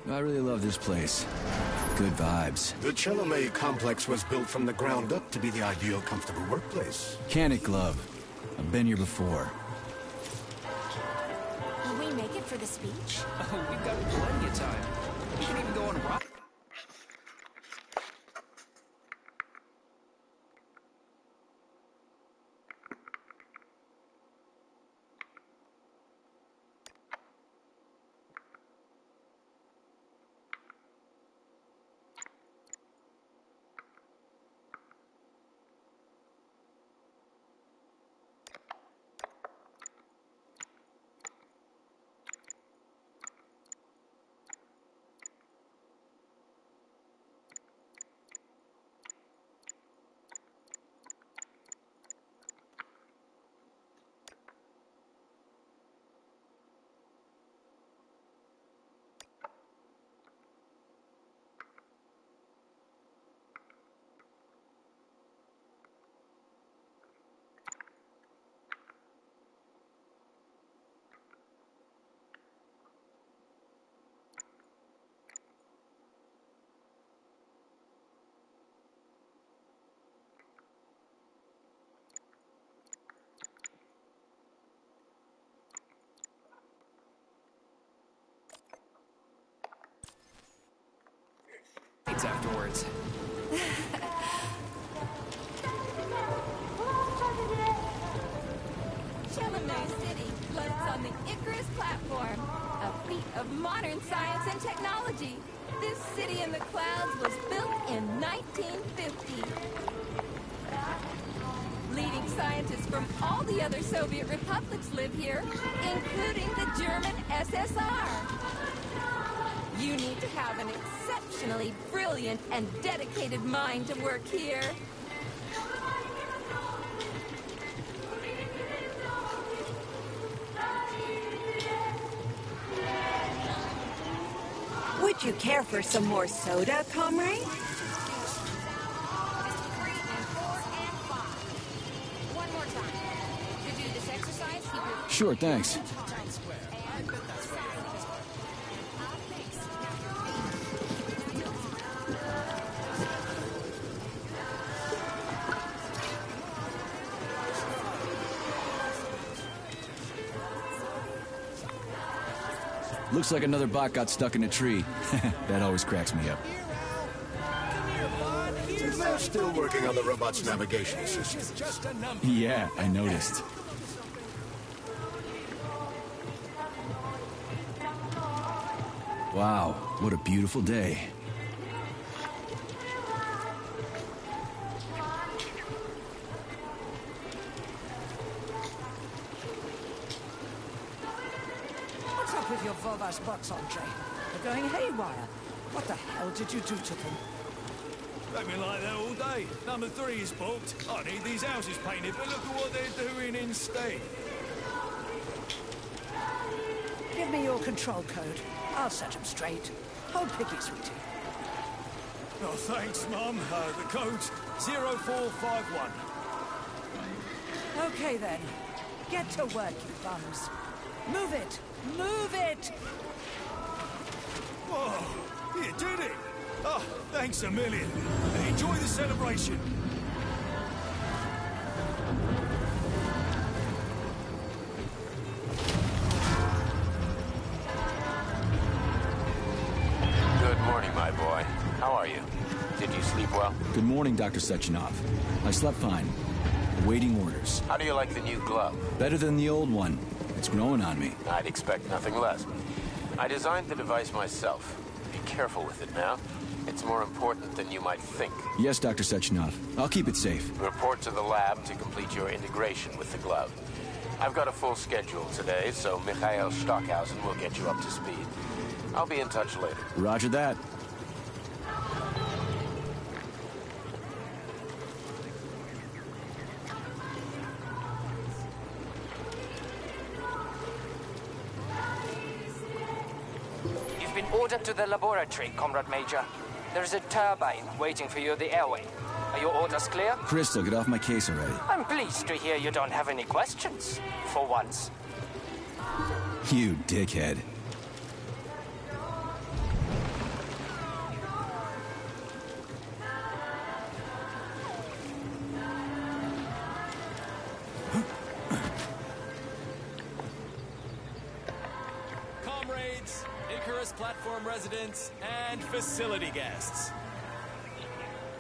I really love this place. Good vibes. The Chelomey complex was built from the ground up to be the ideal, comfortable workplace. Can it, Glove? I've been here before. Will we make it for the speech? Oh, we've got plenty of time. We can even go on a rock. Afterwards. Chelomey City floats on the Icarus platform, a feat of modern science and technology. This city in the clouds was built in 1950. Leading scientists from all the other Soviet republics live here, including the German SSR. You need to have an exceptionally brilliant and dedicated mind to work here. Would you care for some more soda, comrade? One more time. To do this exercise, keep your... Sure, thanks. Looks like another bot got stuck in a tree. That always cracks me up. They're still working on the robot's navigation system. Yeah, I noticed. Wow, what a beautiful day. What's up with your Volvas bots, Andre? They're going haywire. What the hell did you do to them? They've been like that all day. Number 3 is booked. I need these houses painted, but look at what they're doing instead. Give me your control code. I'll set them straight. Hold picky, sweetie. Oh, thanks, Mum. The code's 0451. Okay, then. Get to work, you bums. Move it! Move it! Whoa, you did it! Oh, thanks a million. Enjoy the celebration. Good morning, my boy. How are you? Did you sleep well? Good morning, Dr. Sechenov. I slept fine. Awaiting orders. How do you like the new glove? Better than the old one. It's growing on me. I'd expect nothing less. I designed the device myself. Be careful with it now. It's more important than you might think. Yes, Dr. Sechenov. I'll keep it safe. Report to the lab to complete your integration with the glove. I've got a full schedule today, so Mikhail Stockhausen will get you up to speed. I'll be in touch later. Roger that. You've been ordered to the laboratory, Comrade Major. There's a turbine waiting for you at the airway. Are your orders clear? Crystal, get off my case already. I'm pleased to hear you don't have any questions, for once. You dickhead. platform residents, and facility guests.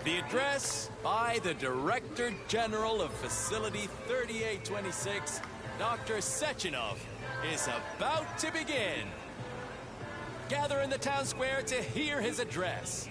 The address by the Director General of Facility 3826, Dr. Sechenov, is about to begin. Gather in the town square to hear his address.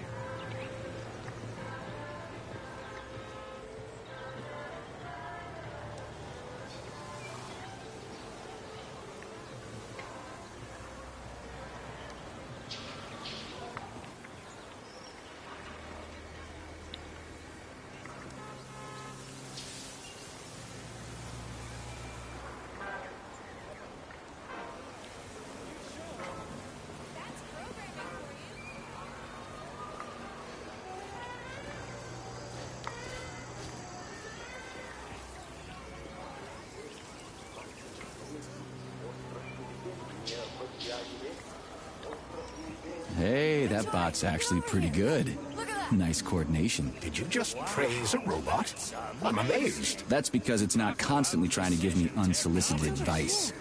Hey, that bot's actually pretty good. Nice coordination. Did you just praise a robot? I'm amazed. That's because it's not constantly trying to give me unsolicited advice.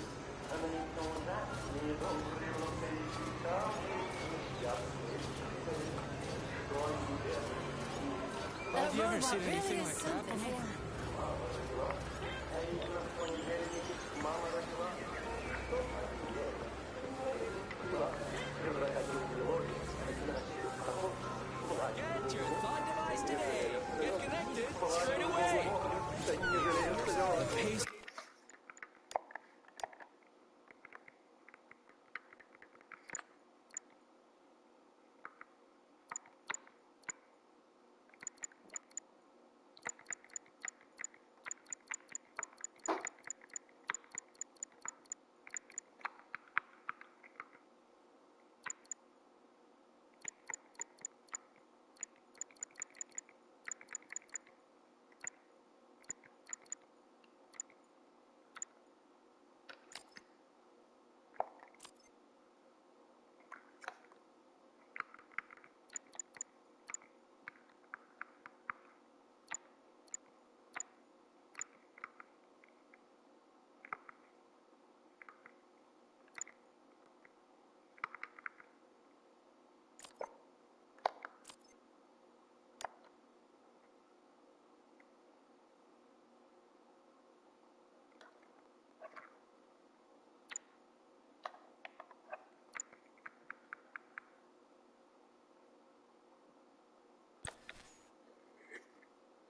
Have you ever seen anything like that before? Get your thought device today. Get connected straight away. The pace.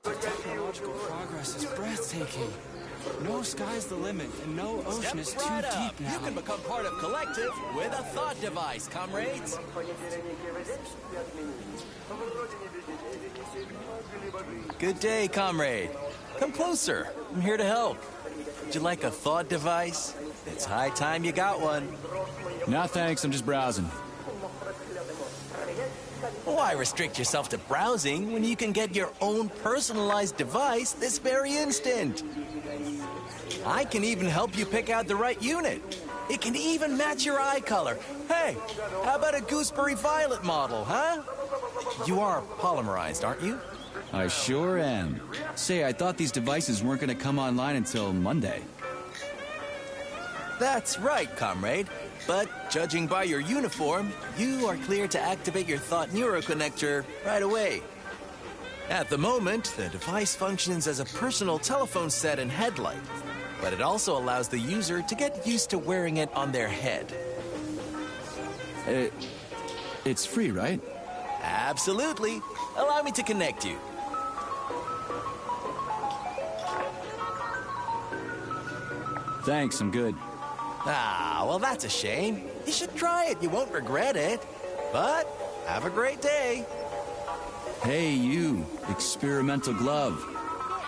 Technological progress is breathtaking. No sky's the limit, and no ocean is too Right up. deep now. You can become part of Collective with a thought device, comrades. Good day, comrade. Come closer. I'm here to help. Would you like a thought device? It's high time you got one. Nah, thanks. I'm just browsing. Why restrict yourself to browsing when you can get your own personalized device this very instant? I can even help you pick out the right unit. It can even match your eye color. Hey, how about a gooseberry violet model, huh? You are polymerized, aren't you? I sure am. Say, I thought these devices weren't going to come online until Monday. That's right, comrade. But judging by your uniform, you are clear to activate your thought neuroconnector right away. At the moment, the device functions as a personal telephone set and headlight, but it also allows the user to get used to wearing it on their head. It's free, right? Absolutely. Allow me to connect you. Thanks, I'm good. Ah, well, that's a shame. You should try it. You won't regret it. But have a great day. Hey, you, experimental glove.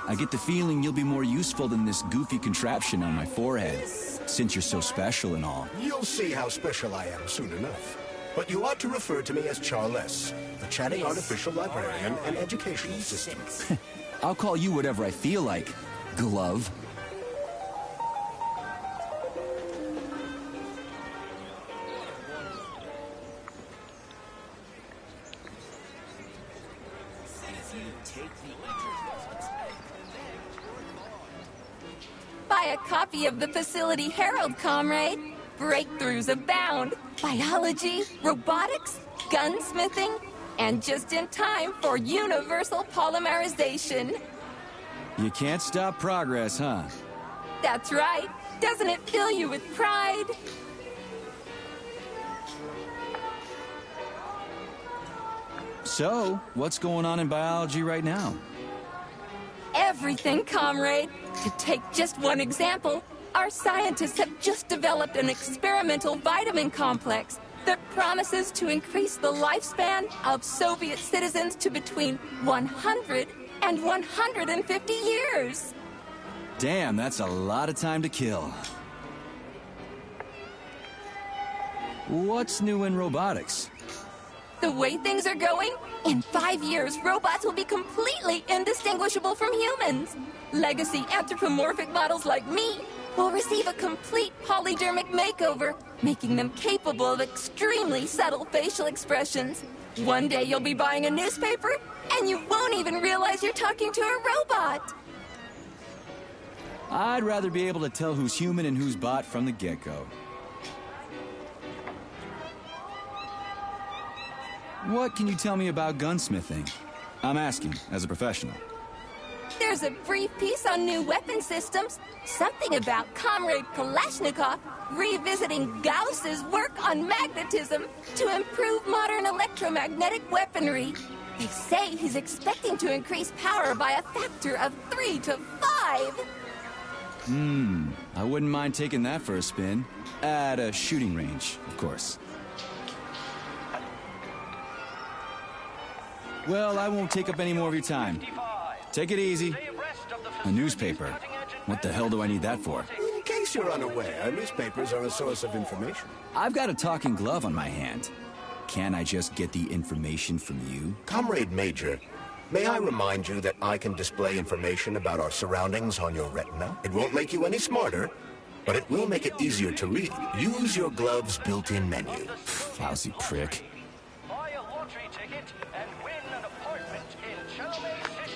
I get the feeling you'll be more useful than this goofy contraption on my forehead, since you're so special and all. You'll see how special I am soon enough. But you ought to refer to me as Charles, the chatting artificial librarian and educational assistant. I'll call you whatever I feel like, glove. Buy a copy of the Facility Herald, comrade. breakthroughs abound. Biology, robotics, gunsmithing, and just in time for universal polymerization. You can't stop progress, huh? That's right. Doesn't it fill you with pride? So, what's going on in biology right now? Everything, comrade. To take just one example, our scientists have just developed an experimental vitamin complex that promises to increase the lifespan of Soviet citizens to between 100 and 150 years. Damn, that's a lot of time to kill. What's new in robotics? The way things are going, in 5 years, robots will be completely indistinguishable from humans. Legacy anthropomorphic models like me will receive a complete polydermic makeover, making them capable of extremely subtle facial expressions. One day you'll be buying a newspaper, and you won't even realize you're talking to a robot. I'd rather be able to tell who's human and who's bot from the get-go. What can you tell me about gunsmithing? I'm asking, as a professional. There's a brief piece on new weapon systems, something about Comrade Kalashnikov revisiting Gauss's work on magnetism to improve modern electromagnetic weaponry. They say he's expecting to increase power by a factor of 3 to 5. I wouldn't mind taking that for a spin. At a shooting range, of course. Well, I won't take up any more of your time. Take it easy. A newspaper. What the hell do I need that for? In case you're unaware, newspapers are a source of information. I've got a talking glove on my hand. Can I just get the information from you? Comrade Major, may I remind you that I can display information about our surroundings on your retina? It won't make you any smarter, but it will make it easier to read. Use your glove's built-in menu. Lousy prick. Buy a lottery ticket and win an apartment in Chalamet City.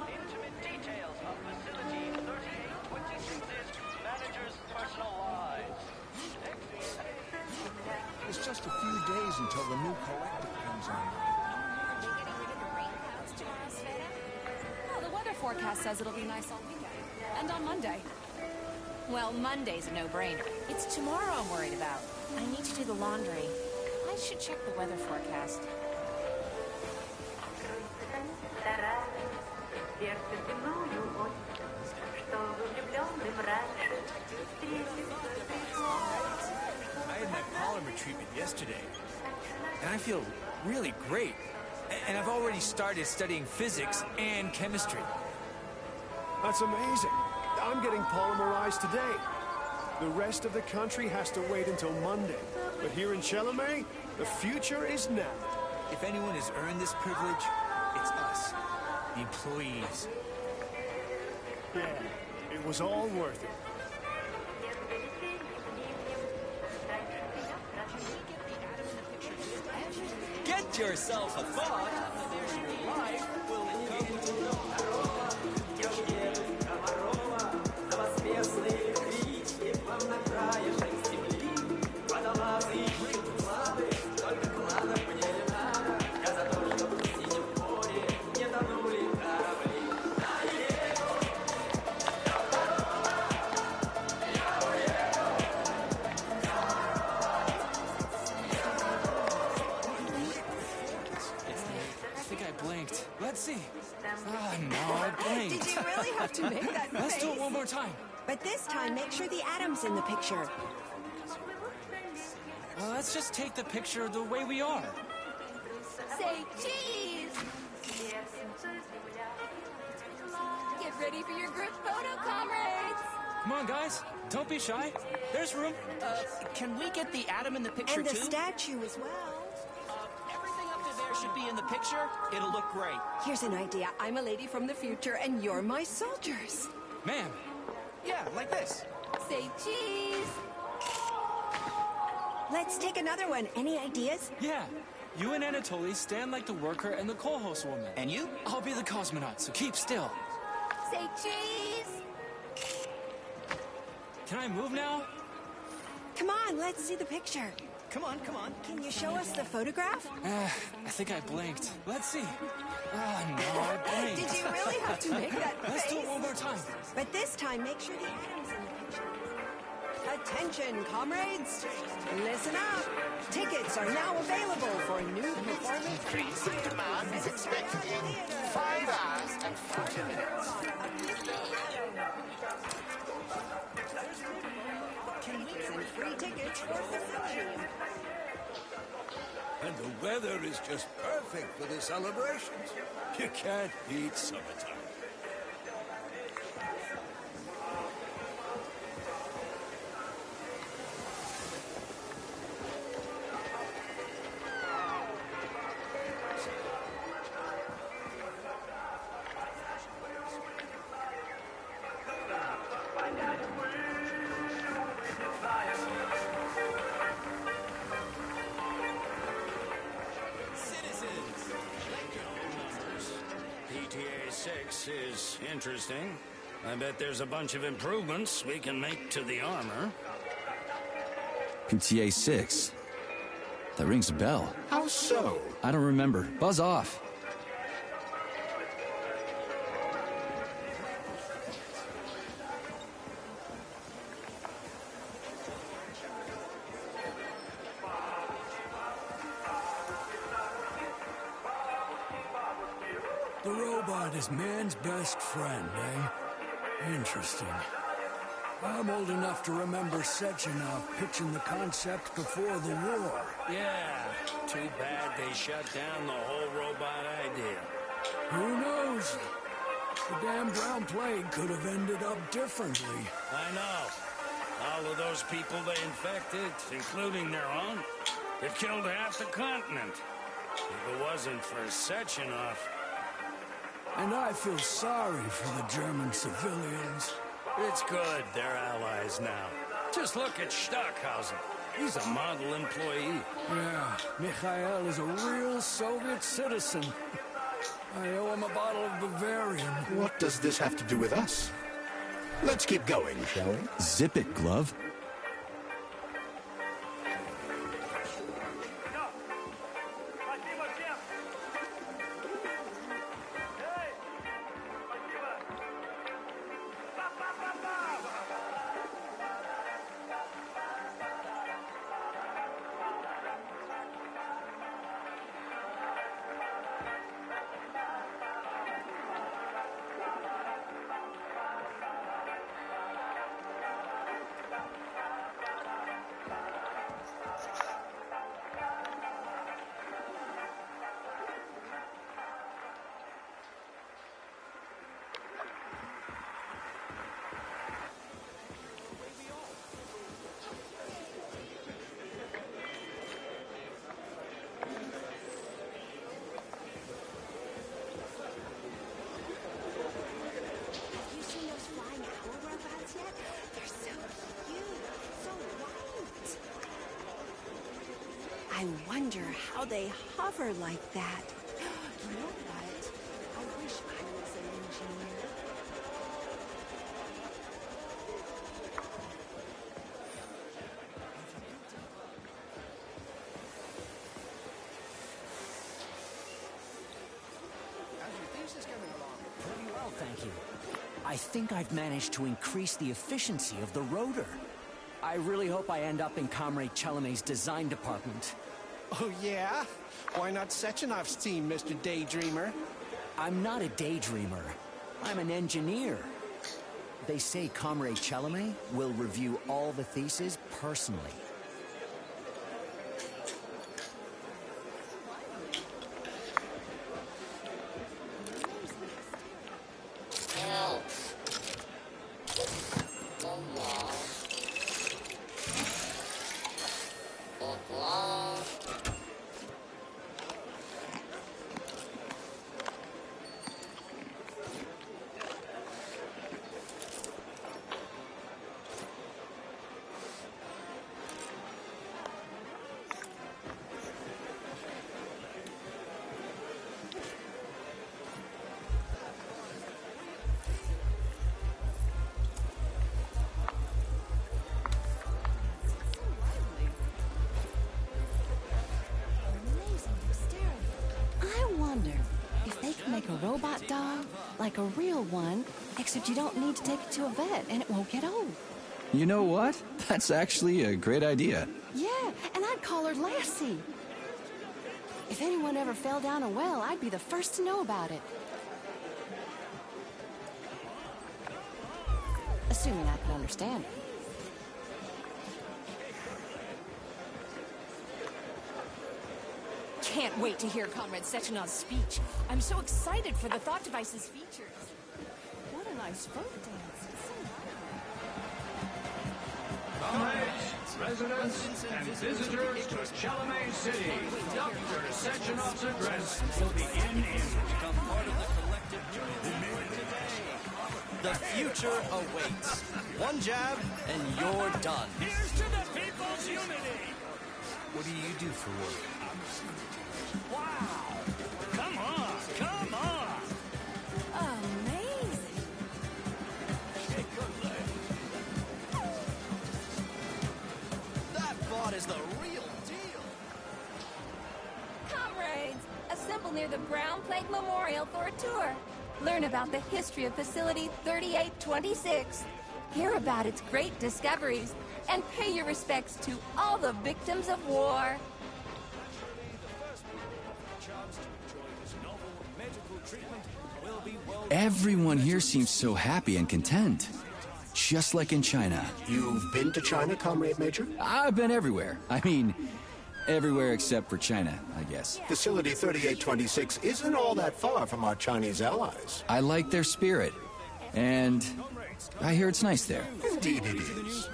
Intimate details of facility 3826's manager's personal lives. It's just a few days until the new collective comes on. Oh, the weather forecast says it'll be nice all weekend. And on Monday. Well, Monday's a no-brainer. It's tomorrow I'm worried about. I need to do the laundry. I should check the weather forecast. I had my polymer treatment yesterday, and I feel really great. And I've already started studying physics and chemistry. That's amazing. I'm getting polymerized today. The rest of the country has to wait until Monday. But here in Chalamet, the future is now. If anyone has earned this privilege, it's us, the employees. Yeah, it was all worth it. Get yourself a thought. Your life will come to Let's see. Ah, no, I blinked. Did you really have to make that face? Let's do it one more time. But this time, make sure the atom's in the picture. Let's just take the picture the way we are. Say cheese! Get ready for your group photo, comrades! Come on, guys. Don't be shy. There's room. Can we get the atom in the picture, And the too? statue as well. Everything up to there should be in the picture. It'll look great. Here's an idea. I'm a lady from the future, and you're my soldiers. Ma'am. Yeah, like this. Say cheese! Let's take another one. Any ideas? Yeah. You and Anatoly stand like the worker and the co-host woman. And you? I'll be the cosmonaut, so keep still. Say cheese! Can I move now? Come on, let's see the picture. Come on, come on. Can you show us the photograph? I think I blinked. Let's see. Oh, no, I blinked. Did you really have to make that face? Let's do it one more time. But this time, make sure the item's in the picture. Attention, comrades! Listen up! Tickets are now available for new performance. Increasing demand is expected in 5 hours and 40 minutes. And free tickets for the Livestream. And the weather is just perfect for the celebrations. You can't beat summertime. PTA 6 is interesting. I bet there's a bunch of improvements we can make to the armor. PTA 6. That rings a bell. How so? I don't remember. Buzz off. The robot is man's best friend, eh? Interesting. I'm old enough to remember Sechenov pitching the concept before the war. Yeah, too bad they shut down the whole robot idea. Who knows? The damn brown plague could have ended up differently. I know. All of those people they infected, including their own, they've killed half the continent. If it wasn't for Sechenov... And I feel sorry for the German civilians. It's good they're allies now. Just look at Stockhausen. He's a model employee. Yeah, Mikhail is a real Soviet citizen. I owe him a bottle of Bavarian. What does this have to do with us? Let's keep going, shall we? Zip it, Glove. I wonder how they hover like that. You know what? I wish I was an engineer. Pretty well, thank you. I think I've managed to increase the efficiency of the rotor. I really hope I end up in Comrade Chalamet's design department. Oh, yeah? Why not Sechenov's team, Mr. Daydreamer? I'm not a daydreamer. I'm an engineer. They say Comrade Chalamet will review all the theses personally. like a robot dog, like a real one, except you don't need to take it to a vet and it won't get old. You know what? That's actually a great idea. Yeah, and I'd call her Lassie. If anyone ever fell down a well, I'd be the first to know about it. Assuming I can understand her. Can't wait to hear Comrade Sechenov's speech. I'm so excited for the Thought Device's features. What a nice folk dance. Comrades, residents, and visitors to Chalamet City, Dr. Sechenov's address will begin in... Become part of the collective journey. The future awaits. One jab, and you're done. Here's to the people's unity! What do you do for work? Wow! Come on! Come on! Amazing! That bot is the real deal. Comrades, assemble near the Brown Plate Memorial for a tour. Learn about the history of Facility 3826. Hear about its great discoveries. And pay your respects to all the victims of war. Everyone here seems so happy and content. Just like in China. You've been to China, Comrade Major? I've been everywhere. I mean, everywhere except for China, I guess. Facility 3826 isn't all that far from our Chinese allies. I like their spirit. And I hear it's nice there. Indeed it is.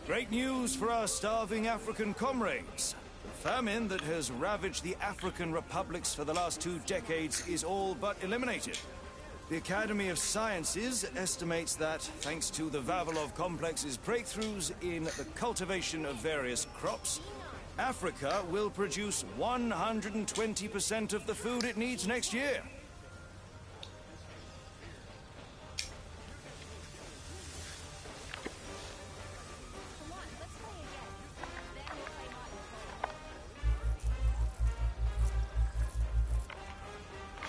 Great news for our starving African comrades. The famine that has ravaged the African republics for the last 2 decades is all but eliminated. The Academy of Sciences estimates that, thanks to the Vavilov Complex's breakthroughs in the cultivation of various crops, Africa will produce 120% of the food it needs next year.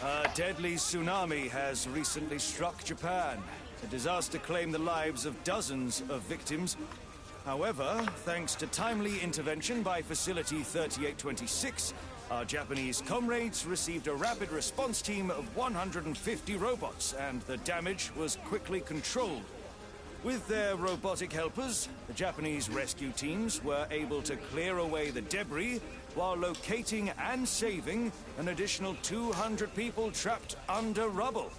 A deadly tsunami has recently struck Japan. The disaster claimed the lives of dozens of victims. However, thanks to timely intervention by Facility 3826, our Japanese comrades received a rapid response team of 150 robots, and the damage was quickly controlled. With their robotic helpers, the Japanese rescue teams were able to clear away the debris while locating and saving an additional 200 people trapped under rubble.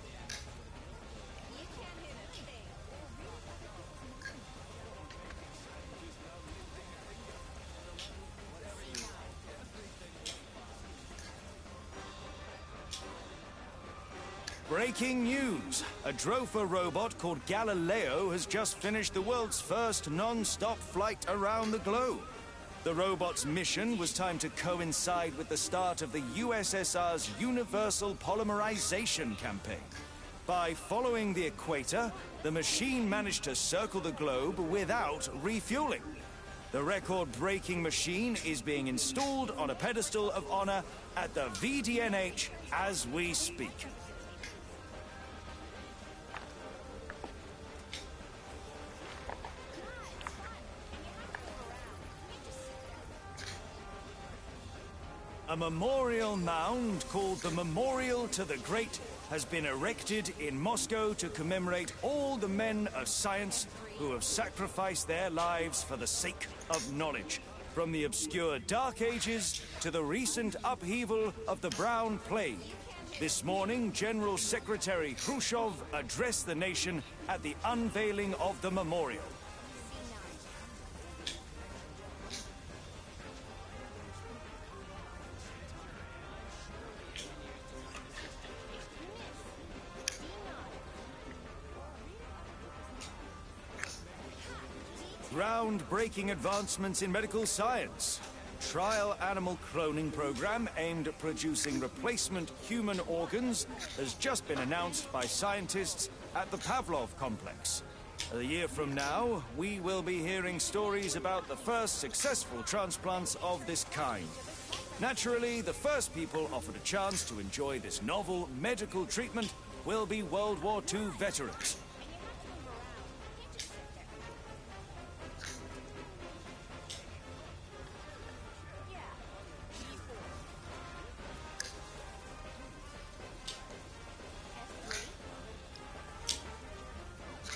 Breaking news! A Drofa robot called Galileo has just finished the world's first non-stop flight around the globe. The robot's mission was timed to coincide with the start of the USSR's Universal Polymerization campaign. By following the equator, the machine managed to circle the globe without refueling. The record-breaking machine is being installed on a pedestal of honor at the VDNH as we speak. A memorial mound called the Memorial to the Great has been erected in Moscow to commemorate all the men of science who have sacrificed their lives for the sake of knowledge, from the obscure Dark Ages to the recent upheaval of the Brown Plague. This morning, General Secretary Khrushchev addressed the nation at the unveiling of the memorial. Groundbreaking advancements in medical science. Trial animal cloning program aimed at producing replacement human organs has just been announced by scientists at the Pavlov complex. A year from now, we will be hearing stories about the first successful transplants of this kind. Naturally, the first people offered a chance to enjoy this novel medical treatment will be World War II veterans.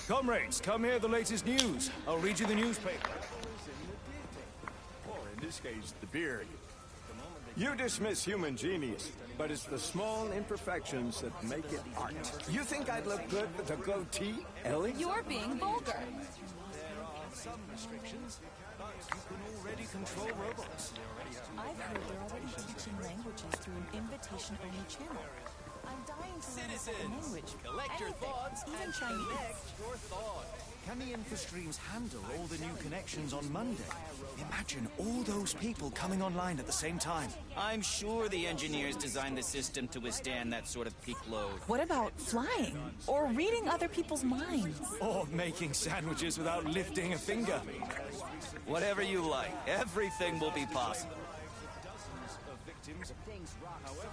Comrades, come hear the latest news. I'll read you the newspaper. Or in this case, the beer. You dismiss human genius, but it's the small imperfections that make it art. You think I'd look good with a goatee, Ellie? You're being vulgar. There are some restrictions, but you can already control robots. I've heard they're already teaching languages through an invitation-only channel. I'm dying to learn a second language. Collect your Anything, thoughts even and Chinese. connect your thoughts. Can the infostreams handle all the new connections on Monday? Imagine all those people coming online at the same time. I'm sure the engineers designed the system to withstand that sort of peak load. What about flying? Or reading other people's minds? Or making sandwiches without lifting a finger. Whatever you like, everything will be possible. Dozens of victims. However,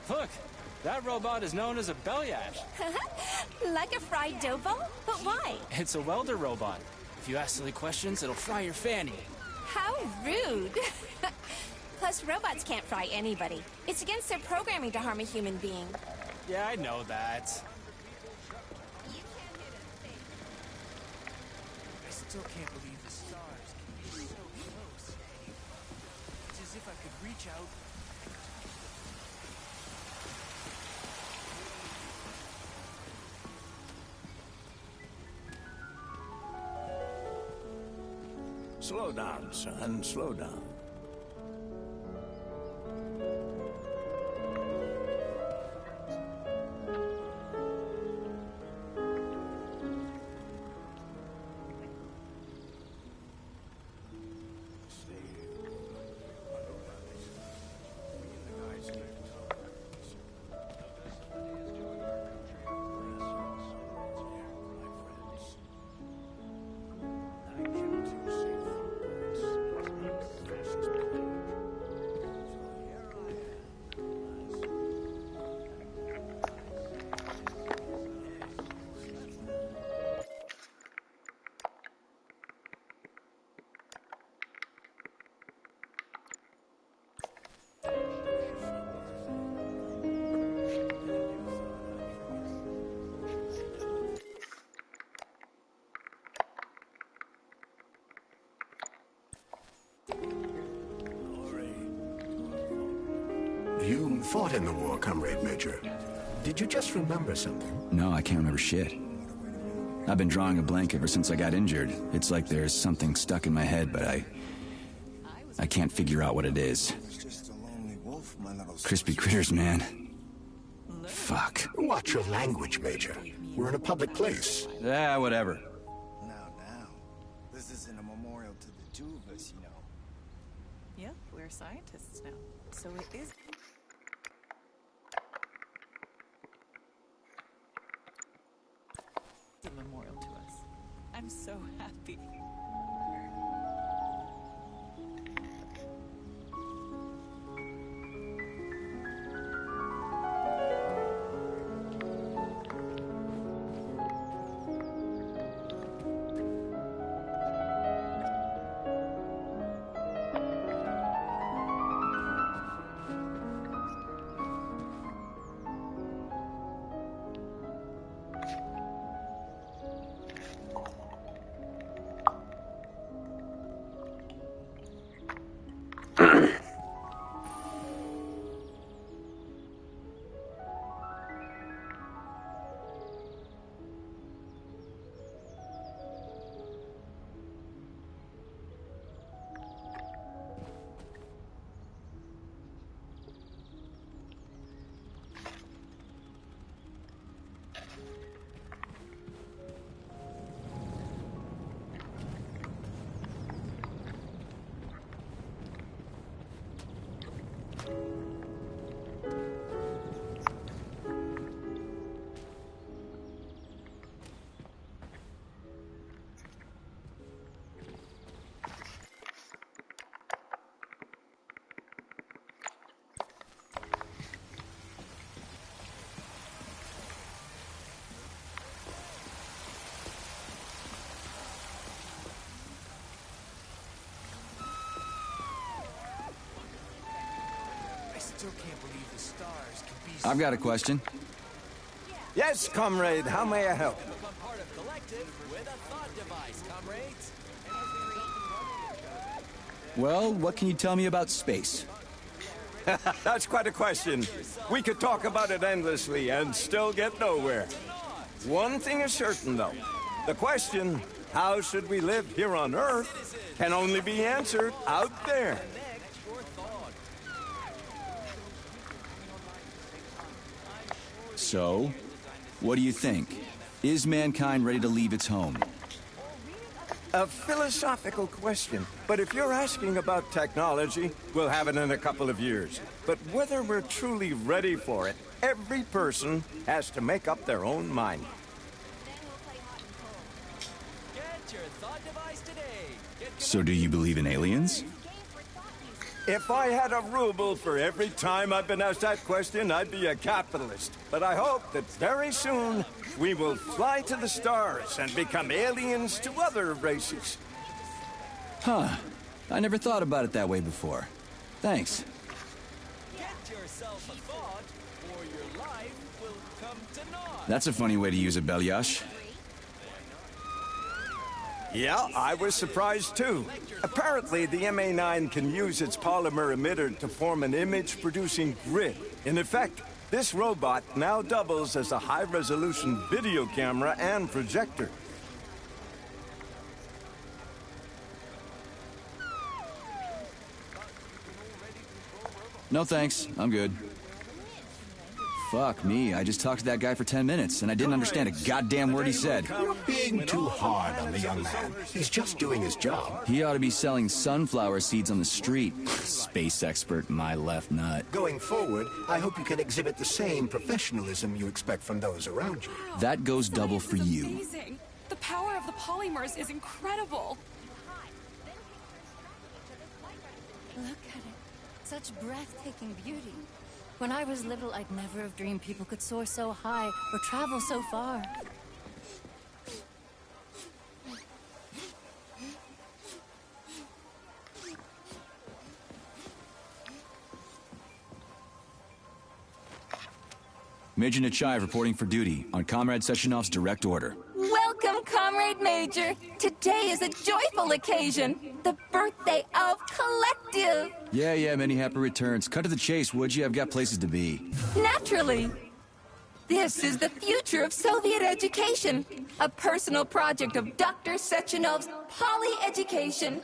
Look, that robot is known as a Belyash. Like a fried dough ball? But why? It's a welder robot. If you ask silly questions, it'll fry your fanny. How rude. Plus, robots can't fry anybody. It's against their programming to harm a human being. Yeah, I know that. I still can't believe the stars can be so close. It's as if I could reach out. Slow down, son, slow down. You fought in the war, Comrade Major. Did you just remember something? No, I can't remember shit. I've been drawing a blank ever since I got injured. It's like there's something stuck in my head, but I can't figure out what it is. Crispy critters, man. Fuck. Watch your language, Major. We're in a public place. Yeah, whatever. Now. This isn't a memorial to the two of us, you know. Yep, we're scientists now. So it is... a memorial to us. I'm so happy. Still can't believe the stars can be I've got a question. Yes, comrade, how may I help? Become part of Collective with a thought device, comrades. Well, what can you tell me about space? That's quite a question. We could talk about it endlessly and still get nowhere. One thing is certain, though. The question, how should we live here on Earth, can only be answered out there. So, what do you think? Is mankind ready to leave its home? A philosophical question, but if you're asking about technology, we'll have it in a couple of years. But whether we're truly ready for it, every person has to make up their own mind. Get your thought device today. So do you believe in aliens? If I had a ruble for every time I've been asked that question, I'd be a capitalist. But I hope that very soon we will fly to the stars and become aliens to other races. Huh. I never thought about it that way before. Thanks. Get yourself a thought, or your life will come to naught. That's a funny way to use it, Belyash. Yeah, I was surprised too. Apparently, the MA9 can use its polymer emitter to form an image-producing grid. In effect, this robot now doubles as a high-resolution video camera and projector. No thanks, I'm good. Fuck me, I just talked to that guy for 10 minutes, and I didn't understand a goddamn word he said. You're being too hard on the young man. He's just doing his job. He ought to be selling sunflower seeds on the street. Space expert, my left nut. Going forward, I hope you can exhibit the same professionalism you expect from those around you. That goes double for you. Amazing. The power of the polymers is incredible. Look at it. Such breathtaking beauty. When I was little, I'd never have dreamed people could soar so high or travel so far. Major Nechayev reporting for duty on Comrade Sechenov's direct order. Welcome, Comrade Major. Today is a joyful occasion. The birthday of Collective. Yeah, many happy returns. Cut to the chase, would you? I've got places to be. Naturally. This is the future of Soviet education. A personal project of Dr. Sechenov's poly-education.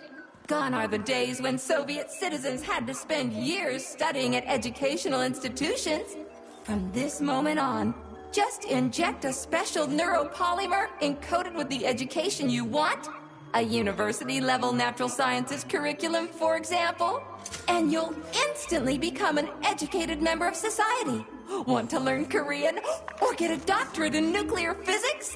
Gone are the days when Soviet citizens had to spend years studying at educational institutions. From this moment on, just inject a special neuropolymer encoded with the education you want, a university-level natural sciences curriculum, for example, and you'll instantly become an educated member of society. Want to learn Korean, or get a doctorate in nuclear physics,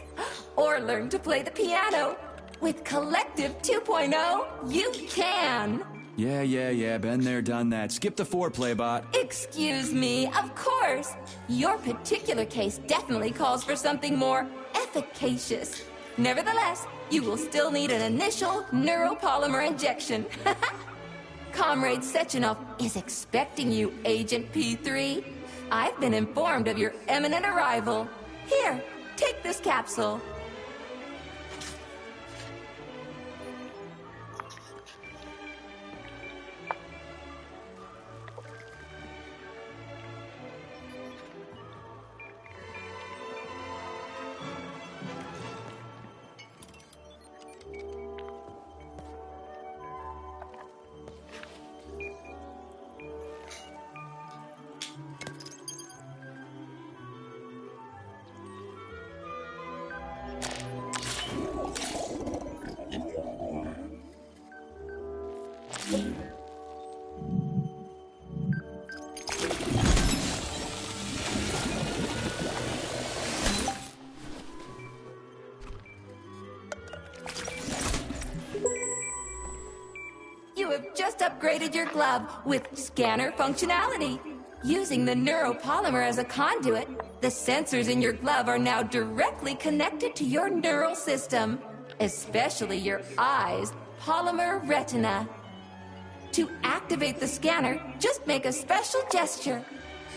or learn to play the piano? With Collective 2.0, you can. Yeah, been there, done that. Skip the foreplay, bot. Excuse me, of course. Your particular case definitely calls for something more efficacious. Nevertheless, you will still need an initial neuropolymer injection. Comrade Sechenov is expecting you, Agent P3. I've been informed of your imminent arrival. Here, take this capsule. You have just upgraded your glove with scanner functionality. Using the neuropolymer as a conduit, the sensors in your glove are now directly connected to your neural system, especially your eyes' polymer retina. To activate the scanner, just make a special gesture.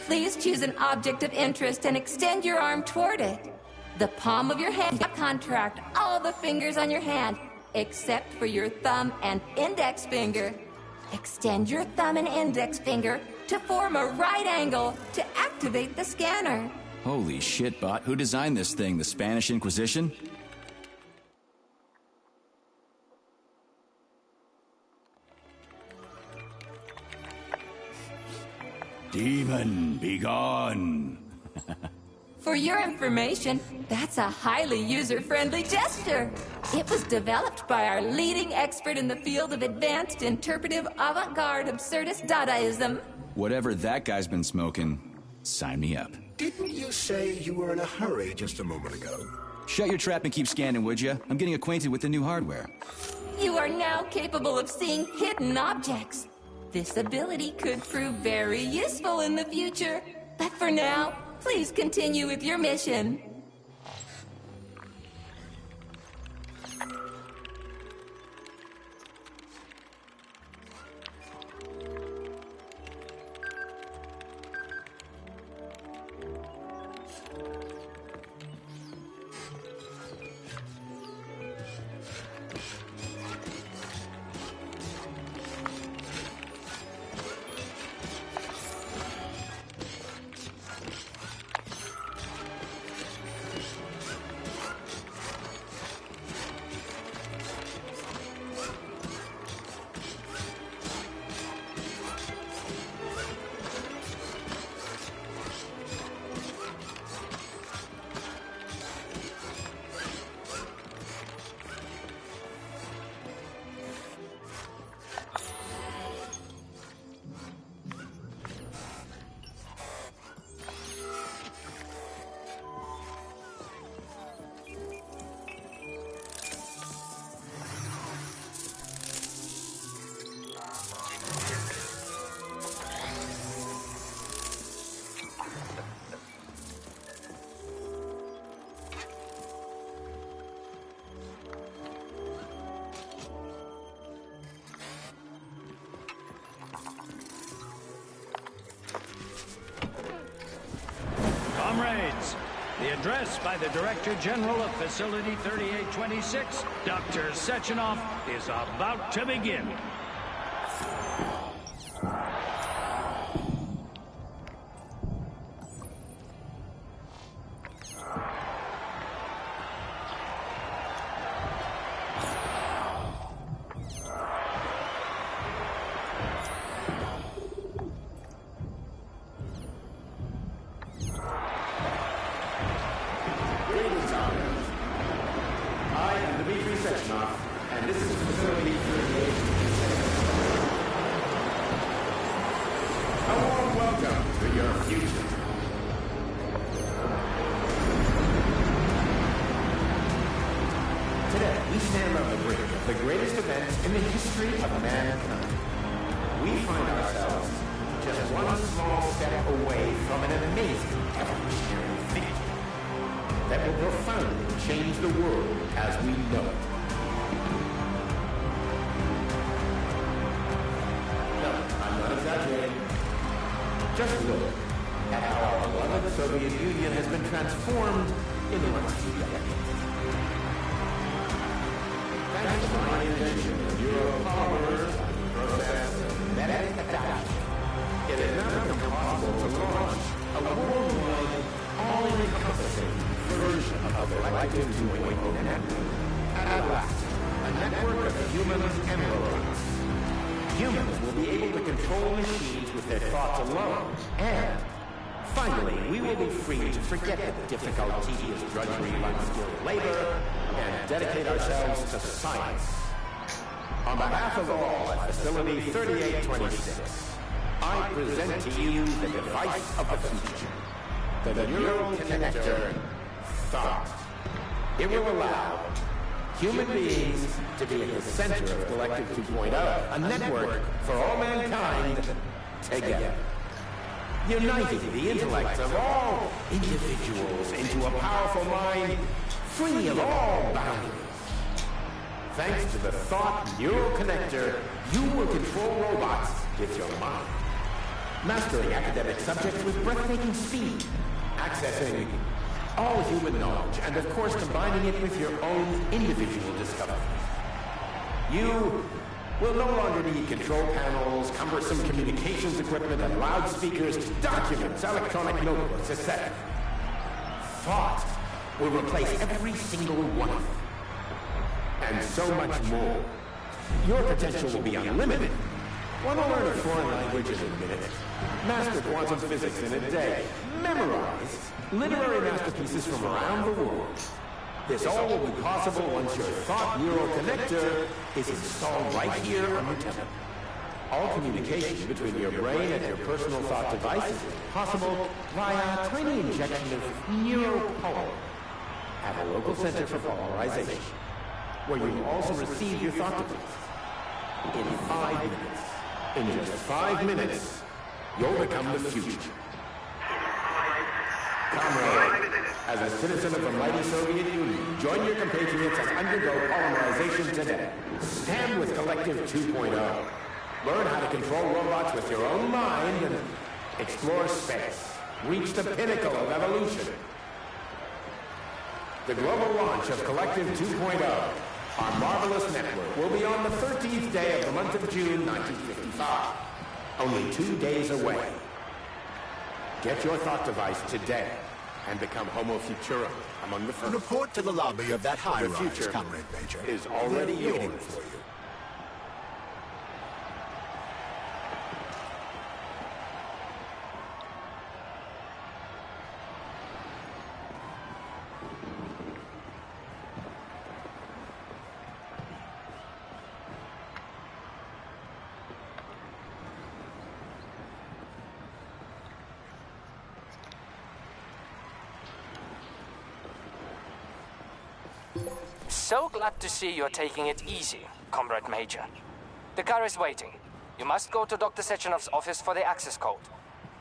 Please choose an object of interest and extend your arm toward it. The palm of your hand, contract all the fingers on your hand, except for your thumb and index finger. Extend your thumb and index finger to form a right angle to activate the scanner. Holy shit, bot. Who designed this thing? The Spanish Inquisition? Demon, be gone. For your information, that's a highly user-friendly gesture. It was developed by our leading expert in the field of advanced interpretive avant-garde absurdist Dadaism. Whatever that guy's been smoking, sign me up. Didn't you say you were in a hurry just a moment ago? Shut your trap and keep scanning, would you? I'm getting acquainted with the new hardware. You are now capable of seeing hidden objects. This ability could prove very useful in the future. But for now, please continue with your mission. Comrades, the address by the Director General of Facility 3826, Dr. Sechenov, is about to begin. And this is Facility 3826. A warm welcome to your future. Today, we stand on the brink of the greatest event in the history of mankind. We find ourselves just one small step away from an amazing evolutionary feat that will profoundly change the world as we know it. No, I'm not exaggerating. Just look at how our beloved Soviet Union has been transformed in the last few decades. Thanks to my invention of Europolymers, process, and magnetic adaptation, it has now become possible to launch a worldwide, all-encompassing version of the Galactic 2.0 network. At last, a network of humans and robots. Humans will be able to control machines with their thoughts alone, and finally, we will be free to forget the difficult, tedious drudgery of unskilled labor and dedicate ourselves to science. On behalf of all at Facility 3826, I present to you the device of the future, the neural connector, thought. It will allow human beings to be at the center of Galactic 2.0, a network for all mankind together, uniting the intellects of all individuals into a powerful mind free of all boundaries. Thanks to the Thought Neural Connector, you will control robots with your mind. Mastering academic subjects with breathtaking speed. Accessing all human knowledge, and of course combining it with your own individual discoveries. You will no longer need control panels, cumbersome communications equipment, and loudspeakers, documents, electronic notebooks, etc. Thought will replace every single one of them. And so much more. Your potential will be unlimited. Want to learn a foreign language in a minute? Master quantum physics in a day. Memorize literary masterpieces from around the world. This all will be possible once your Thought Neural Connector is installed right here on your temple. All communication between your brain and your personal thought devices is possible via a tiny injection of neural power at a local center for polymerization, where you will also receive your thought device. In 5 minutes. In just 5 minutes, you'll become the future. Comrade, as a citizen of the mighty Soviet Union, join your compatriots and undergo polymerization today. Stand with Collective 2.0. Learn how to control robots with your own mind and explore space. Reach the pinnacle of evolution. The global launch of Collective 2.0, our marvelous network, will be on the 13th day of the month of June, 1955. Only 2 days away. Get your thought device today and become Homo Futurum among the first. Report to the lobby of that high-rise, Comrade Major. Is already waiting yours. for you. So glad to see you're taking it easy, Comrade Major. The car is waiting. You must go to Dr. Sechenov's office for the access code.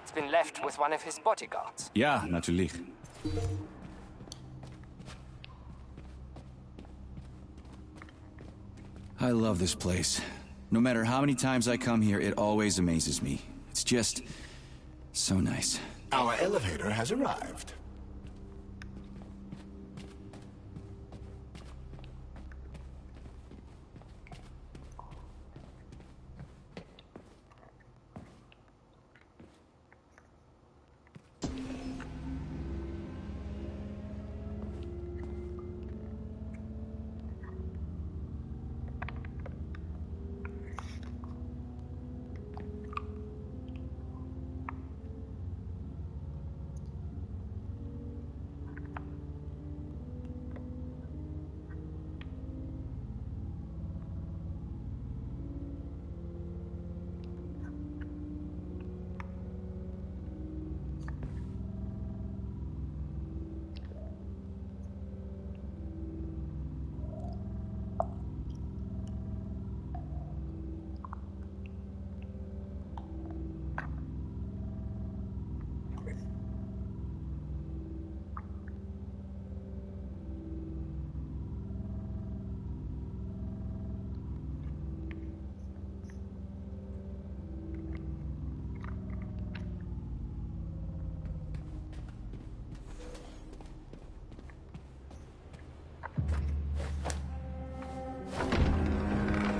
It's been left with one of his bodyguards. Ja, natürlich. I love this place. No matter how many times I come here, it always amazes me. It's just so nice. Our elevator has arrived.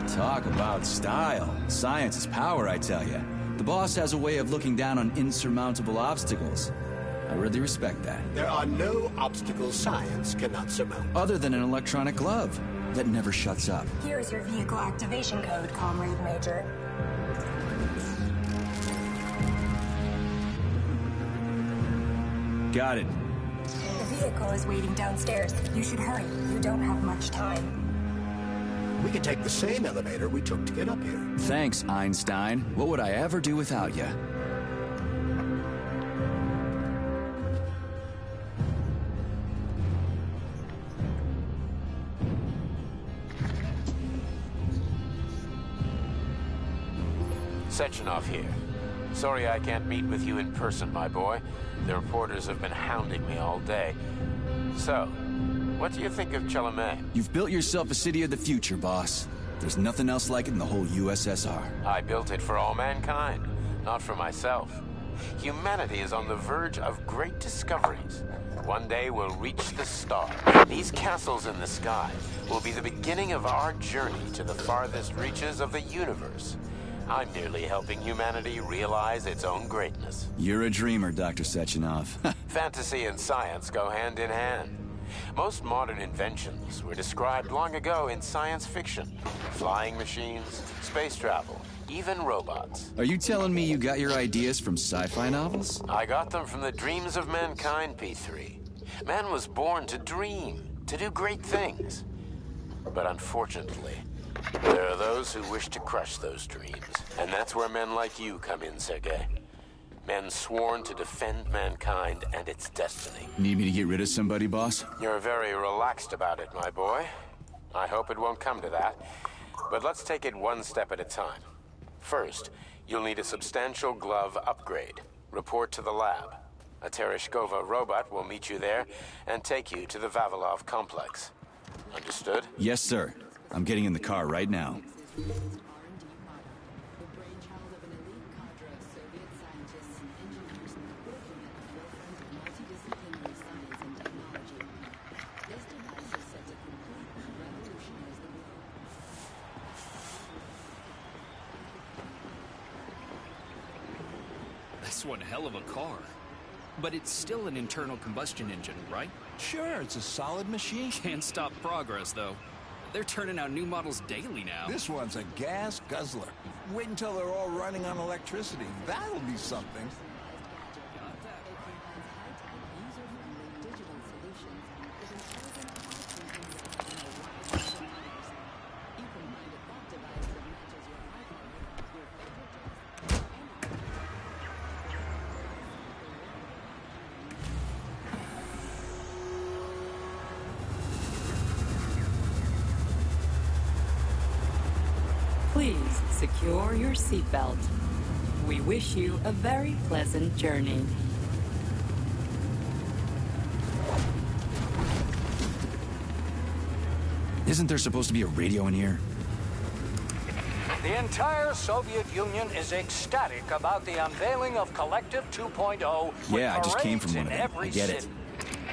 Talk about style. Science is power, I tell you. The boss has a way of looking down on insurmountable obstacles. I really respect that. There are no obstacles science cannot surmount. Other than an electronic glove that never shuts up. Here's your vehicle activation code, Comrade Major. Got it. The vehicle is waiting downstairs. You should hurry. You don't have much time. We can take the same elevator we took to get up here. Thanks, Einstein. What would I ever do without you? Sechenov here. Sorry I can't meet with you in person, my boy. The reporters have been hounding me all day. So, What do you think of Chalamet? You've built yourself a city of the future, boss. There's nothing else like it in the whole USSR. I built it for all mankind, not for myself. Humanity is on the verge of great discoveries. One day we'll reach the stars. These castles in the sky will be the beginning of our journey to the farthest reaches of the universe. I'm merely helping humanity realize its own greatness. You're a dreamer, Dr. Sechenov. Fantasy and science go hand in hand. Most modern inventions were described long ago in science fiction. Flying machines, space travel, even robots. Are you telling me you got your ideas from sci-fi novels? I got them from the dreams of mankind, P3. Man was born to dream, to do great things. But unfortunately, there are those who wish to crush those dreams. And that's where men like you come in, Sergei. Men sworn to defend mankind and its destiny. Need me to get rid of somebody, boss? You're very relaxed about it, my boy. I hope it won't come to that. But let's take it one step at a time. First, you'll need a substantial glove upgrade. Report to the lab. A Tereshkova robot will meet you there and take you to the Vavilov complex. Understood? Yes, sir. I'm getting in the car right now. That's one hell of a car. But it's still an internal combustion engine, right? Sure, it's a solid machine. Can't stop progress, though. They're turning out new models daily now. This one's a gas guzzler. Wait until they're all running on electricity. That'll be something. Please secure your seatbelt. We wish you a very pleasant journey. Isn't there supposed to be a radio in here? The entire Soviet Union is ecstatic about the unveiling of Collective 2.0. Yeah, I just came from one of them. I get it.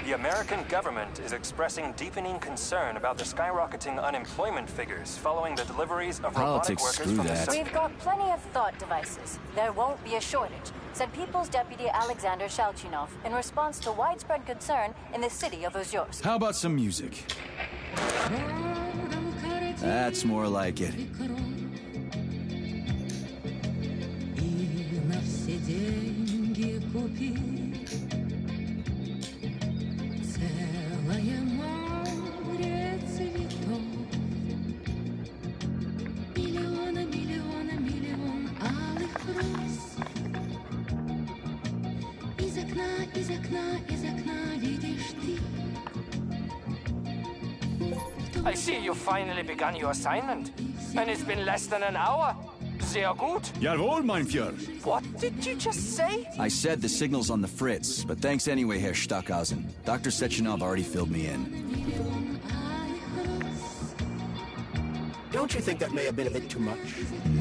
The American government is expressing deepening concern about the skyrocketing unemployment figures following the deliveries of robotic workers from the... We've got plenty of thought devices. There won't be a shortage, said People's Deputy Alexander Shalchinov in response to widespread concern in the city of Ozyorsk. How about some music? That's more like it. I see you finally begun your assignment. And it's been less than an hour. Sehr gut. Jawohl, mein Führer. What did you just say? I said the signal's on the fritz, but thanks anyway, Herr Stockhausen. Dr. Sechenov already filled me in. Don't you think that may have been a bit too much?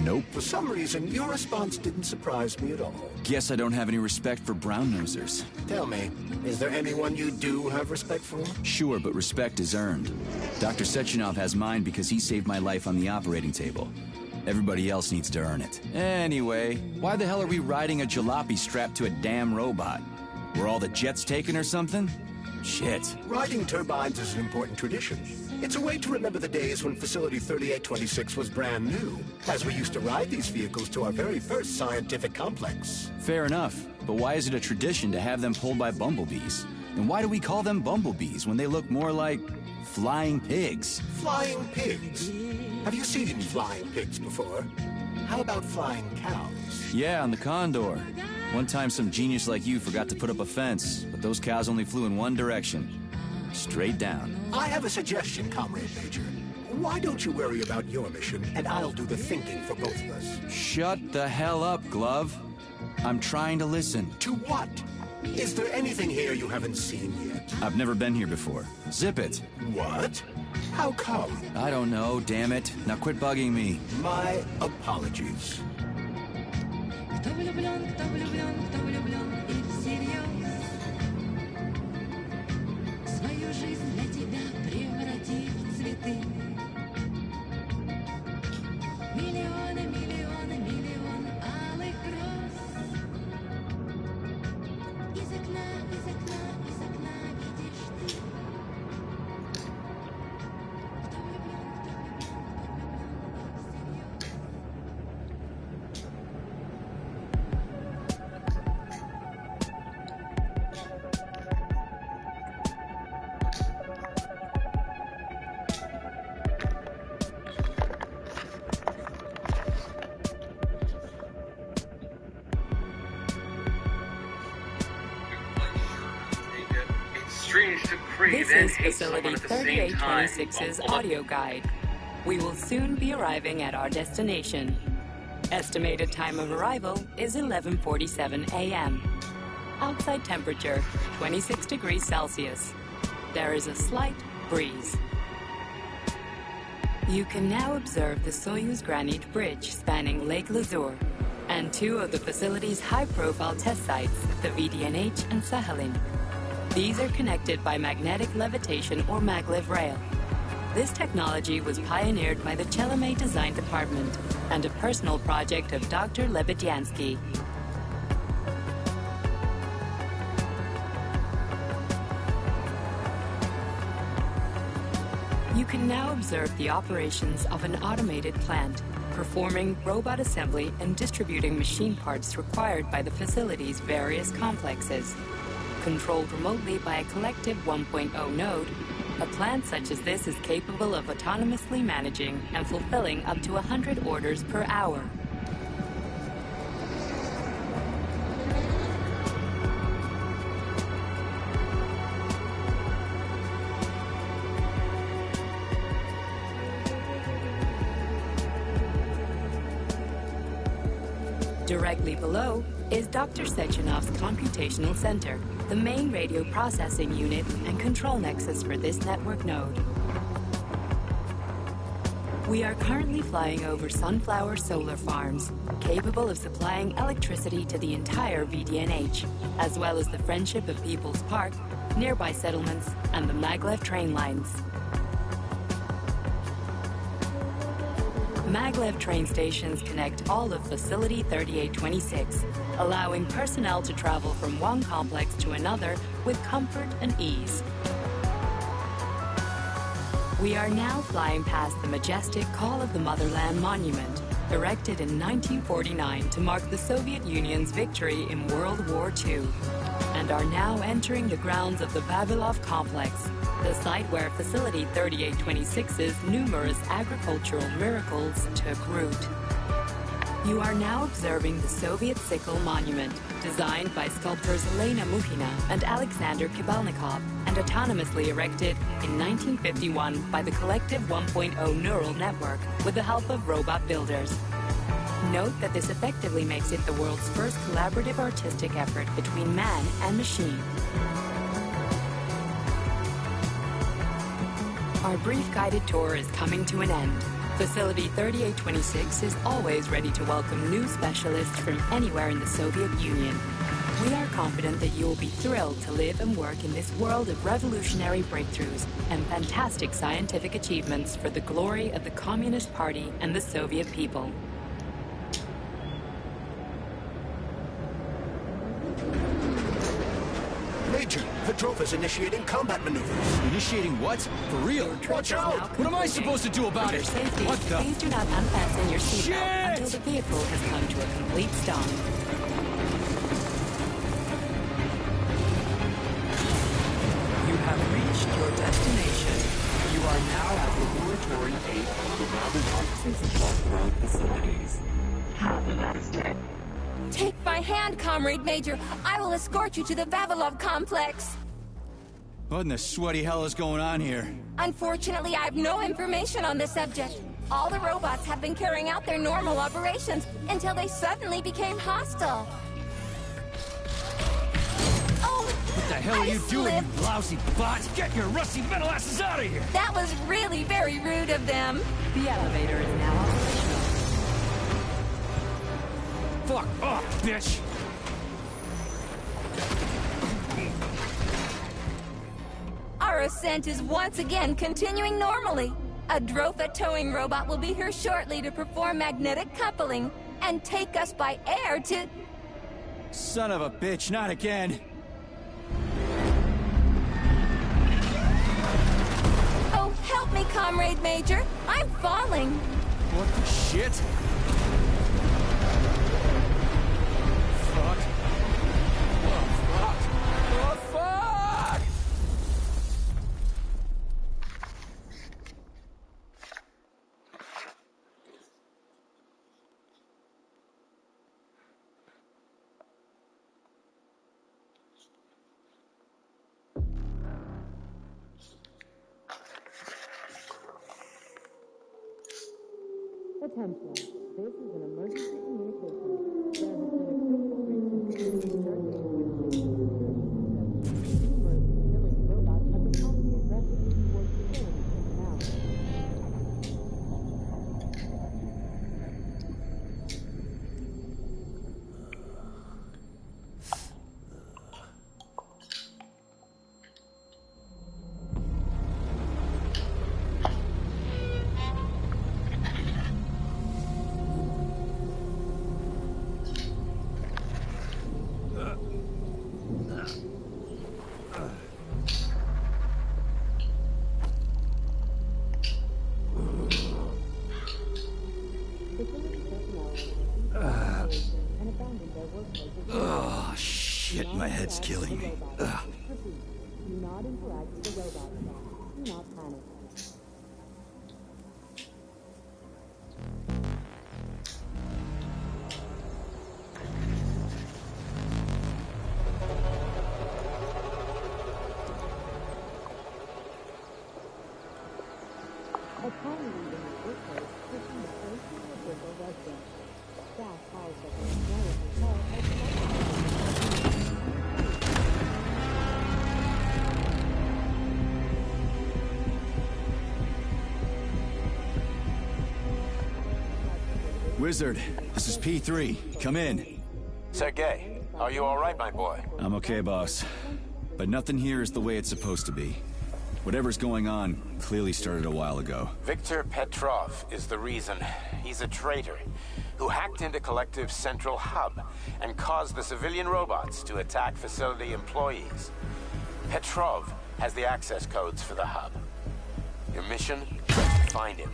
Nope. For some reason, your response didn't surprise me at all. Guess I don't have any respect for brown-nosers. Tell me, is there anyone you do have respect for? Sure, but respect is earned. Dr. Sechenov has mine because he saved my life on the operating table. Everybody else needs to earn it. Anyway, why the hell are we riding a jalopy strapped to a damn robot? Were all the jets taken or something? Shit. Riding turbines is an important tradition. It's a way to remember the days when Facility 3826 was brand new, as we used to ride these vehicles to our very first scientific complex. Fair enough, but why is it a tradition to have them pulled by bumblebees? And why do we call them bumblebees when they look more like flying pigs? Flying pigs? Have you seen flying pigs before? How about flying cows? Yeah, on the Condor. One time some genius like you forgot to put up a fence, but those cows only flew in one direction. Straight down. I have a suggestion, Comrade Major. Why don't you worry about your mission, and I'll do the thinking for both of us? Shut the hell up, Glove. I'm trying to listen. To what? Is there anything here you haven't seen yet? I've never been here before. Zip it. What? How come? I don't know, damn it. Now quit bugging me. My apologies. This is Facility 3826's audio guide. We will soon be arriving at our destination. Estimated time of arrival is 11:47 a.m. Outside temperature, 26 degrees Celsius. There is a slight breeze. You can now observe the Soyuz Granite Bridge spanning Lake Lazur and two of the facility's high-profile test sites, the VDNH and Sakhalin. These are connected by magnetic levitation or maglev rail. This technology was pioneered by the Chelomey Design Department and a personal project of Dr. Lebedyansky. You can now observe the operations of an automated plant, performing robot assembly and distributing machine parts required by the facility's various complexes. Controlled remotely by a collective 1.0 node, a plant such as this is capable of autonomously managing and fulfilling up to 100 orders per hour. Directly below is Dr. Sechenov's computational center, the main radio processing unit and control nexus for this network node. We are currently flying over sunflower solar farms, capable of supplying electricity to the entire VDNH, as well as the Friendship of People's Park, nearby settlements, and the maglev train lines. Maglev train stations connect all of Facility 3826, allowing personnel to travel from one complex to another with comfort and ease. We are now flying past the majestic Call of the Motherland monument, erected in 1949 to mark the Soviet Union's victory in World War II, and are now entering the grounds of the Vavilov complex, the site where Facility 3826's numerous agricultural miracles took root. You are now observing the Soviet Sickle Monument, designed by sculptors Elena Mukhina and Alexander Kibalnikov, and autonomously erected in 1951 by the Collective 1.0 Neural Network with the help of robot builders. Note that this effectively makes it the world's first collaborative artistic effort between man and machine. Our brief guided tour is coming to an end. Facility 3826 is always ready to welcome new specialists from anywhere in the Soviet Union. We are confident that you will be thrilled to live and work in this world of revolutionary breakthroughs and fantastic scientific achievements for the glory of the Communist Party and the Soviet people. Major, Petrov is initiating combat maneuvers. Initiating what? For real? Watch out! What am I supposed to do about it? Safety, What the? please do not unfasten your seatbelt until the vehicle has come to a complete stop. You have reached your destination. You are now at Laboratory 8 of the Vavilov off-road facilities. Have a nice day. Take my hand, Comrade Major. I will escort you to the Vavilov complex. What in the sweaty hell is going on here? Unfortunately, I have no information on the subject. All the robots have been carrying out their normal operations until they suddenly became hostile. Oh! What the hell are you doing, you lousy bot? Get your rusty metal asses out of here! That was really very rude of them. The elevator is now operational. Fuck off, bitch! Our ascent is once again continuing normally. A Drofa towing robot will be here shortly to perform magnetic coupling and take us by air to... Son of a bitch, not again! Oh, help me, Comrade Major. I'm falling. What the shit? Fuck. Oh, fuck. Oh, fuck! Attention. This is an emergency communication. There has been a critical breach in the numerous utility robots have been acting aggressively towards facilities in the town. Oh, shit, my head's killing me. Ugh. Do not interact with the robot. Do not panic. Upon leaving the workplace, pushing the first individual resident. Staff calls that the employee hotel has Wizard, this is P3. Come in. Sergei, are you all right, my boy? I'm okay, boss. But nothing here is the way it's supposed to be. Whatever's going on clearly started a while ago. Viktor Petrov is the reason. He's a traitor who hacked into Collective's central hub and caused the civilian robots to attack facility employees. Petrov has the access codes for the hub. Your mission? Find him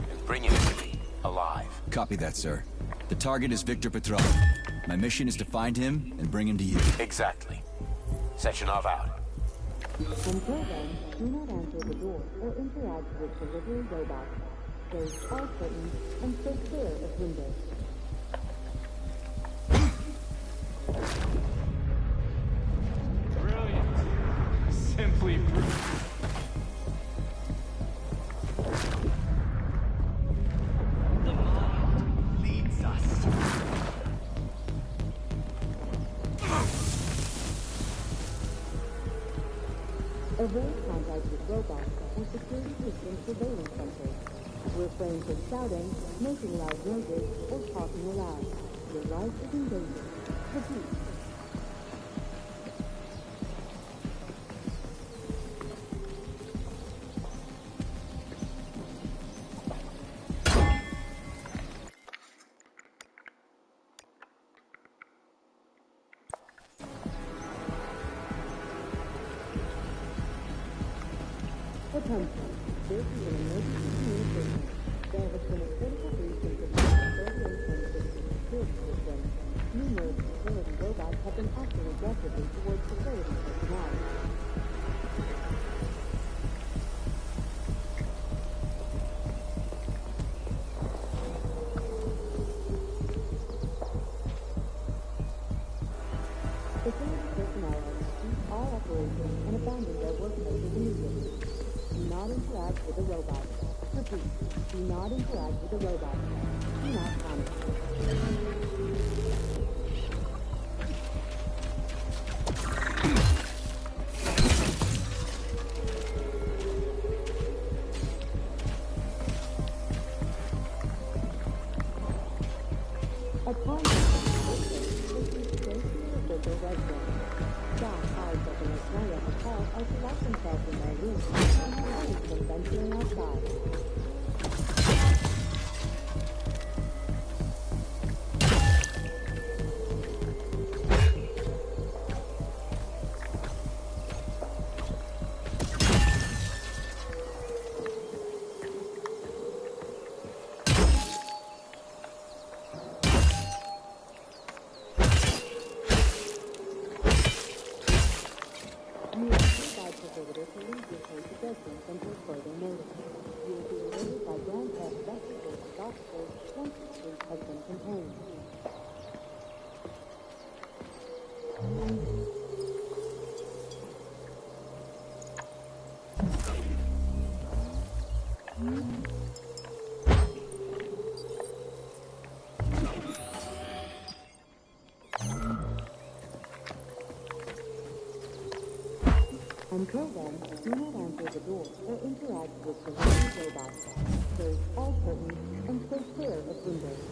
and bring him to me alive. Copy that, sir. The target is Viktor Petrov. My mission is to find him and bring him to you. Exactly. Sechenov out. Until then, do not answer the door or interact with delivery robots. Close all curtains and stay clear of windows. Brilliant. Simply brilliant. The mind leads us. Avoid contact with robots and security distance surveillance centers. Refrain from shouting, making loud noises, or talking aloud. Your life is in danger. Repeat. Attention. This is an emergency communication. There has been a critical breach in the security system. Numerous facility robots have been acting aggressively towards facility personnel. Facility personnel are to cease all operations and abandon their workplaces immediately. Do not interact with the robot. Repeat, do not interact with the robot. Do not panic. themselves in their rooms and have only been venturing outside. Until then, do not answer the door or interact with the robots. Close all curtains and stay clear of windows.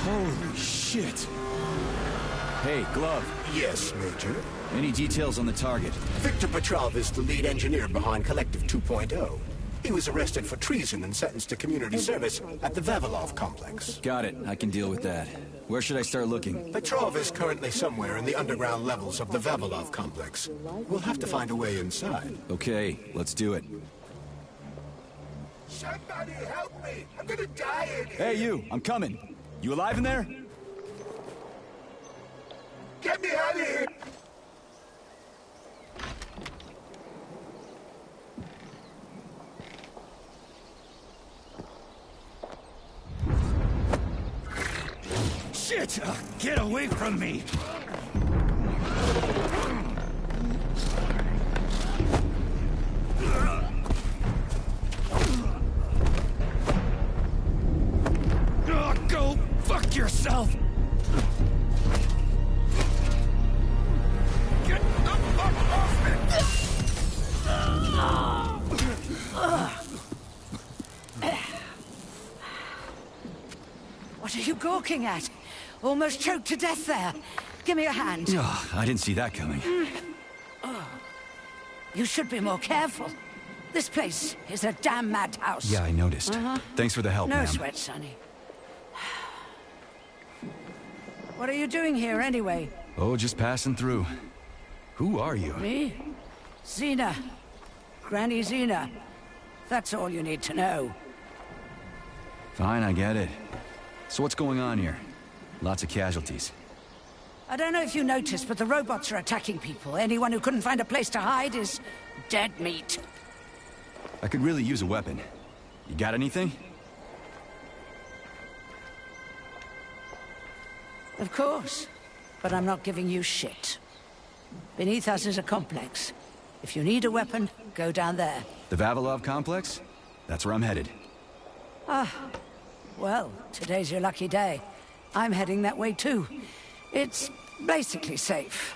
Holy shit! Hey, Glove. Yes, Major? Any details on the target? Victor Petrov is the lead engineer behind Collective 2.0. He was arrested for treason and sentenced to community service at the Vavilov complex. Got it. I can deal with that. Where should I start looking? Petrov is currently somewhere in the underground levels of the Vavilov complex. We'll have to find a way inside. Okay, let's do it. Somebody help me! I'm gonna die in here! Hey, you! I'm coming! You alive in there? Get me out of here! Shit! Get away from me! Go fuck yourself! Get the fuck off me! What are you gawking at? Almost choked to death there. Give me a hand. Oh, I didn't see that coming. Oh. You should be more careful. This place is a damn madhouse. Yeah, I noticed. Thanks for the help, No ma'am. sweat, Sonny. What are you doing here, anyway? Oh, just passing through. Who are you? Me? Xena. Granny Xena. That's all you need to know. Fine, I get it. So what's going on here? Lots of casualties. I don't know if you noticed, but the robots are attacking people. Anyone who couldn't find a place to hide is dead meat. I could really use a weapon. You got anything? Of course. But I'm not giving you shit. Beneath us is a complex. If you need a weapon, go down there. The Vavilov complex? That's where I'm headed. Ah. Well, today's your lucky day. I'm heading that way too. It's basically safe.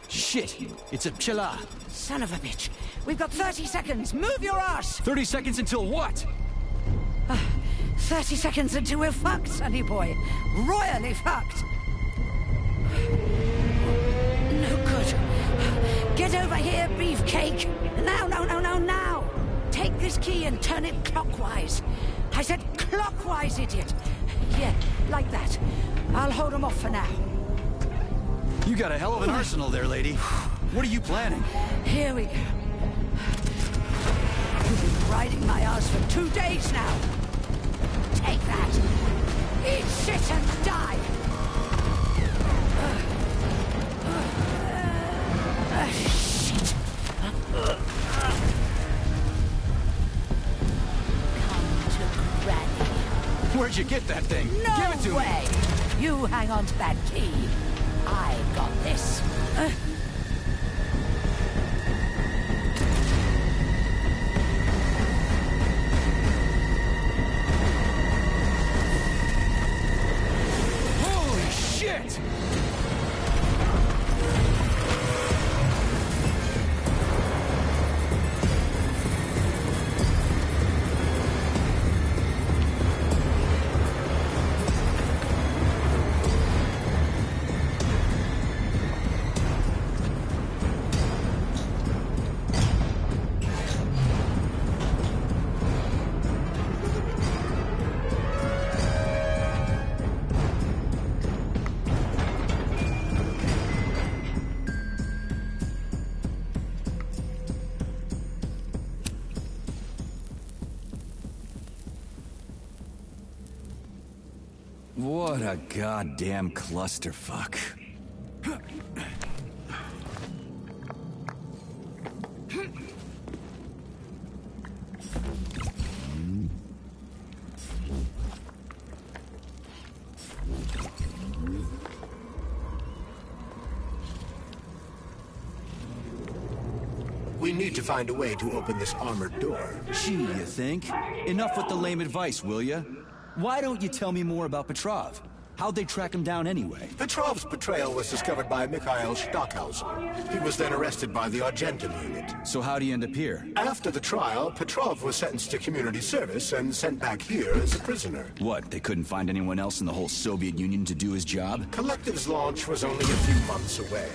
Shit! It's a Pchela! Son of a bitch. We've got 30 seconds. Move your ass! 30 seconds until what? 30 seconds until we're fucked, sonny boy. Royally fucked. No good. Get over here, beefcake. Now, now. Take this key and turn it clockwise. I said clockwise, idiot. Yeah, like that. I'll hold them off for now. You got a hell of an arsenal there, lady. What are you planning? Here we go. You've been riding my ass for 2 days now. Take that. Eat shit and die. Shit. Come to Granny. Where'd you get that thing? No Give it to way. me. You hang on to that key. I got this. Holy shit! What a goddamn clusterfuck. We need to find a way to open this armored door. Gee, you think? Enough with the lame advice, will ya? Why don't you tell me more about Petrov? How'd they track him down anyway? Petrov's betrayal was discovered by Mikhail Stockhausen. He was then arrested by the Argentum unit. So how'd he end up here? After the trial, Petrov was sentenced to community service and sent back here as a prisoner. What, they couldn't find anyone else in the whole Soviet Union to do his job? Collective's launch was only a few months away.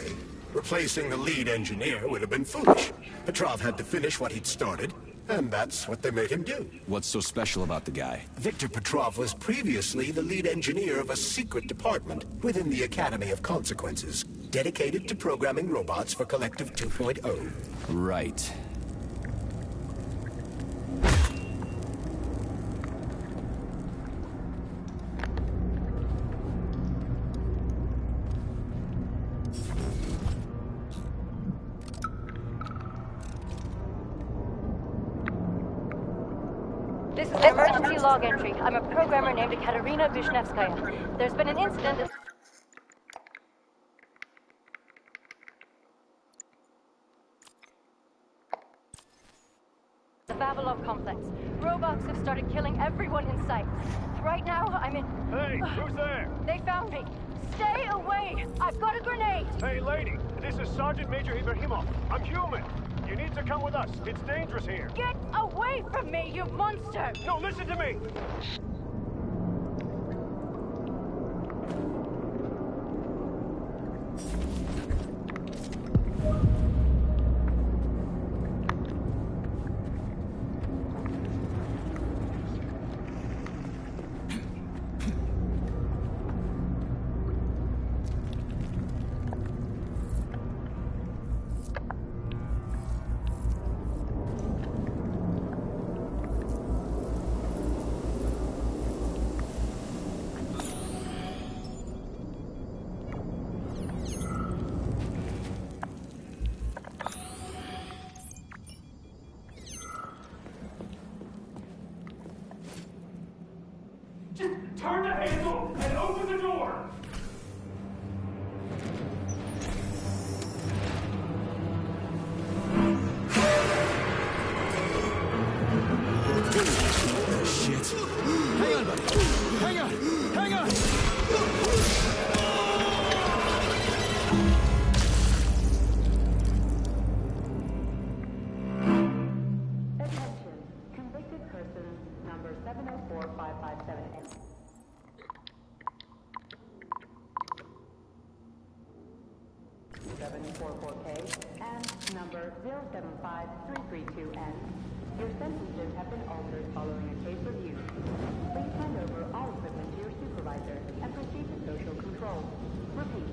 Replacing the lead engineer would have been foolish. Petrov had to finish what he'd started, and that's what they made him do. What's so special about the guy? Victor Petrov was previously the lead engineer of a secret department within the Academy of Consequences, dedicated to programming robots for Collective 2.0. Right. This is an emergency log entry. I'm a programmer named Katerina Vishnevskaya. There's been an incident at the Vavilov complex. Robots have started killing everyone in sight. Right now, I'm in... Hey, who's there? They found me. Stay away! I've got a grenade! Hey, lady, this is Sergeant Major Ibrahimov. I'm human. You need to come with us. It's dangerous here. Get away from me, you monster! No, listen to me! Turn the handle and open the door! Shit. Hang on, buddy. Hang on. Hang on. Attention. Convicted person number 704557. 744K and number 075332N. Your sentences have been altered following a case review. Please hand over all equipment to your supervisor and proceed to social control. Repeat.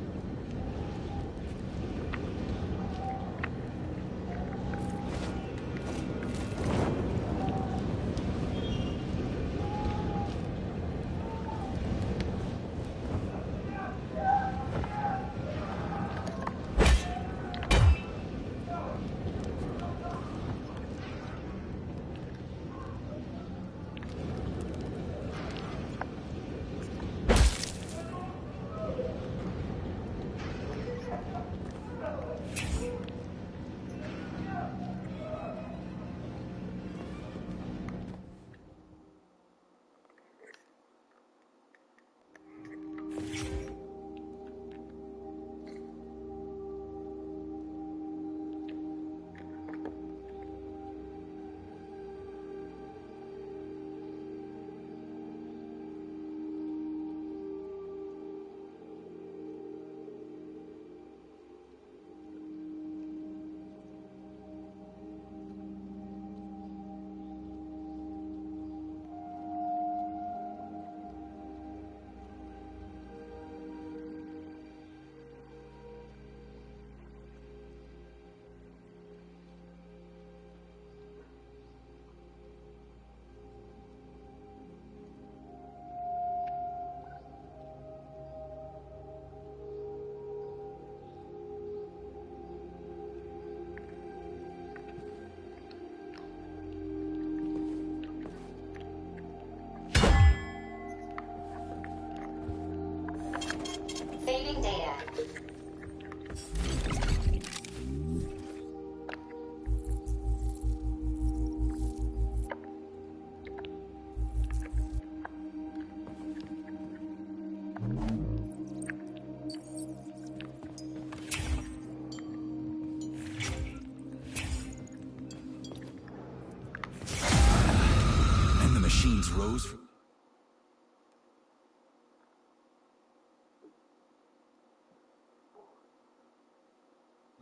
machines rose from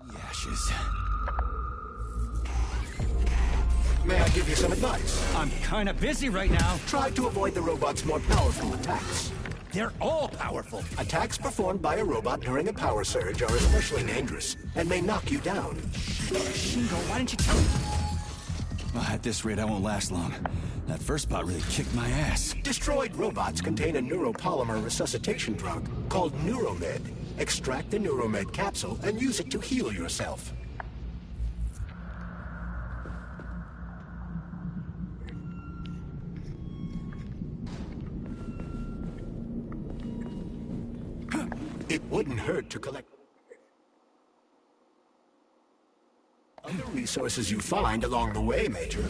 the ashes. May I give you some advice? I'm kinda busy right now. Try to avoid the robot's more powerful attacks. They're all powerful. Attacks performed by a robot during a power surge are especially dangerous and may knock you down. Shingo, why didn't you tell me? Well, at this rate, I won't last long. That first bot really kicked my ass. Destroyed robots contain a neuropolymer resuscitation drug called Neuromed. Extract the Neuromed capsule and use it to heal yourself. It wouldn't hurt to collect other resources you find along the way, Major.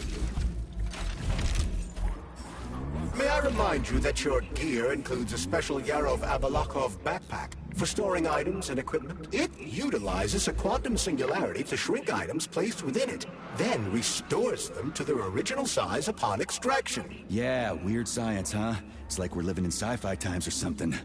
May I remind you that your gear includes a special Yarov Abalakov backpack for storing items and equipment? It utilizes a quantum singularity to shrink items placed within it, then restores them to their original size upon extraction. Yeah, weird science, huh? It's like we're living in sci-fi times or something.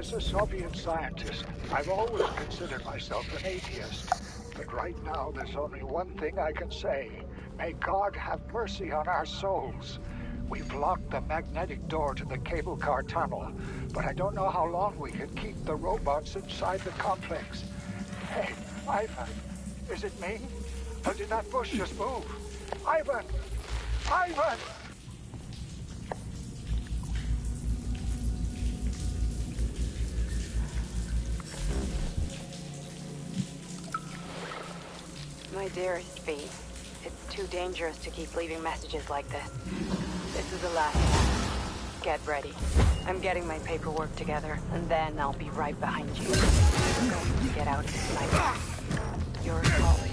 As a Soviet scientist, I've always considered myself an atheist. But right now, there's only one thing I can say. May God have mercy on our souls. We've locked the magnetic door to the cable car tunnel, but I don't know how long we can keep the robots inside the complex. Hey, Ivan, is it me? Or did that bush just move? Ivan! Ivan! My dearest V, it's too dangerous to keep leaving messages like this. This is the last one. Get ready. I'm getting my paperwork together, and then I'll be right behind you. We're going to get out of this nightmare. Yours always,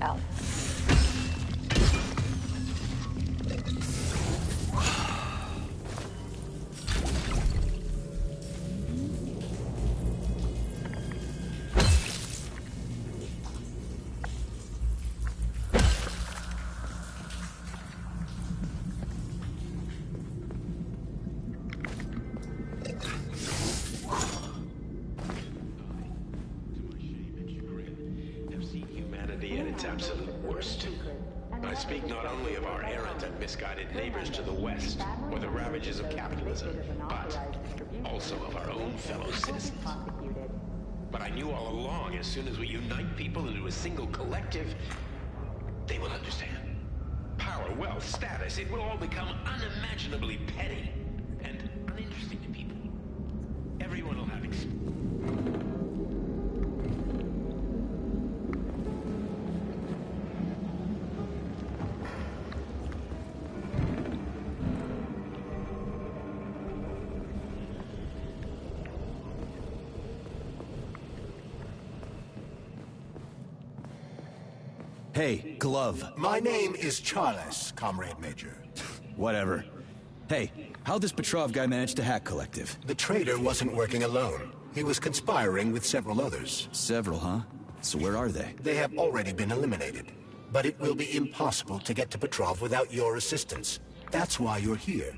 Alpha. Absolute worst. I speak not only of our errant and misguided neighbors to the west, or the ravages of capitalism, but also of our own fellow citizens. But I knew all along, as soon as we unite people into a single collective, they will understand. Power, wealth, status, it will all become unimaginably petty and uninteresting to people. Everyone will have experience. Hey, Glove. My name is Charles, Comrade Major. Whatever. Hey, how'd this Petrov guy manage to hack Collective? The traitor wasn't working alone. He was conspiring with several others. Several, huh? So where are they? They have already been eliminated. But it will be impossible to get to Petrov without your assistance. That's why you're here.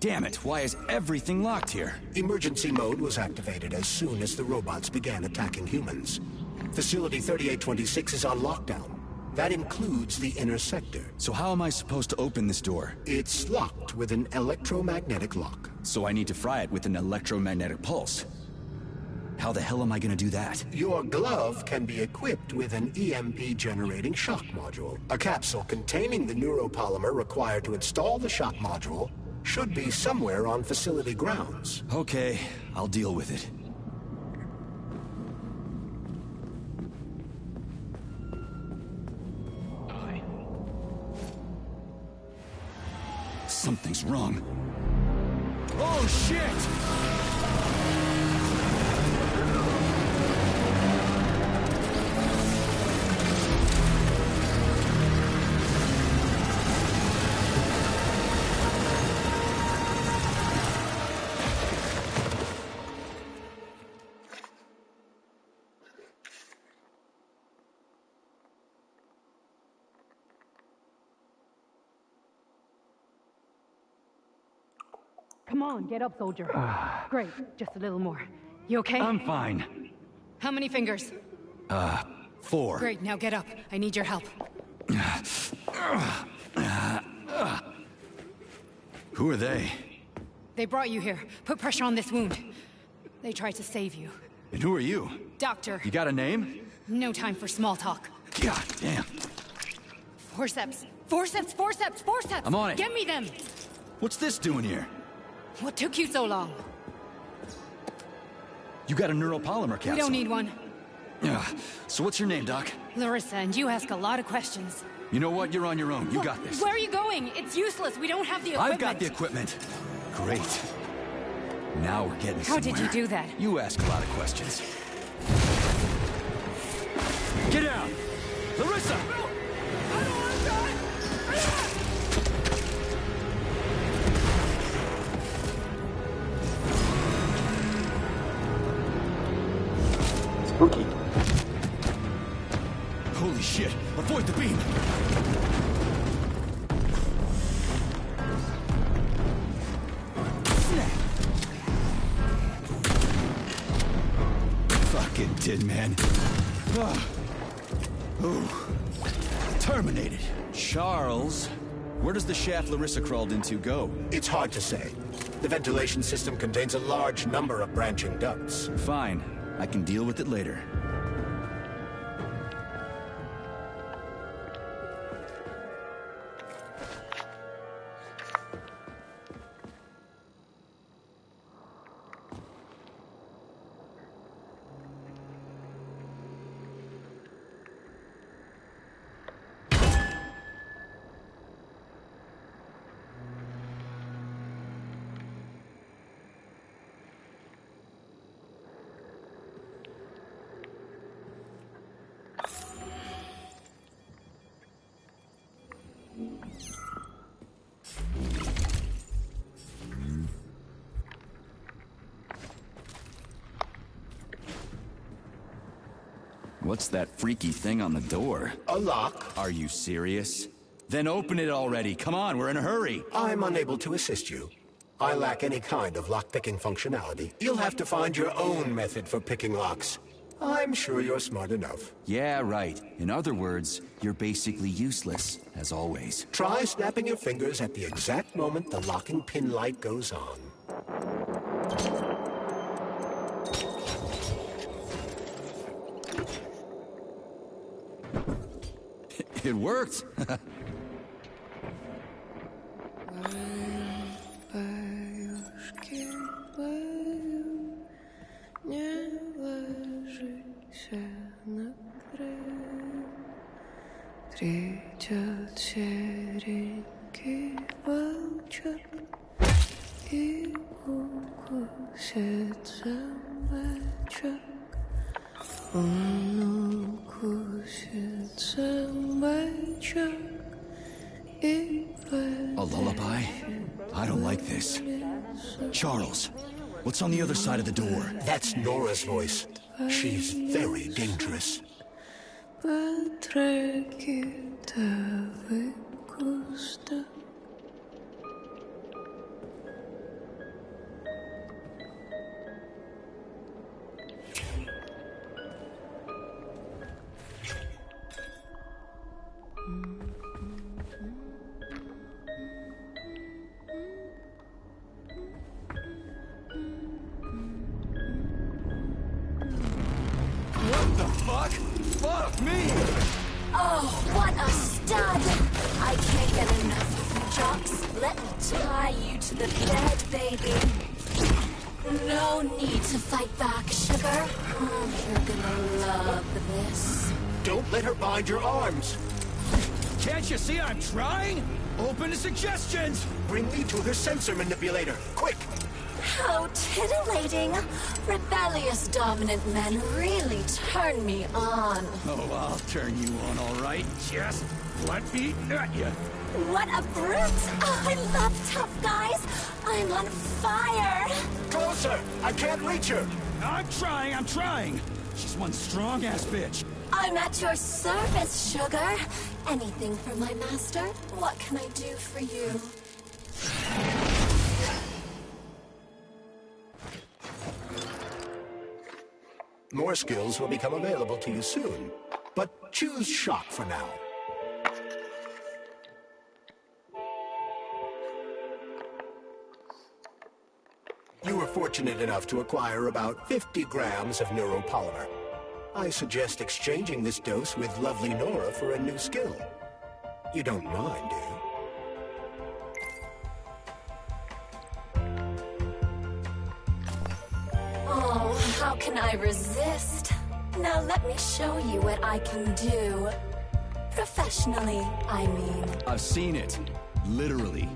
Damn it, why is everything locked here? Emergency mode was activated as soon as the robots began attacking humans. Facility 3826 is on lockdown. That includes the inner sector. So how am I supposed to open this door? It's locked with an electromagnetic lock. So I need to fry it with an electromagnetic pulse. How the hell am I gonna do that? Your glove can be equipped with an EMP-generating shock module. A capsule containing the neuropolymer required to install the shock module should be somewhere on facility grounds. Okay, I'll deal with it. Something's wrong. Oh, shit! Come on, get up, soldier. Great, just a little more. You okay? I'm fine. How many fingers? 4. Great, now get up. I need your help. Who are they? They brought you here. Put pressure on this wound. They tried to save you. And who are you? Doctor. You got a name? No time for small talk. God damn. Forceps. Forceps, forceps, forceps! I'm on it. Get me them! What's this doing here? What took you so long? You got a neuropolymer capsule. We don't need one. So what's your name, Doc? Larissa, and you ask a lot of questions. You know what? You're on your own. You got this. Where are you going? It's useless. We don't have the equipment. I've got the equipment. Great. Now we're getting How somewhere. did you do that? You ask a lot of questions. Get down! Larissa! I don't want to die! Spooky. Holy shit! Avoid the beam! Fucking Tin Man. Ooh. Terminated. Charles, where does the shaft Larissa crawled into go? It's hard to say. The ventilation system contains a large number of branching ducts. Fine. I can deal with it later. What's that freaky thing on the door? A lock. Are you serious? Then open it already. Come on, we're in a hurry. I'm unable to assist you. I lack any kind of lock-picking functionality. You'll have to find your own method for picking locks. I'm sure you're smart enough. Yeah, right. In other words, you're basically useless, as always. Try snapping your fingers at the exact moment the locking pin light goes on. It worked! A lullaby? I don't like this. Charles, what's on the other side of the door? That's Nora's voice. She's very dangerous. Let me tie you to the bed, baby. No need to fight back, sugar. You're gonna love this. Don't let her bind your arms. Can't you see I'm trying? Open to suggestions! Bring me to her sensor manipulator, quick! How titillating. Rebellious dominant men really turn me on. Oh, I'll turn you on, all right. Just let me at you. What a brute! Oh, I love tough guys. I'm on fire. Closer! I can't reach her! I'm trying. She's one strong-ass bitch. I'm at your service, sugar. Anything for my master? What can I do for you? More skills will become available to you soon, but choose shock for now. You were fortunate enough to acquire about 50 grams of neuropolymer. I suggest exchanging this dose with lovely Nora for a new skill. You don't mind, do you? Oh, how can I resist? Now let me show you what I can do. Professionally, I mean. I've seen it. Literally.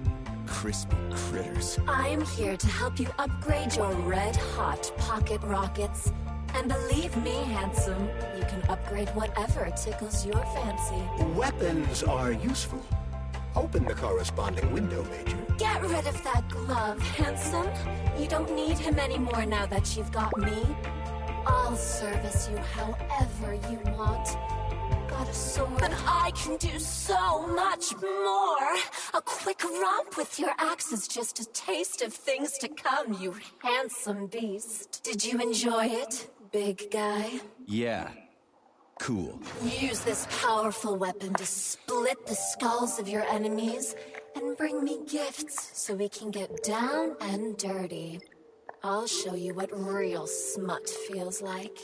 Crispy critters. I'm here to help you upgrade your red-hot pocket rockets. And believe me, handsome, you can upgrade whatever tickles your fancy. Weapons are useful. Open the corresponding window, Major. Get rid of that glove, handsome. You don't need him anymore now that you've got me. I'll service you however you want. Got a sword, but I can do so much more. A quick romp with your axe is just a taste of things to come, you handsome beast. Did you enjoy it, big guy? Yeah. Cool. Use this powerful weapon to split the skulls of your enemies and bring me gifts so we can get down and dirty. I'll show you what real smut feels like.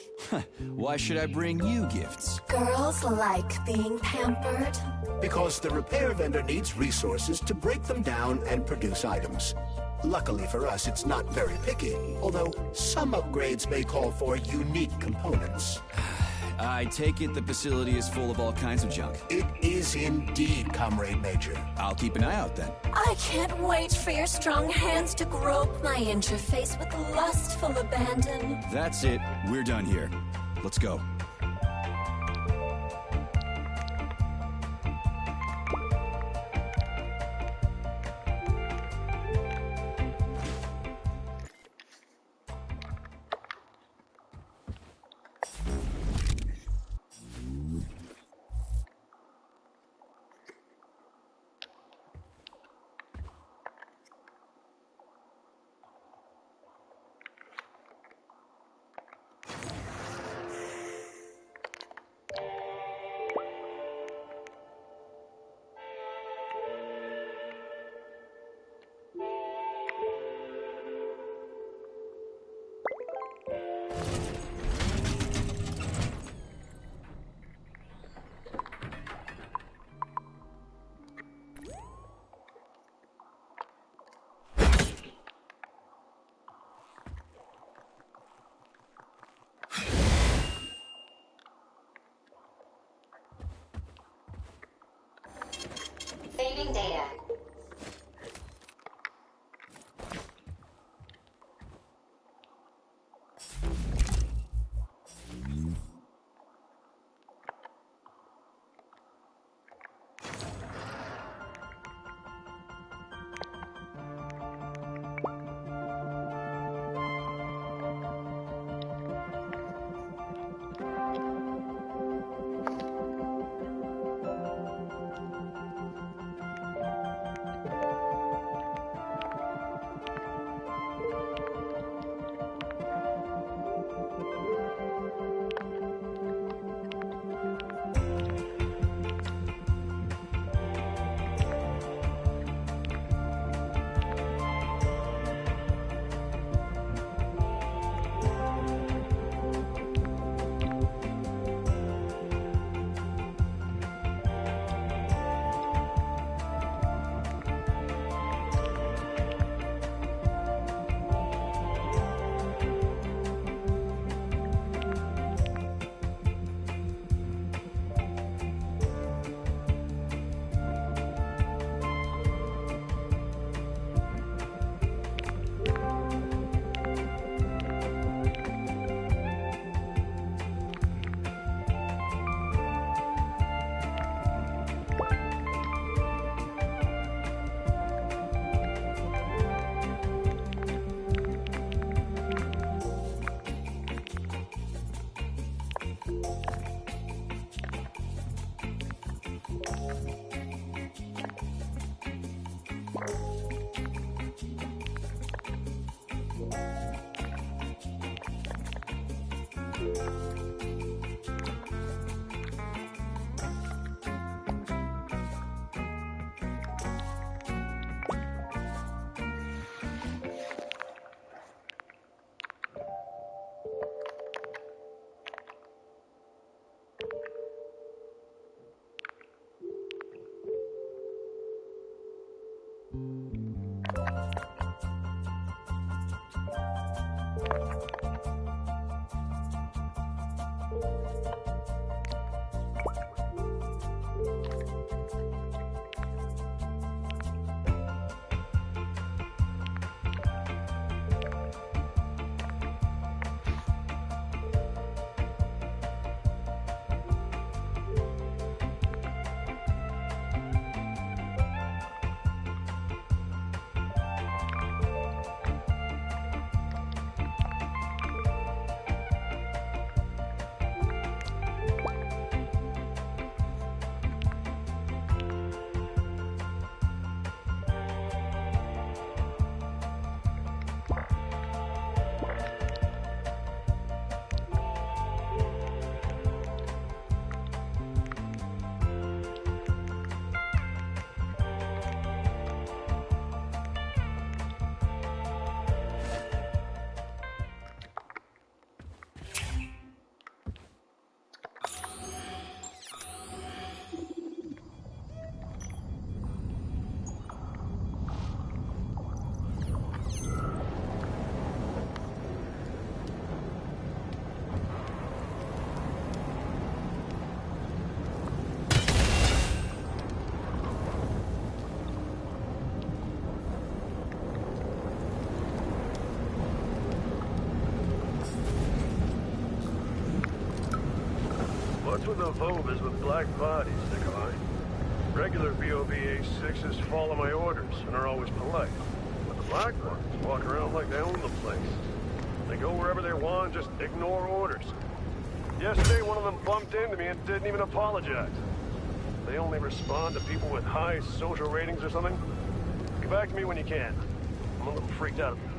Why should I bring you gifts? Girls like being pampered. Because the repair vendor needs resources to break them down and produce items. Luckily for us, it's not very picky, although some upgrades may call for unique components. I take it the facility is full of all kinds of junk. It is indeed, Comrade Major. I'll keep an eye out then. I can't wait for your strong hands to grope my interface with lustful abandon. That's it. We're done here. Let's go. Saving data. What's with the Vovas with black bodies, Nikolai? Regular VOV-A6s follow my orders and are always polite. But the black ones walk around like they own the place. They go wherever they want and just ignore orders. Yesterday, one of them bumped into me and didn't even apologize. They only respond to people with high social ratings or something. Get back to me when you can. I'm a little freaked out about this.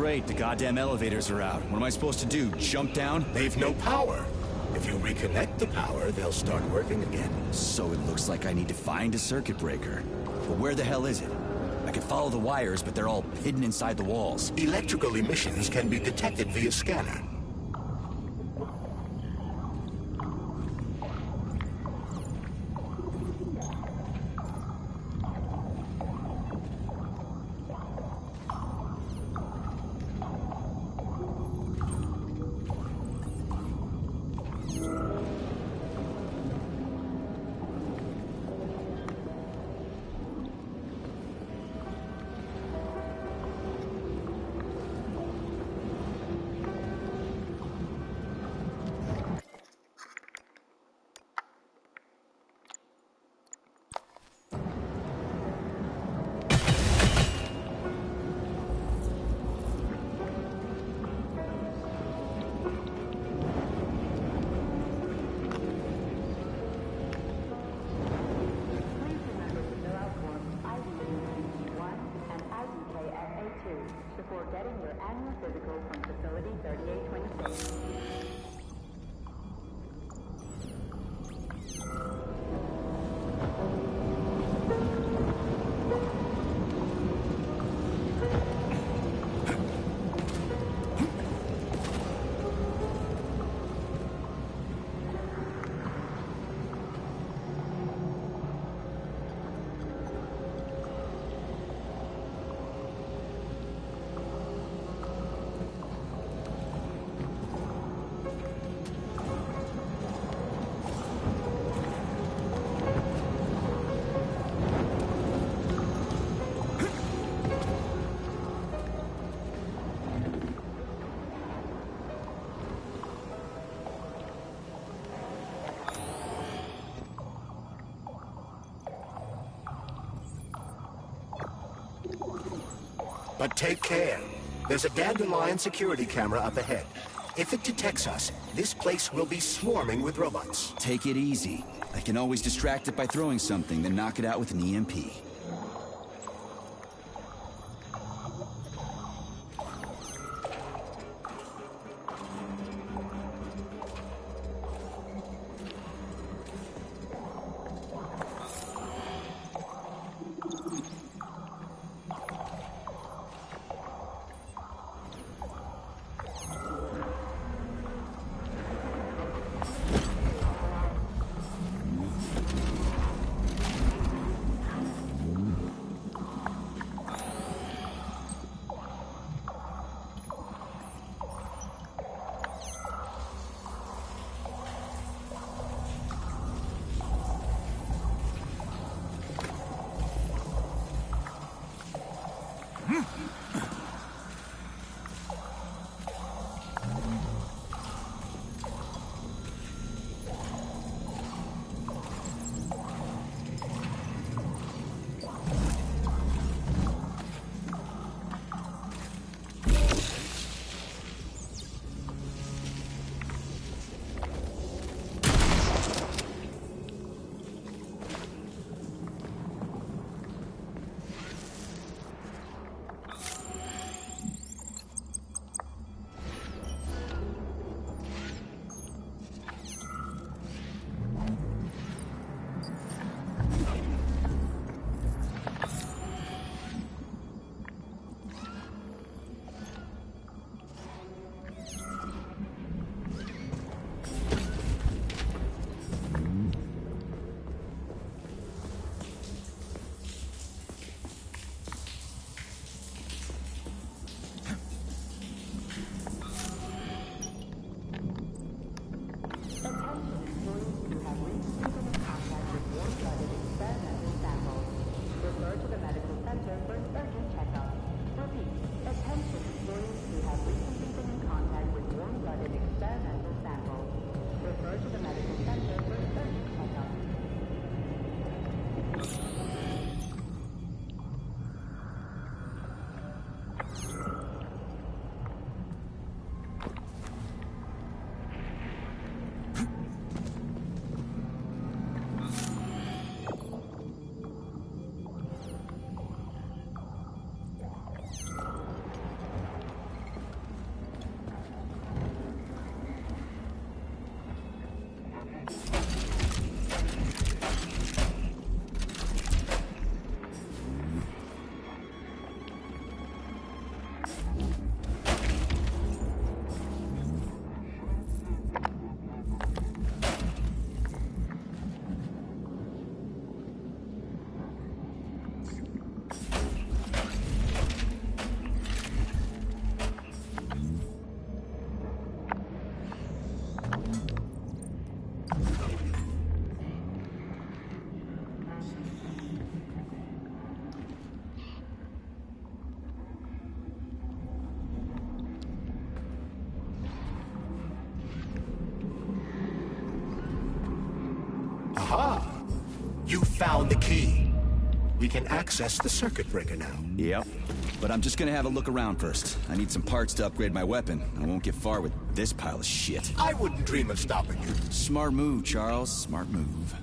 Great, the goddamn elevators are out. What am I supposed to do, jump down? They've no power. If you reconnect the power, they'll start working again. So it looks like I need to find a circuit breaker. But where the hell is it? I can follow the wires, but they're all hidden inside the walls. Electrical emissions can be detected via scanner. Before getting your annual physical from facility 3826. But take care. There's a dandelion security camera up ahead. If it detects us, this place will be swarming with robots. Take it easy. I can always distract it by throwing something, then knock it out with an EMP. Aha! You found the key. We can access the circuit breaker now. Yep. But I'm just gonna have a look around first. I need some parts to upgrade my weapon. I won't get far with this pile of shit. I wouldn't dream of stopping you. Smart move, Charles. Smart move.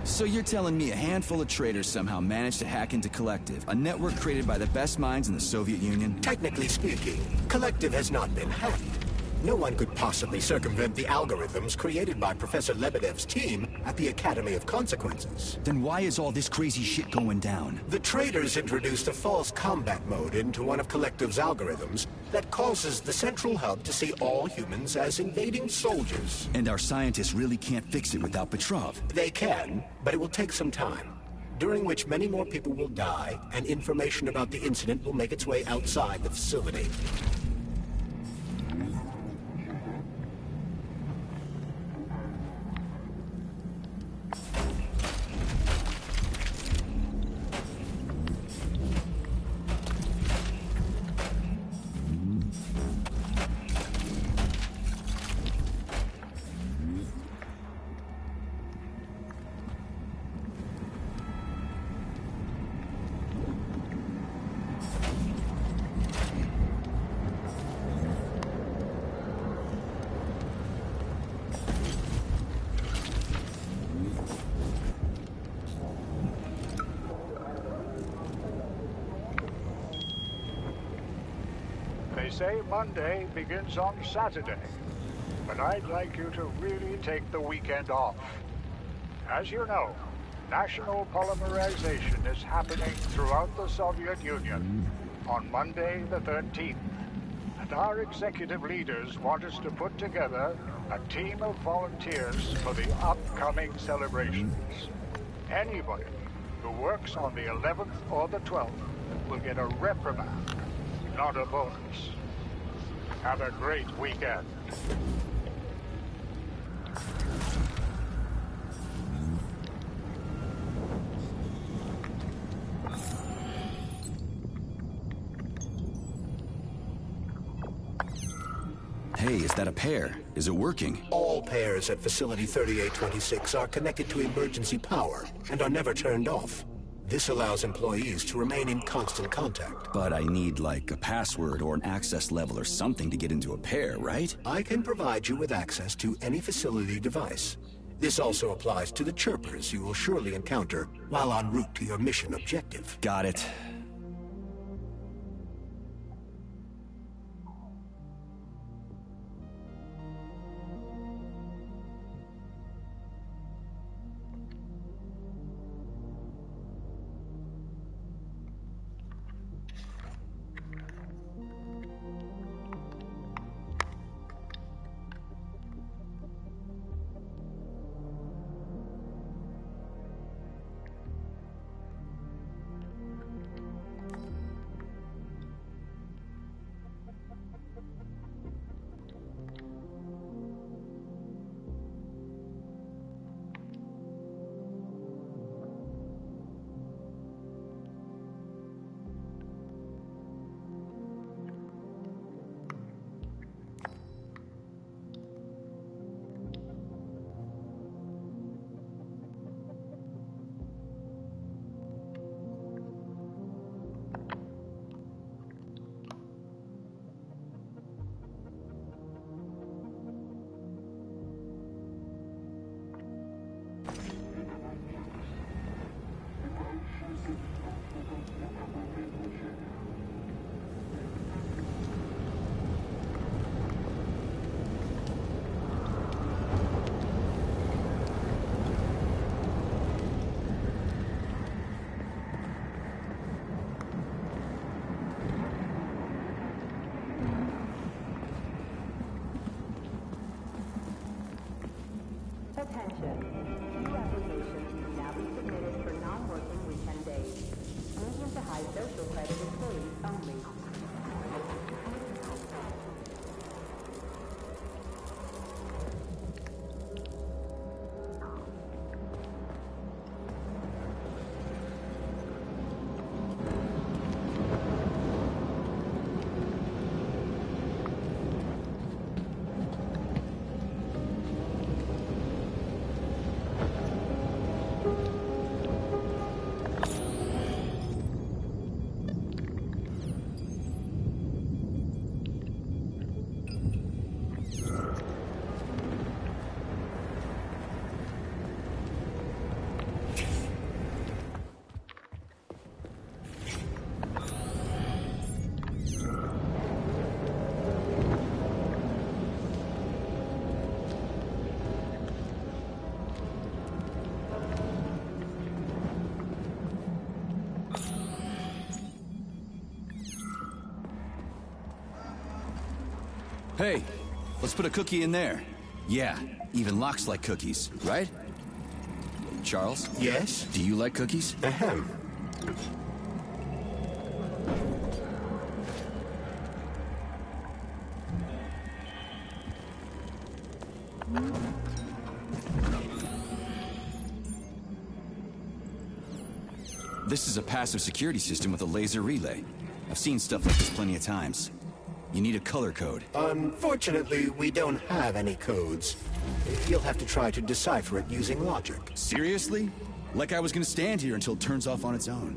So you're telling me a handful of traitors somehow managed to hack into Collective, a network created by the best minds in the Soviet Union? Technically speaking, Collective has not been hacked. No one could possibly circumvent the algorithms created by Professor Lebedev's team at the Academy of Consequences. Then why is all this crazy shit going down? The traitors introduced a false combat mode into one of Collective's algorithms that causes the central hub to see all humans as invading soldiers. And our scientists really can't fix it without Petrov. They can, but it will take some time, during which many more people will die, and information about the incident will make its way outside the facility. They say Monday begins on Saturday, but I'd like you to really take the weekend off. As you know, national polymerization is happening throughout the Soviet Union on Monday the 13th. And our executive leaders want us to put together a team of volunteers for the upcoming celebrations. Anybody who works on the 11th or the 12th will get a reprimand, not a bonus. Have a great weekend. Hey, is that a pair? Is it working? All pairs at Facility 3826 are connected to emergency power and are never turned off. This allows employees to remain in constant contact. But I need, like, a password or an access level or something to get into a pair, right? I can provide you with access to any facility device. This also applies to the chirpers you will surely encounter while en route to your mission objective. Got it. Attention. New applications can now be submitted for non-working weekend days. Medium to high social credit employees only. Hey, let's put a cookie in there. Yeah, even locks like cookies, right? Charles? Yes? Do you like cookies? Ahem. This is a passive security system with a laser relay. I've seen stuff like this plenty of times. You need a color code. Unfortunately, we don't have any codes. You'll have to try to decipher it using logic. Seriously? Like I was gonna stand here until it turns off on its own.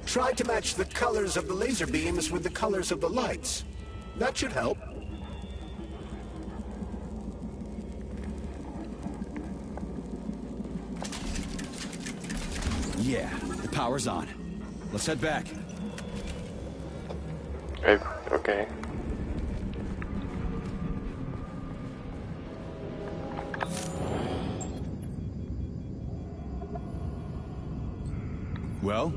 Try to match the colors of the laser beams with the colors of the lights. That should help. Yeah, the power's on. Let's head back. Okay. Well,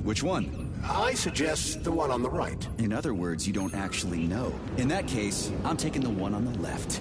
which one? I suggest the one on the right. In other words, you don't actually know. In that case, I'm taking the one on the left.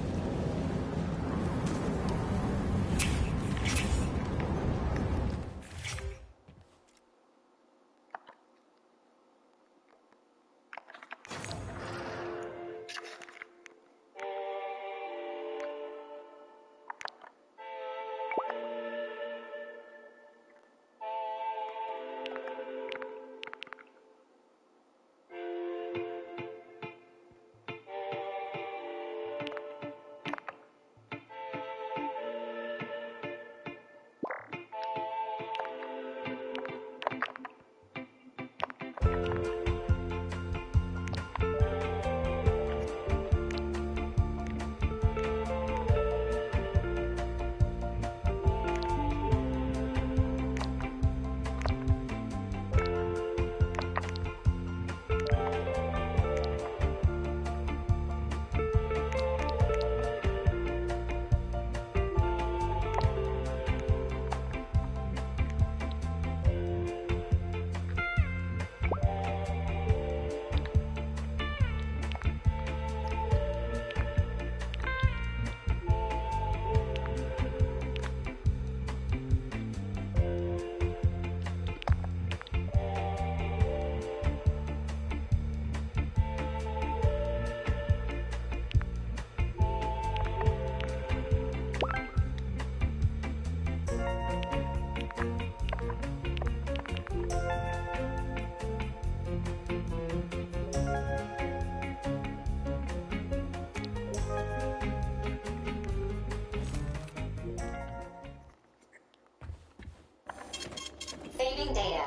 Saving data.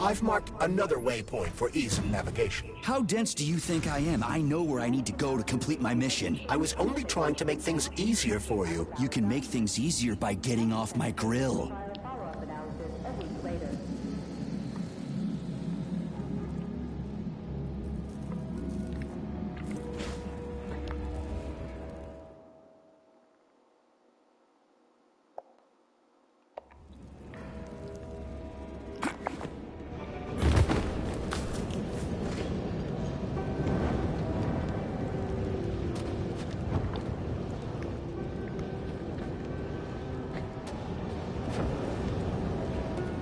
I've marked another waypoint for ease of navigation. How dense do you think I am? I know where I need to go to complete my mission. I was only trying to make things easier for you. You can make things easier by getting off my grill.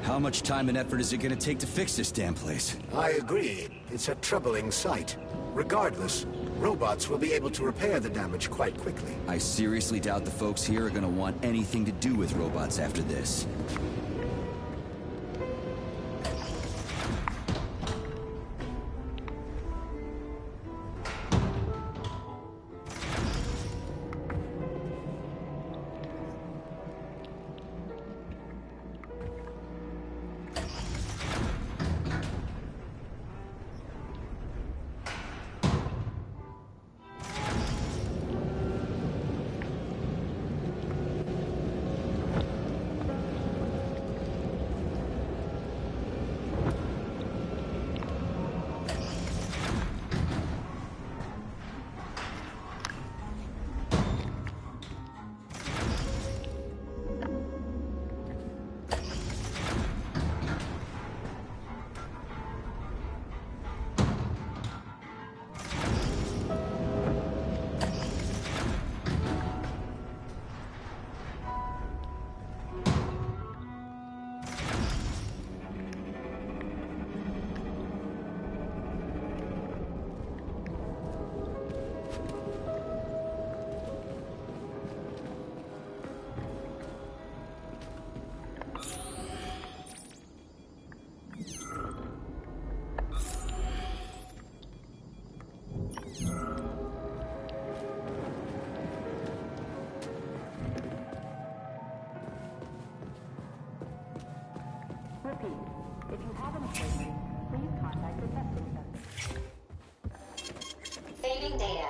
How much time and effort is it gonna take to fix this damn place? I agree. It's a troubling sight. Regardless, robots will be able to repair the damage quite quickly. I seriously doubt the folks here are gonna want anything to do with robots after this. Repeat, if you have an appointment, please contact the testing center. Saving data.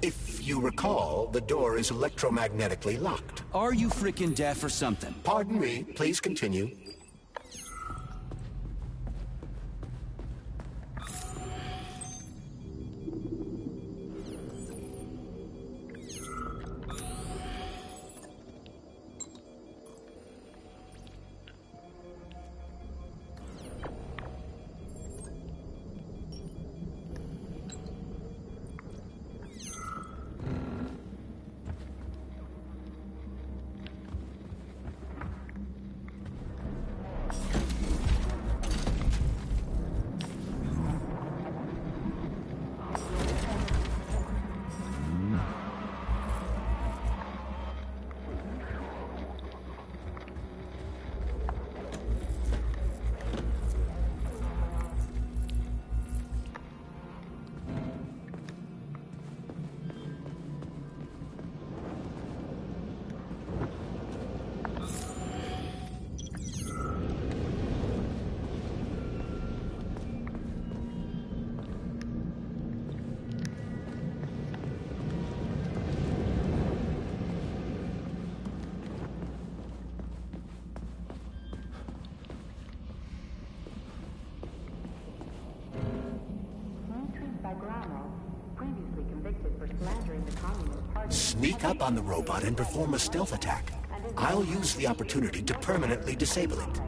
If you recall, the door is electromagnetically locked. Are you frickin' deaf or something? Pardon me, please continue. sneak up on the robot and perform a stealth attack. I'll use the opportunity to permanently disable it.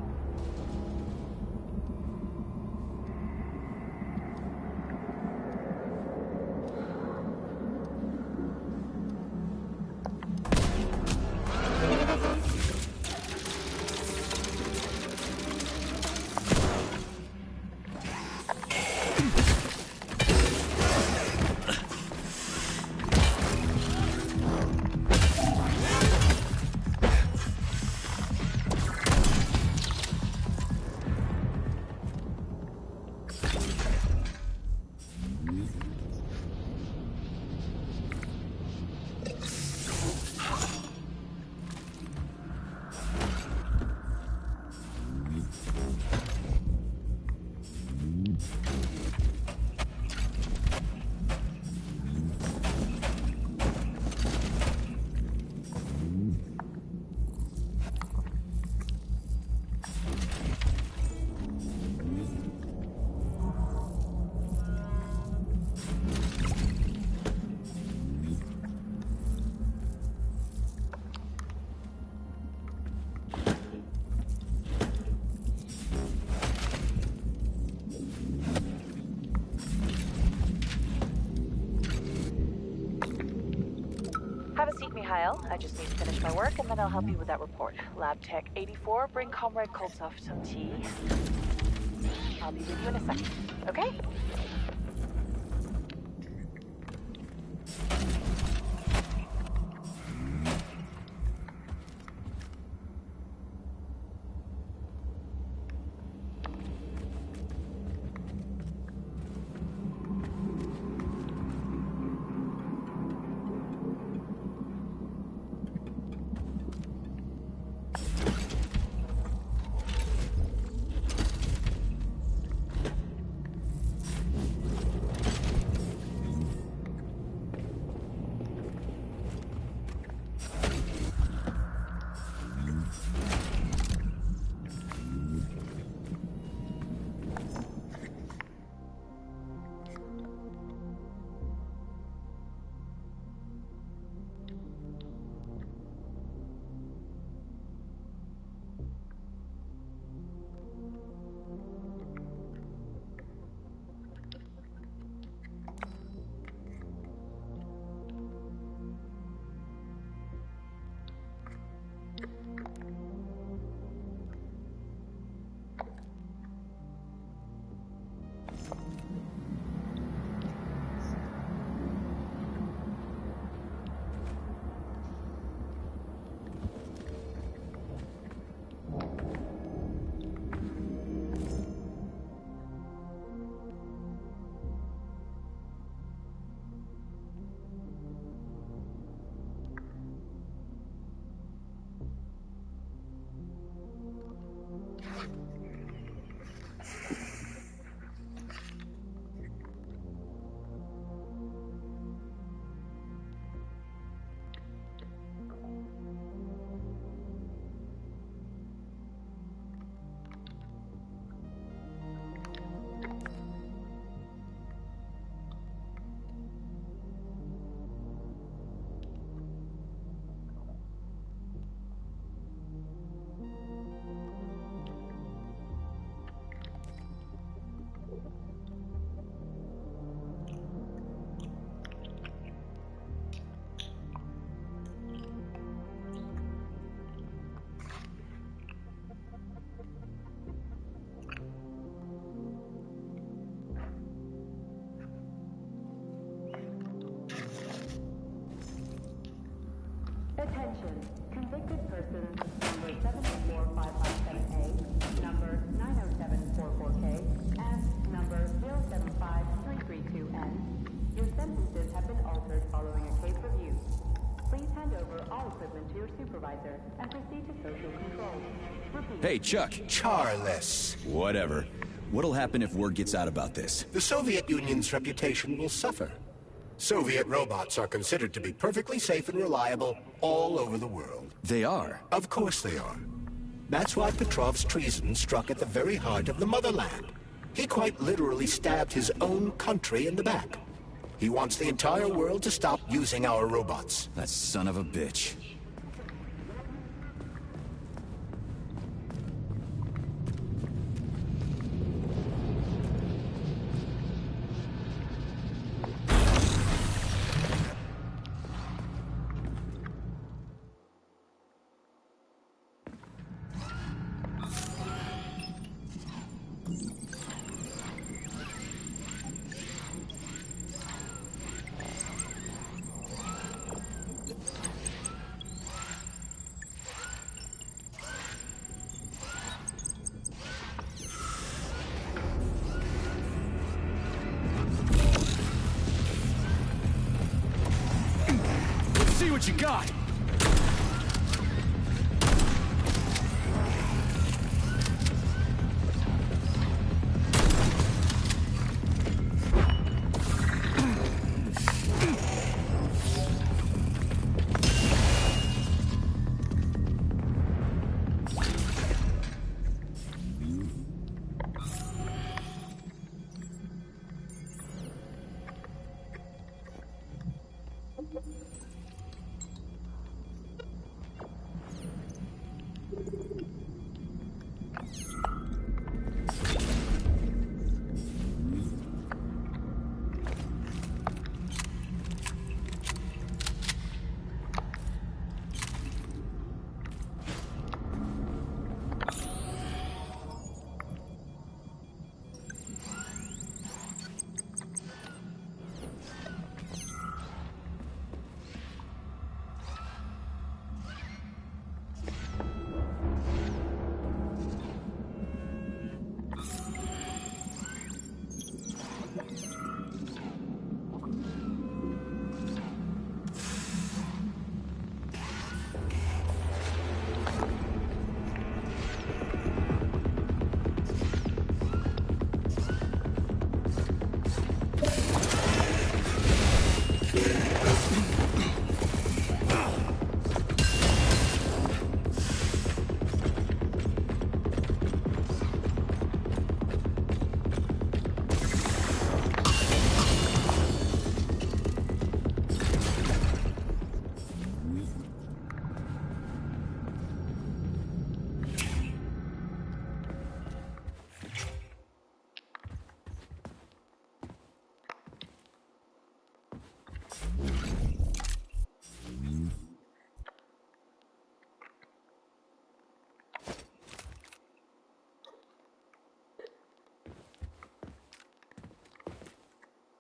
Have a seat, Mikhail. I just need to finish my work, and then I'll help you with that report. Lab Tech 84, bring Comrade Koltsov some tea. I'll be with you in a second, okay? Attention. Convicted persons number 74557A, number 90744K, and number 075332N. Your sentences have been altered following a case review. Please hand over all equipment to your supervisor and proceed to social control. Repeat. Hey, Chuck. Charles. Whatever. What'll happen if word gets out about this? The Soviet Union's reputation will suffer. Soviet robots are considered to be perfectly safe and reliable all over the world. They are? Of course they are. That's why Petrov's treason struck at the very heart of the motherland. He quite literally stabbed his own country in the back. He wants the entire world to stop using our robots. That son of a bitch. See what you got!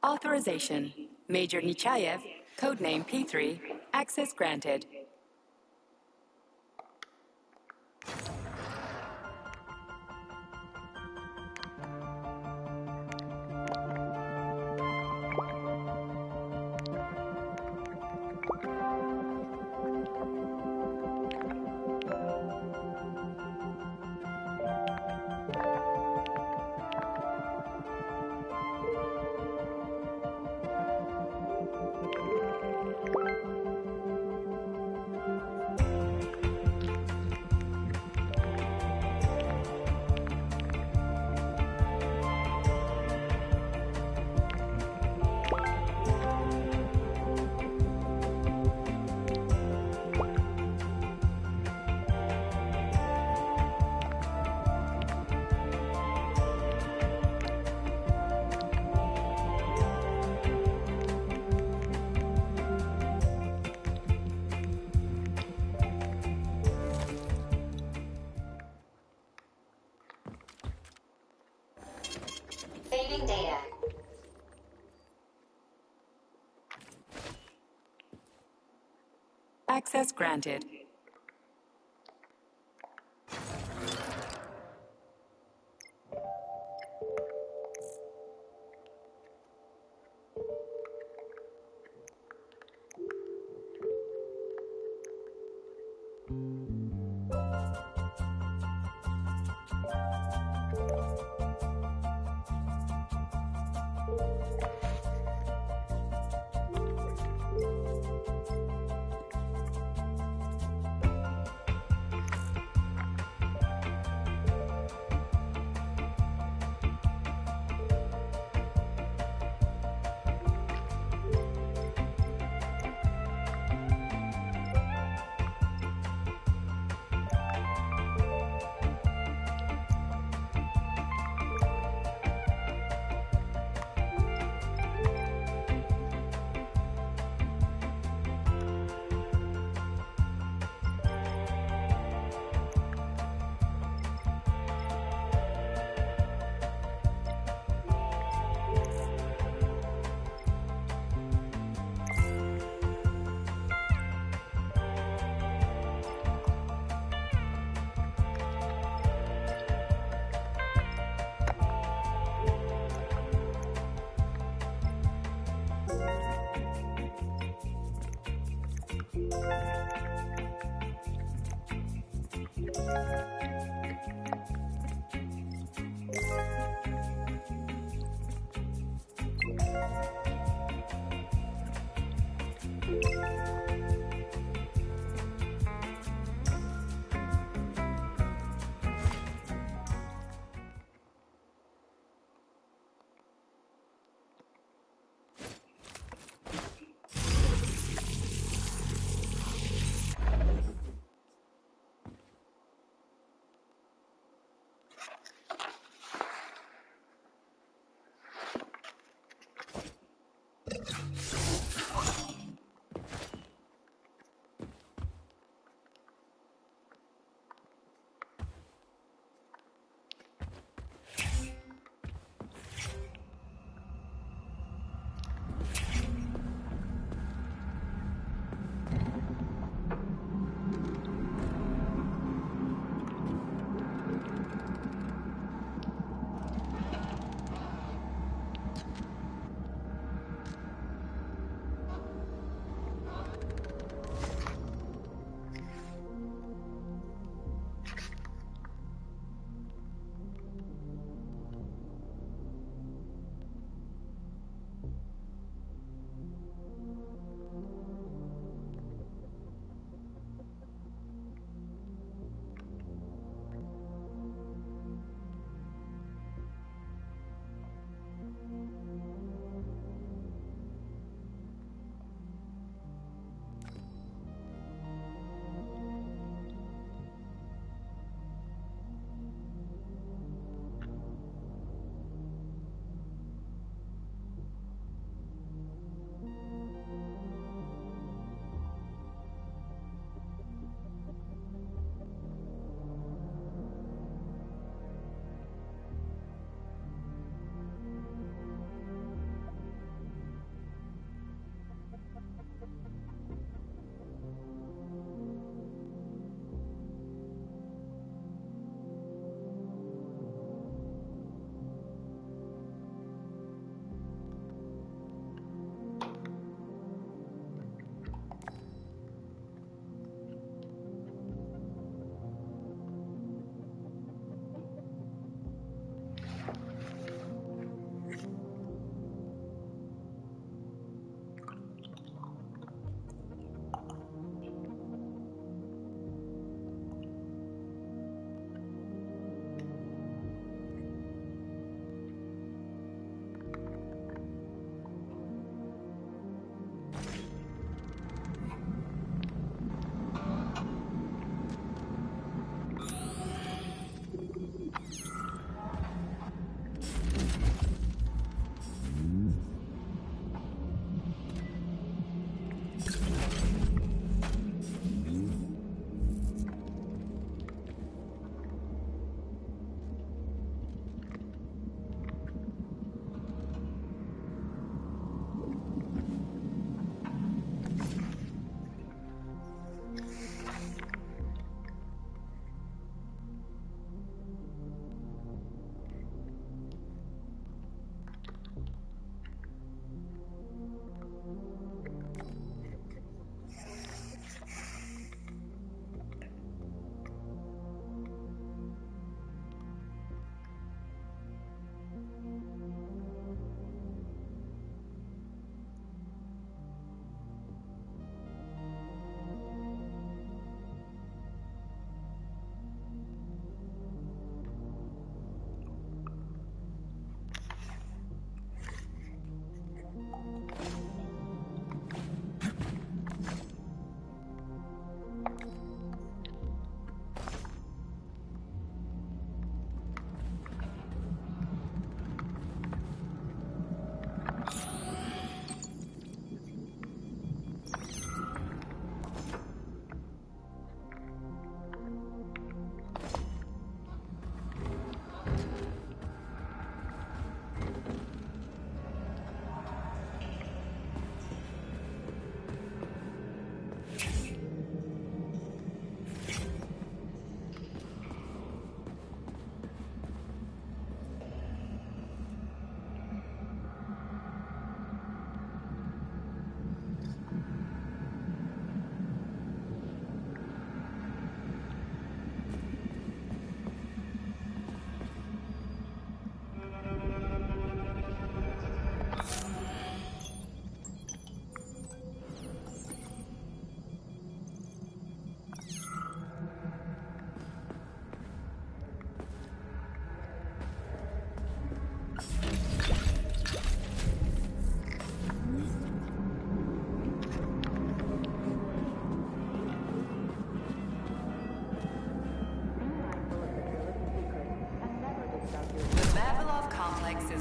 Authorization. Major Nechayev, codename P3, access granted. Saving data. Access granted.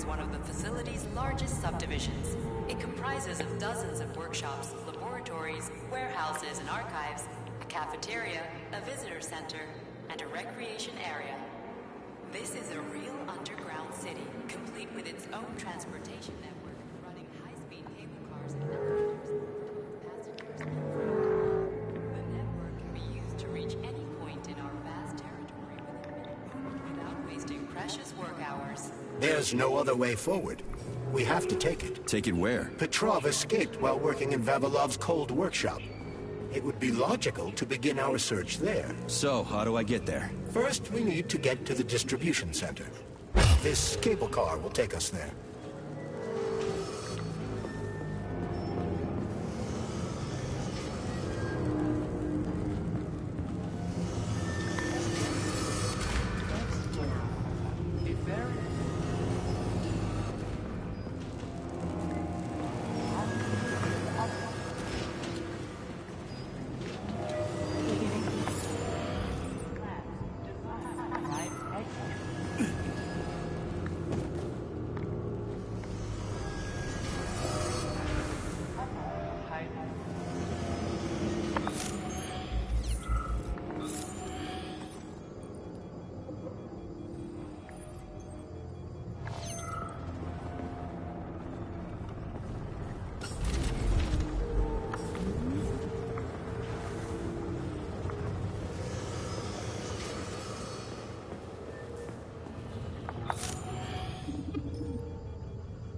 is one of the facility's largest subdivisions. It comprises of dozens of workshops, laboratories, warehouses and archives, a cafeteria, a visitor center, and a recreation area. This is a real underground city, complete with its own transportation network, running high-speed cable cars and elevators for passengers. The network can be used to reach any point in our vast territory within minutes, without wasting precious work hours. There's no other way forward. We have to take it. Take it where? Petrov escaped while working in Vavilov's cold workshop. It would be logical to begin our search there. So, how do I get there? First, we need to get to the distribution center. This cable car will take us there.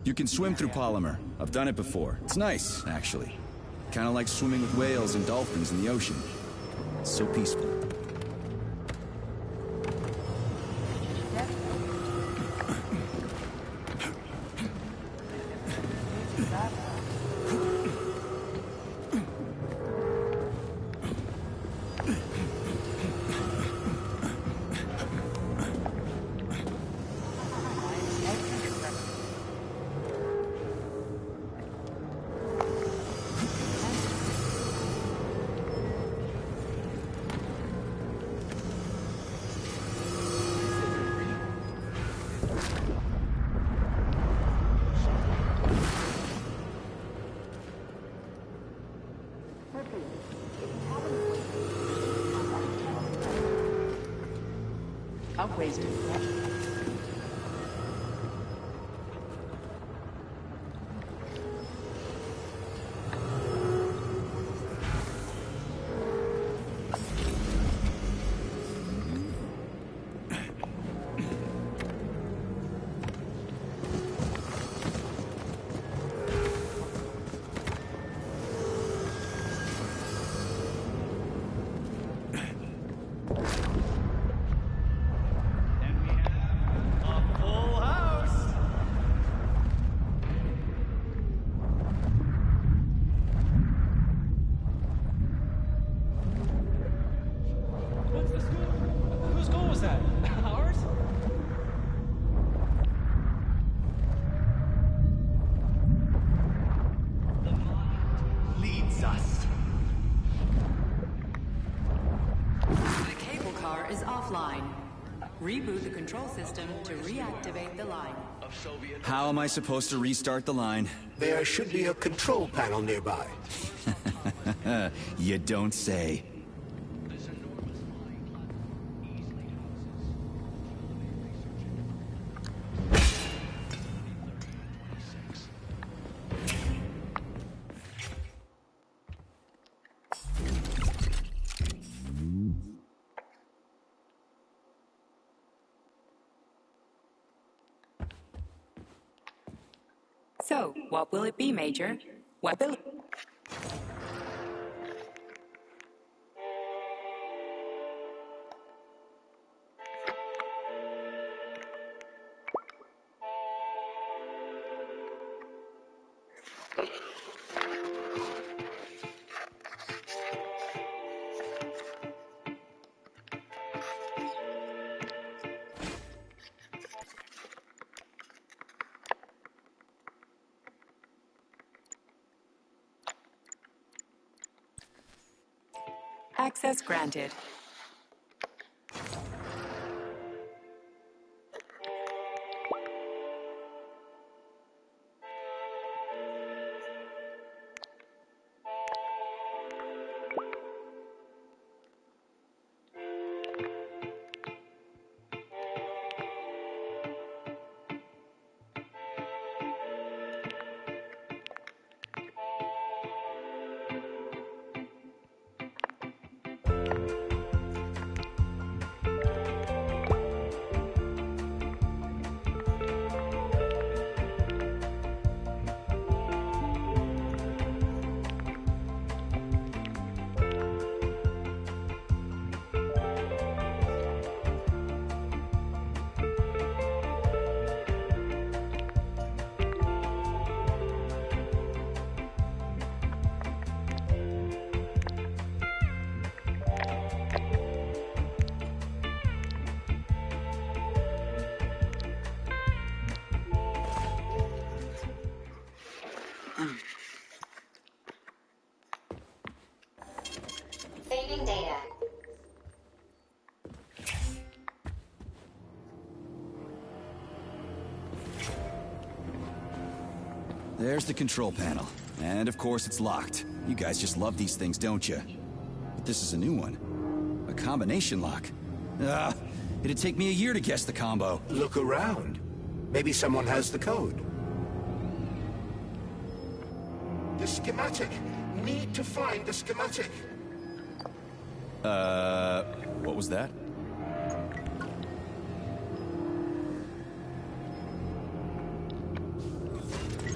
You can swim through polymer. I've done it before. It's nice, actually. Kind of like swimming with whales and dolphins in the ocean. It's so peaceful. I've wasted. Reboot the control system to reactivate the line. How am I supposed to restart the line? There should be a control panel nearby. You don't say. So, what will it be, Major? What will... Access granted. Saving data. There's the control panel. And of course it's locked. You guys just love these things, don't you? But this is a new one. A combination lock. It'd take me a year to guess the combo. Look around. Maybe someone has the code. The schematic. Need to find the schematic. What was that?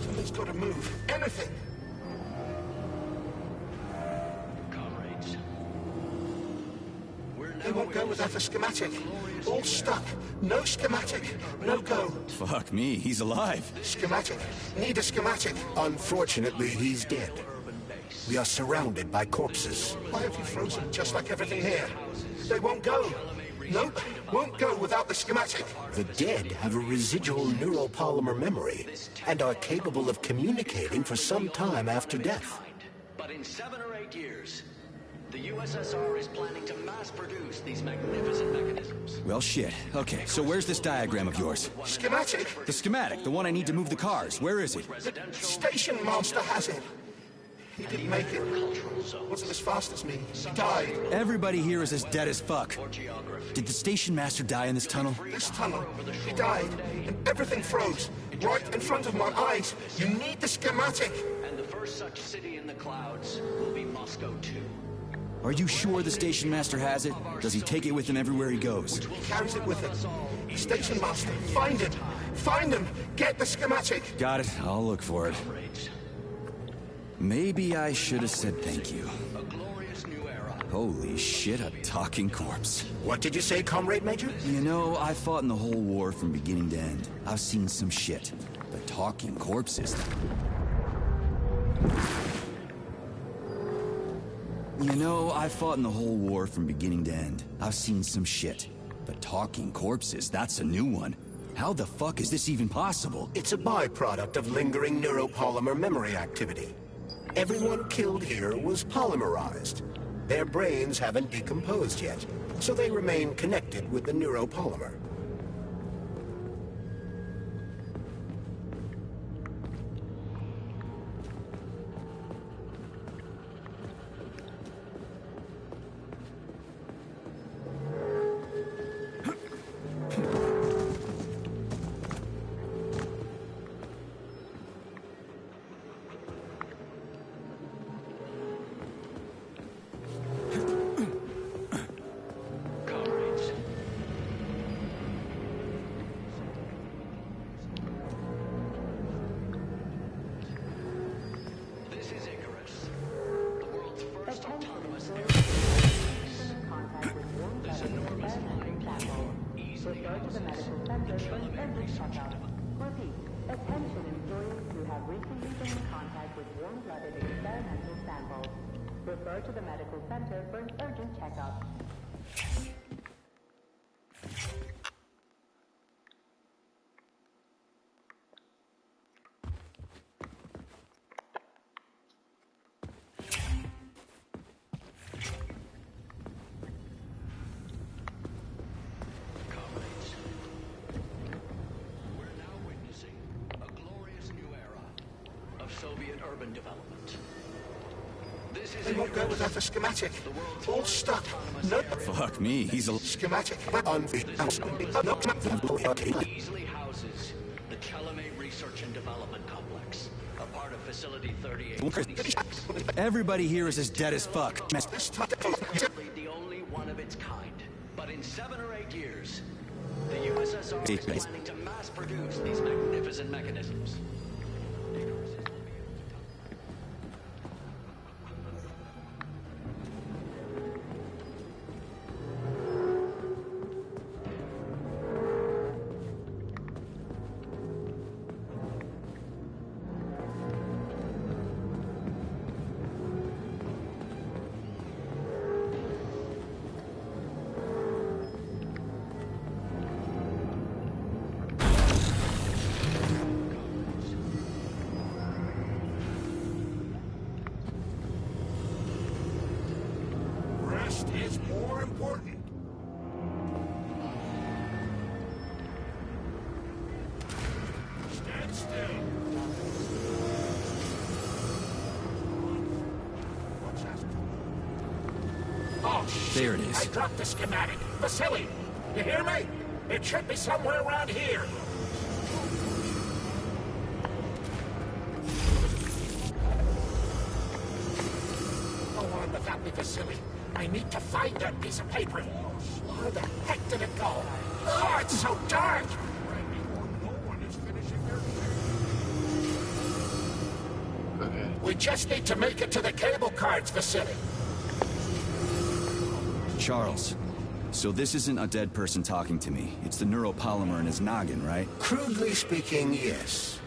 Something's got to move. Anything. Comrades. They won't go without the schematic. All stuck. No schematic. No go. Fuck me, he's alive. Schematic. Need a schematic. Unfortunately, he's dead. We are surrounded by corpses. Why have you frozen just like everything here? They won't go. Nope, won't go without the schematic. The dead have a residual neuropolymer memory and are capable of communicating for some time after death. But in 7 or 8 years, the USSR is planning to mass produce these magnificent mechanisms. Well, shit. Okay, so where's this diagram of yours? Schematic? The schematic, the one I need to move the cars. Where is it? The station master has it. He didn't make it. Wasn't as fast as me. He died. Everybody here is as dead as fuck. Did the station master die in this tunnel? This tunnel. He died. And everything froze. Right in front of my eyes. You need the schematic. And the first such city in the clouds will be Moscow too. Are you sure the station master has it? Does he take it with him everywhere he goes? He carries it with him. Station master, find him. Find him. Get the schematic. Got it. I'll look for it. Maybe I should have said thank you. Holy shit, a talking corpse. What did you say, Comrade Major? You know, I fought in the whole war from beginning to end. I've seen some shit. But talking corpses... You know, I fought in the whole war from beginning to end. I've seen some shit. But talking corpses, that's a new one. How the fuck is this even possible? It's a byproduct of lingering neuropolymer memory activity. Everyone killed here was polymerized. Their brains haven't decomposed yet, so they remain connected with the neuropolymer. Refer to the medical center for an urgent checkup. Soviet urban development. This is they won't go without the schematic. All stuck. No. Fuck me, he's a... Schematic. Easily houses the Chalamet Research and Development Complex, a part of Facility 38. Everybody here is as dead as fuck. The only its kind. But in 7 or 8 years, the USSR is planning to mass produce these magnificent mechanisms. Is more important. Stand still. What's that? Oh, shit. There it is. I dropped the schematic. Vasily, you hear me? It should be somewhere around here. Go on without me, Vasily. I need to find that piece of paper. Where the heck did it go? Oh, it's so dark! We just need to make it to the cable cards, Vasily. Charles, so this isn't a dead person talking to me. It's the neuropolymer in his noggin, right? Crudely speaking, yes.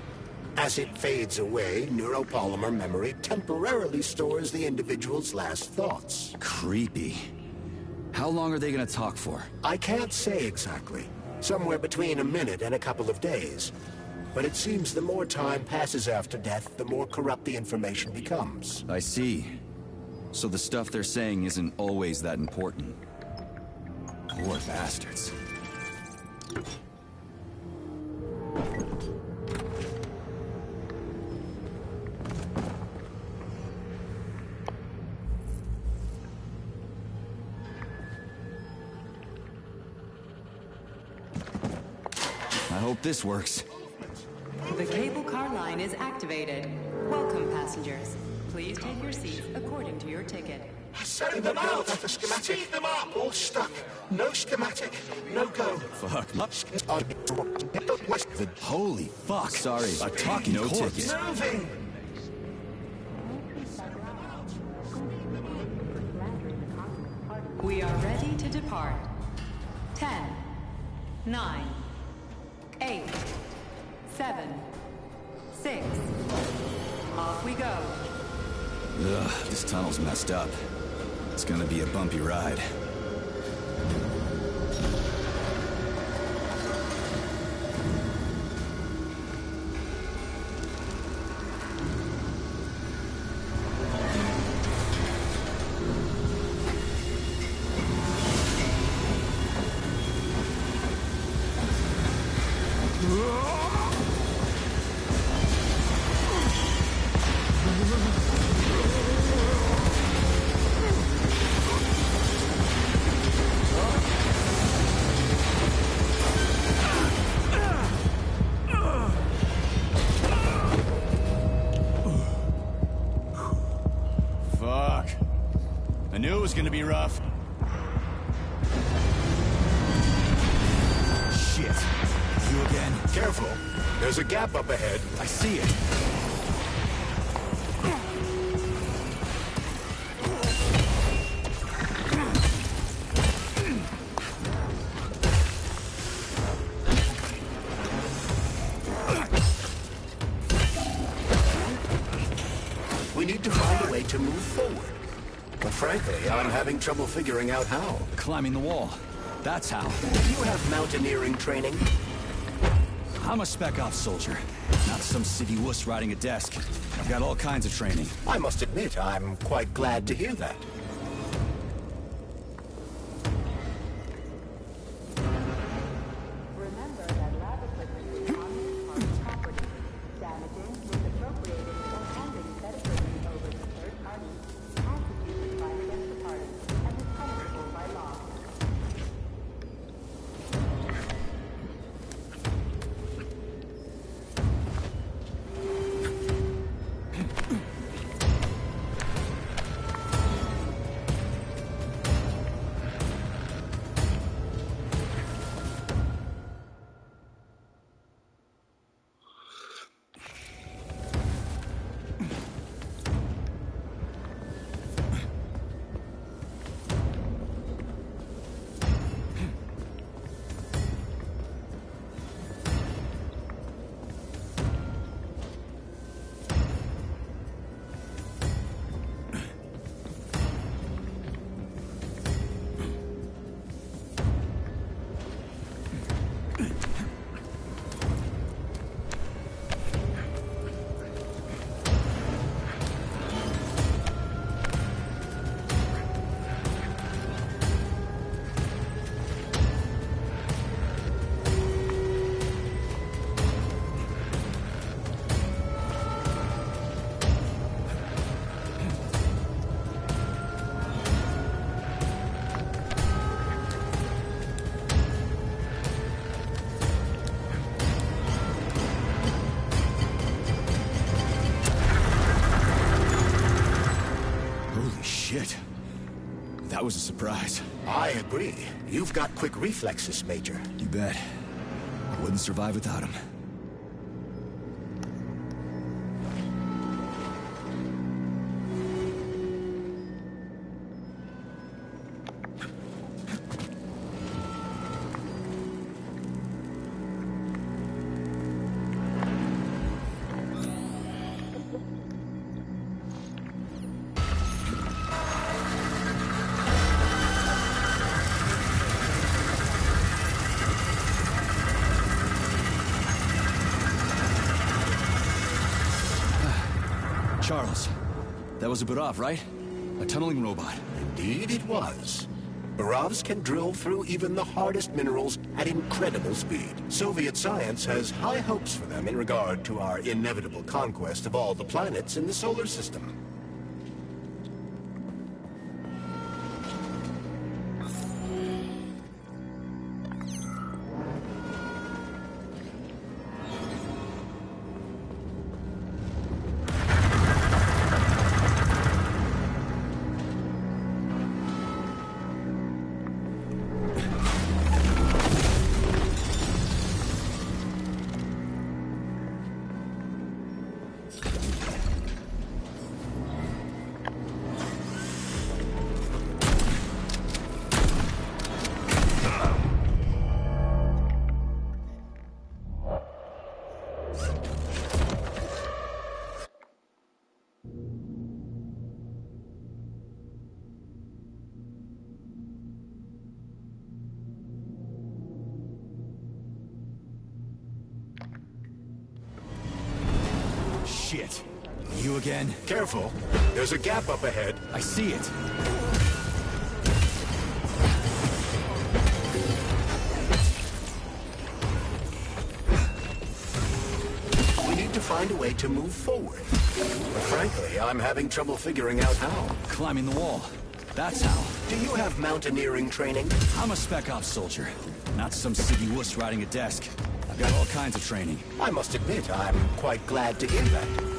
As it fades away, neuropolymer memory temporarily stores the individual's last thoughts. Creepy. How long are they gonna talk for? I can't say exactly. Somewhere between a minute and a couple of days. But it seems the more time passes after death, the more corrupt the information becomes. I see. So the stuff they're saying isn't always that important. Poor bastards. I hope this works. The cable car line is activated. Welcome, passengers. Please take your seats according to your ticket. Send them out! Speed them up! All stuck. No schematic. No go. Fuck. Holy fuck. Sorry. A talking no corpse. Ticket. Moving! We are ready to depart. 10, 9, 8, 7, 6. Off we go. Ugh, this tunnel's messed up. It's gonna be a bumpy ride. I knew it was gonna be rough. Shit. You again? Careful. There's a gap up ahead. I see it. We need to find a way to move forward. But frankly, I'm having trouble figuring out how. Climbing the wall. That's how. Do you have mountaineering training? I'm a spec ops soldier, not some city wuss riding a desk. I've got all kinds of training. I must admit, I'm quite glad to hear that. Remember that lab equipment is on this party's property. Damaging, misappropriating, or handing said equipment over to third parties constitutes a crime against the party and is punishable by law. That was a surprise. I agree. You've got quick reflexes, Major. You bet. I wouldn't survive without him. Charles, that was a Barov, right? A tunneling robot. Indeed it was. Barovs can drill through even the hardest minerals at incredible speed. Soviet science has high hopes for them in regard to our inevitable conquest of all the planets in the solar system. Shit. You again? Careful. There's a gap up ahead. I see it. We need to find a way to move forward. But frankly, I'm having trouble figuring out how. Climbing the wall. That's how. Do you have mountaineering training? I'm a Spec Ops soldier. Not some city wuss riding a desk. I've got all kinds of training. I must admit, I'm quite glad to hear that.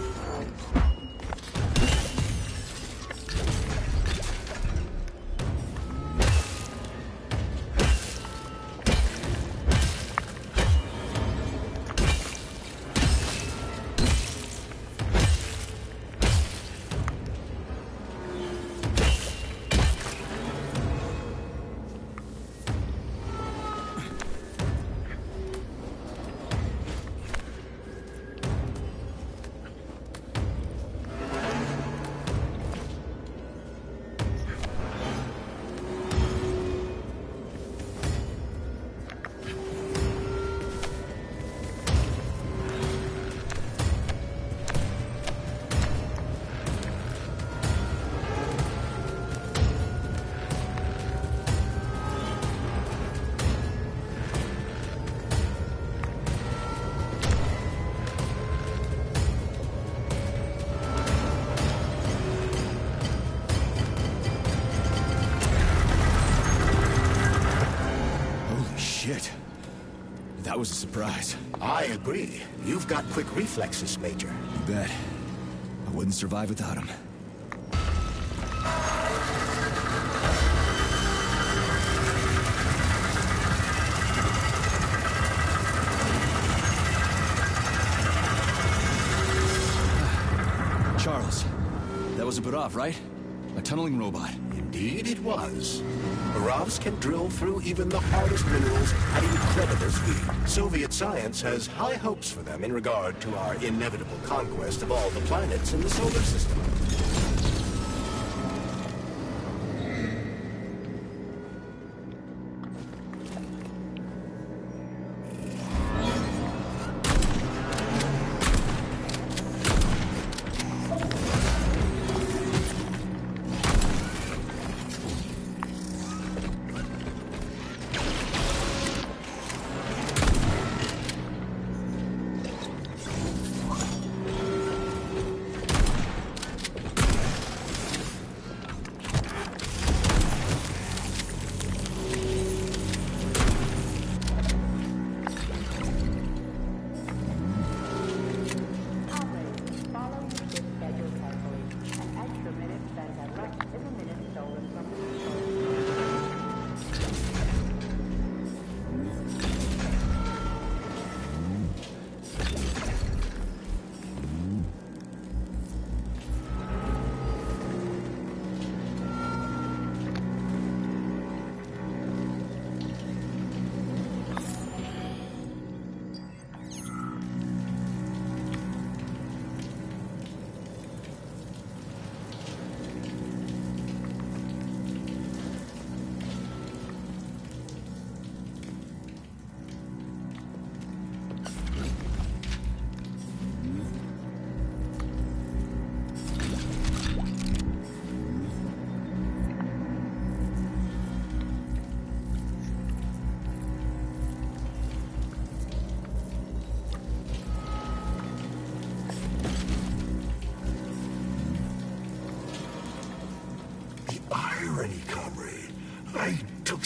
That was a surprise. I agree. You've got quick reflexes, Major. You bet. I wouldn't survive without him. Charles, that was a Barov, right? A tunneling robot. Indeed it was. Barovs can drill through even the hardest minerals at incredible speed. Soviet science has high hopes for them in regard to our inevitable conquest of all the planets in the solar system.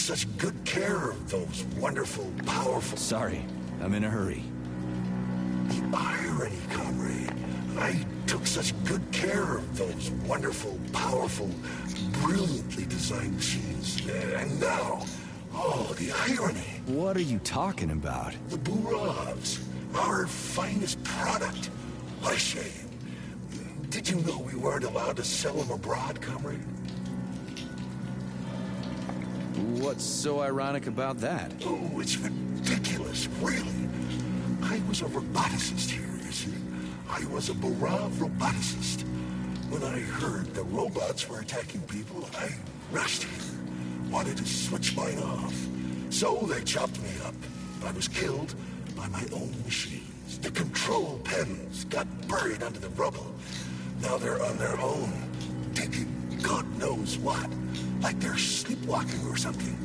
took such good care of those wonderful, powerful... Sorry, I'm in a hurry. The irony, comrade. I took such good care of those wonderful, powerful, brilliantly designed machines. And now, oh, the irony. What are you talking about? The Burovs, our finest product. What a shame. Did you know we weren't allowed to sell them abroad, comrade? What's so ironic about that? Oh, it's ridiculous, really. I was a roboticist here, you see. I was a Burov roboticist. When I heard the robots were attacking people, I rushed here. Wanted to switch mine off. So they chopped me up. I was killed by my own machines. The control panels got buried under the rubble. Now they're on their own, digging God knows what. Like they're sleepwalking or something.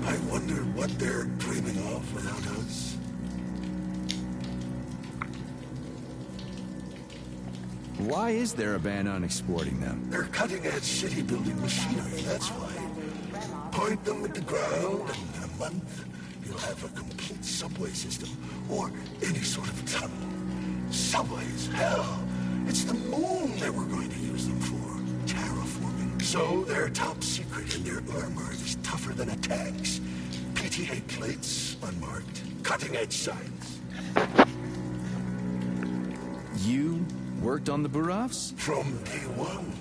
I wonder what they're dreaming of without us. Why is there a ban on exporting them? They're cutting-edge city-building machinery, that's why. Point them at the ground, and in a month, you'll have a complete subway system, or any sort of tunnel. Subways, hell, it's the moon that we're going to use them for. Terraforming. So they're top secret, and their armor is tougher than a tank's. PTA plates, unmarked. Cutting-edge science. You worked on the Burovs? From day one.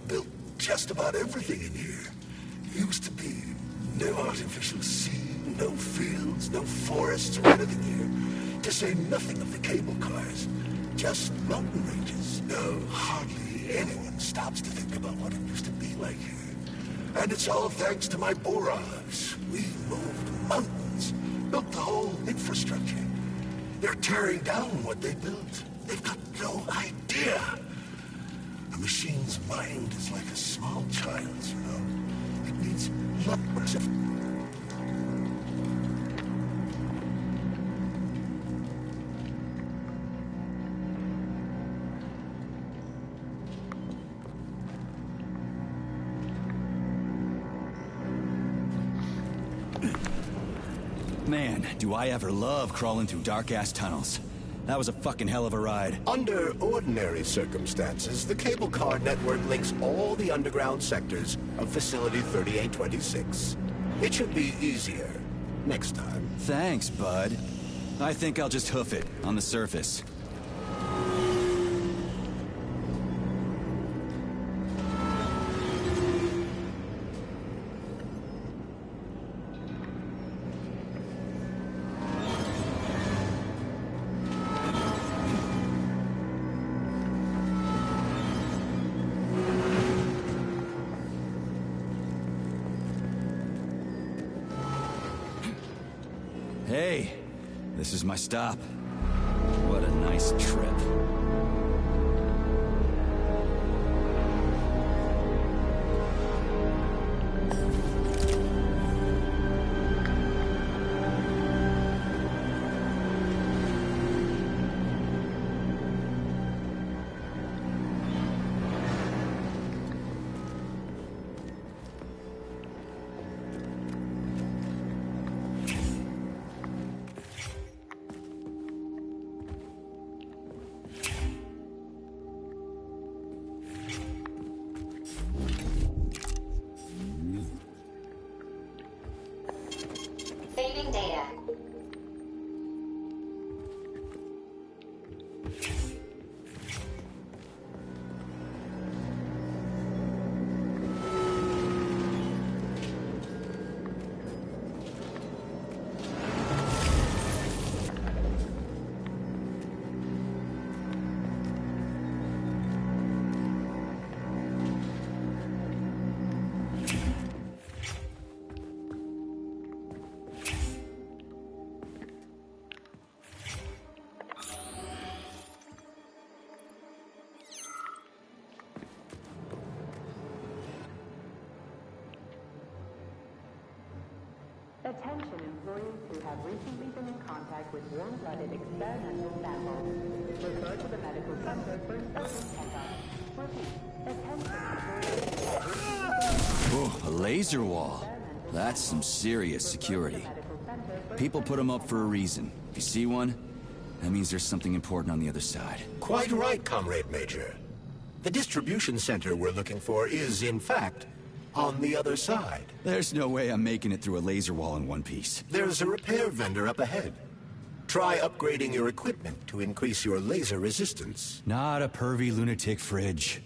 Built just about everything in here. Used to be no artificial sea, no fields, no forests or anything here. To say nothing of the cable cars. Just mountain ranges. No, hardly anyone stops to think about what it used to be like here. And it's all thanks to my Burovs. We moved mountains, built the whole infrastructure. They're tearing down what they built. They've got no idea. A machine's mind is like a small child's, you know. It needs lots of... Man, do I ever love crawling through dark-ass tunnels. That was a fucking hell of a ride. Under ordinary circumstances, the cable car network links all the underground sectors of Facility 3826. It should be easier next time. Thanks, bud. I think I'll just hoof it on the surface. Hey, this is my stop. What a nice trip. Saving data. Attention employees who have recently been in contact with warm-blooded experimental samples. Refer to the medical center for inspection checkup. Repeat. Attention employees who have recently been in contact Oh, a laser wall. That's some serious security. People put them up for a reason. If you see one, that means there's something important on the other side. Quite right, Comrade Major. The distribution center we're looking for is, in fact, on the other side. There's no way I'm making it through a laser wall in one piece. There's a repair vendor up ahead. Try upgrading your equipment to increase your laser resistance. Not a pervy lunatic fridge.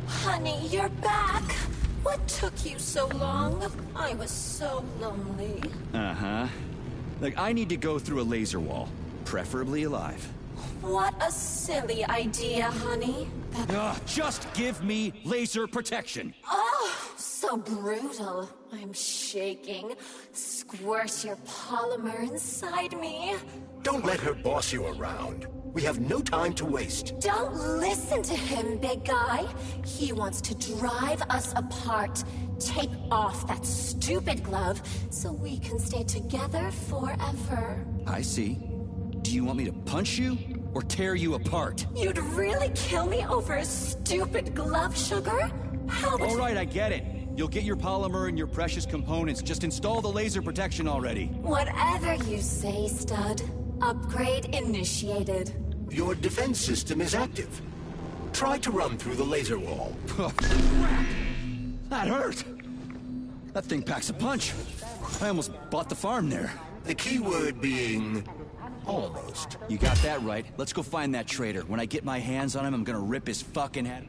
Honey, you're back. What took you so long? I was so lonely. Uh-huh. Like, I need to go through a laser wall, preferably alive. What a silly idea, honey. Just give me laser protection. Oh, so brutal. I'm shaking. Squirt your polymer inside me. Don't let her boss you around. We have no time to waste. Don't listen to him, big guy. He wants to drive us apart. Take off that stupid glove so we can stay together forever. I see. Do you want me to punch you or tear you apart? You'd really kill me over a stupid glove, sugar? How would All right, I get it. You'll get your polymer and your precious components. Just install the laser protection already. Whatever you say, stud. Upgrade initiated. Your defense system is active. Try to run through the laser wall. That hurt! That thing packs a punch. I almost bought the farm there. The key word being... almost. You got that right. Let's go find that traitor. When I get my hands on him, I'm gonna rip his fucking head.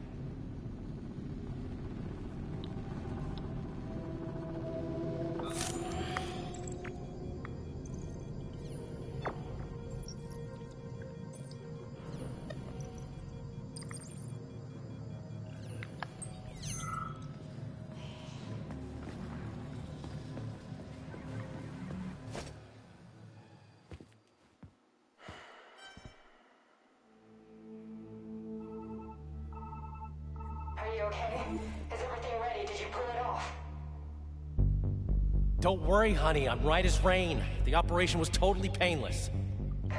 Don't worry, honey. I'm right as rain. The operation was totally painless. Good.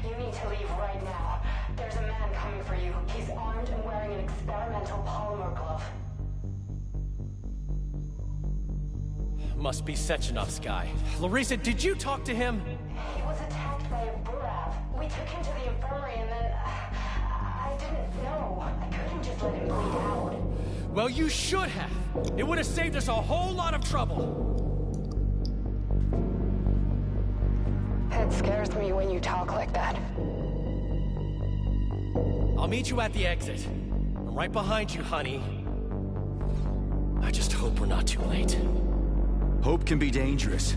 You need to leave right now. There's a man coming for you. He's armed and wearing an experimental polymer glove. Must be Sechenov's guy. Larissa, did you talk to him? He was attacked by a Burav. We took him to the infirmary and then... I didn't know. I couldn't just let him bleed out. Well, you should have. It would have saved us a whole lot of trouble. It scares me when you talk like that. I'll meet you at the exit. I'm right behind you, honey. I just hope we're not too late. Hope can be dangerous.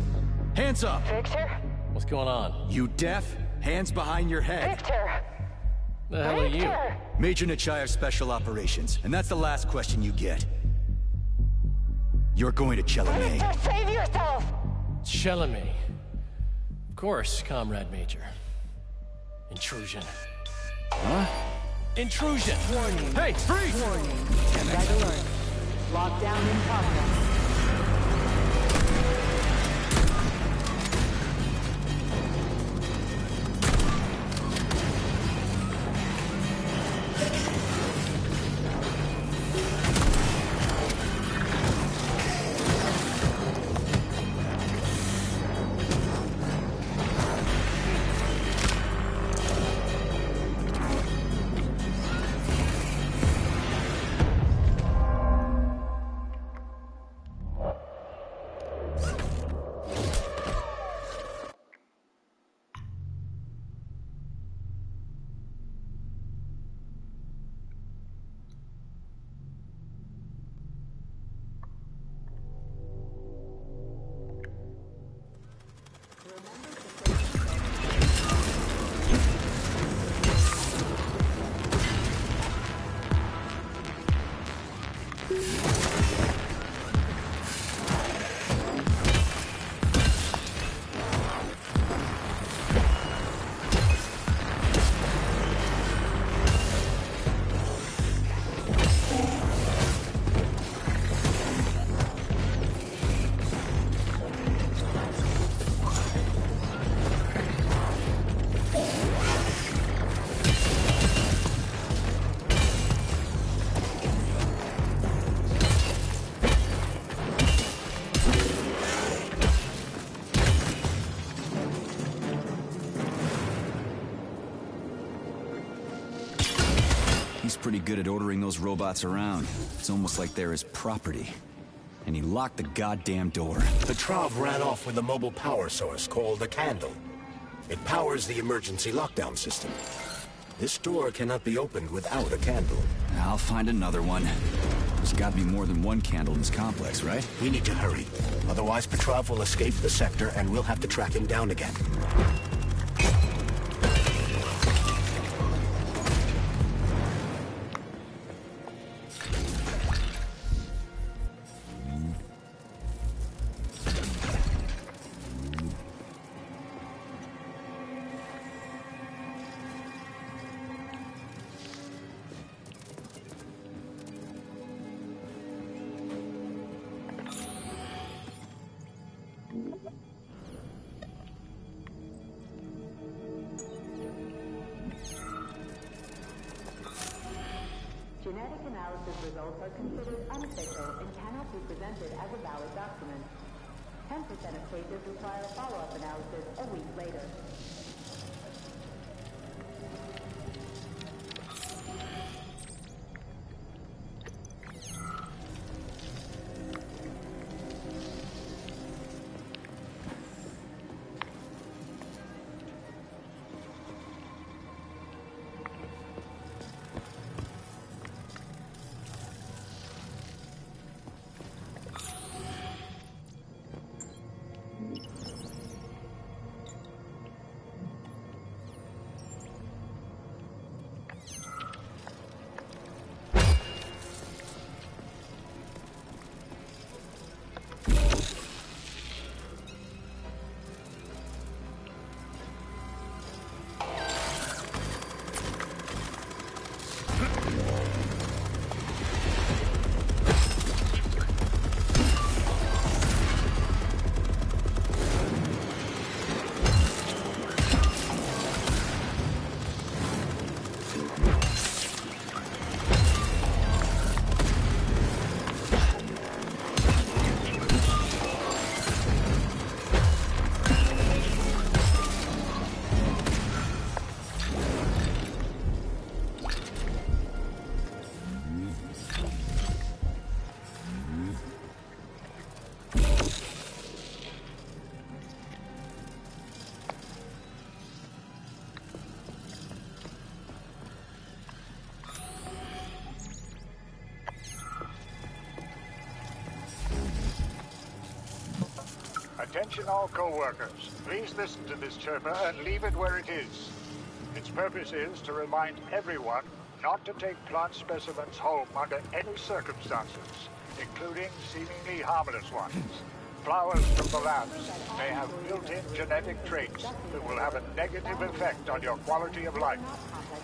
Hands up! Victor? What's going on? You deaf? Hands behind your head. Victor! The hell are you? Major Nechayev Special Operations, and that's the last question you get. You're going to Chalamet. Victor, save yourself! Chalamet. Of course, Comrade Major. Intrusion. Huh? Intrusion! Warning. Hey, freeze! Warning. Red alert. Lockdown in progress. He's pretty good at ordering those robots around. It's almost like they're his property. And he locked the goddamn door. Petrov ran off with a mobile power source called a candle. It powers the emergency lockdown system. This door cannot be opened without a candle. I'll find another one. There's got to be more than one candle in this complex, right? We need to hurry. Otherwise, Petrov will escape the sector and we'll have to track him down again. Genetic analysis results are considered unofficial and cannot be presented as a valid document. 10% of cases require a follow-up analysis a week later. Attention all co-workers. Please listen to this chirper and leave it where it is. Its purpose is to remind everyone not to take plant specimens home under any circumstances, including seemingly harmless ones. Flowers from the labs may have built-in genetic traits that will have a negative effect on your quality of life.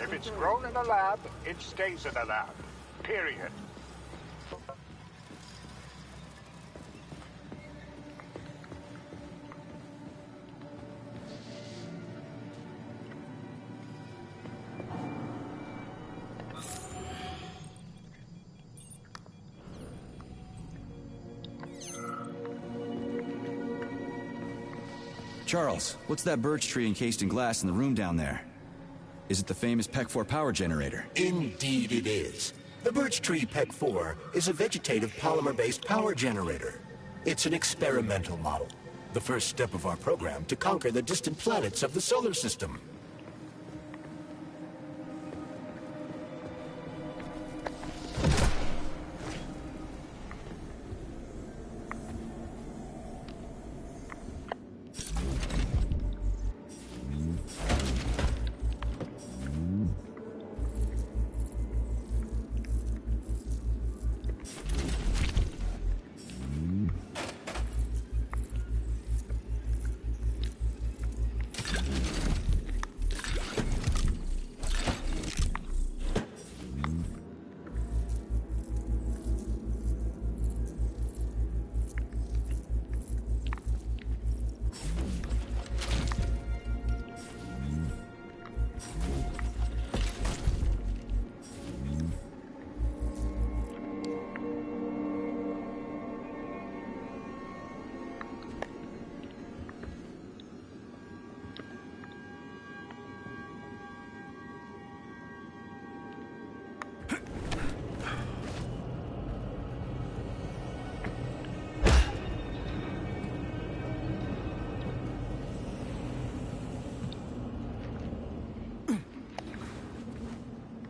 If it's grown in a lab, it stays in a lab. Period. Charles, what's that birch tree encased in glass in the room down there? Is it the famous PEC 4 power generator? Indeed it is. The birch tree PEC 4 is a vegetative polymer-based power generator. It's an experimental model, the first step of our program to conquer the distant planets of the solar system.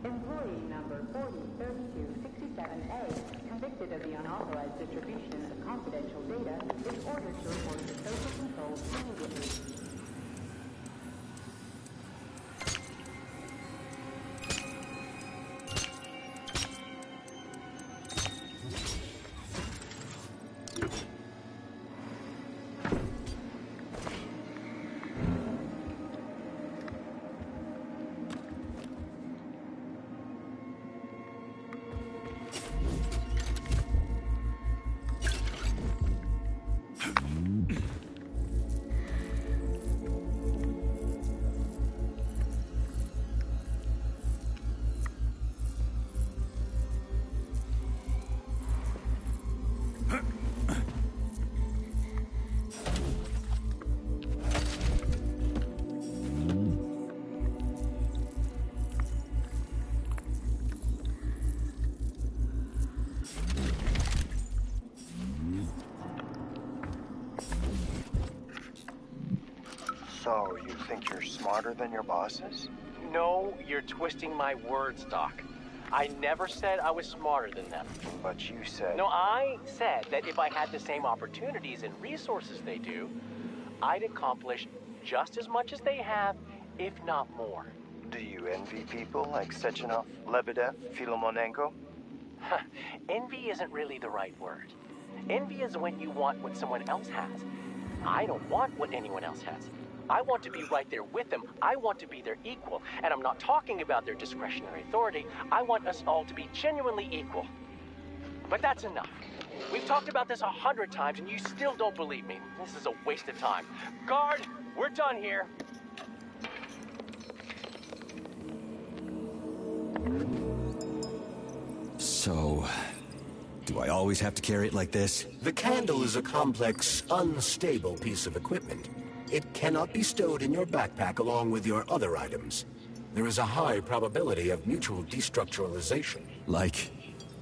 Employee number 403267A, convicted of the unauthorized distribution of confidential data, is ordered to report to social control immediately. So, you think you're smarter than your bosses? No, you're twisting my words, Doc. I never said I was smarter than them. But you said... No, I said that if I had the same opportunities and resources they do, I'd accomplish just as much as they have, if not more. Do you envy people like Sechenov, Lebedev, Filomonenko? Envy isn't really the right word. Envy is when you want what someone else has. I don't want what anyone else has. I want to be right there with them. I want to be their equal. And I'm not talking about their discretionary authority. I want us all to be genuinely equal. But that's enough. We've talked about this 100 times and you still don't believe me. This is a waste of time. Guard, we're done here. So, do I always have to carry it like this? The candle is a complex, unstable piece of equipment. It cannot be stowed in your backpack along with your other items. There is a high probability of mutual destructuralization. Like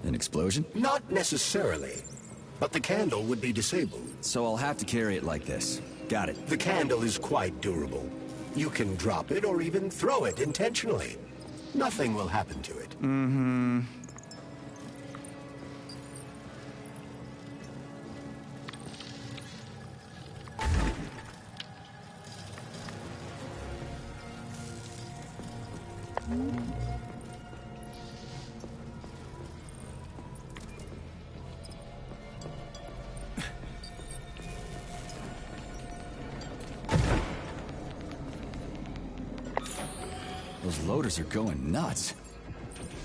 an explosion? Not necessarily, but the candle would be disabled. So I'll have to carry it like this. Got it. The candle is quite durable. You can drop it or even throw it intentionally. Nothing will happen to it. Mm-hmm. Those loaders are going nuts.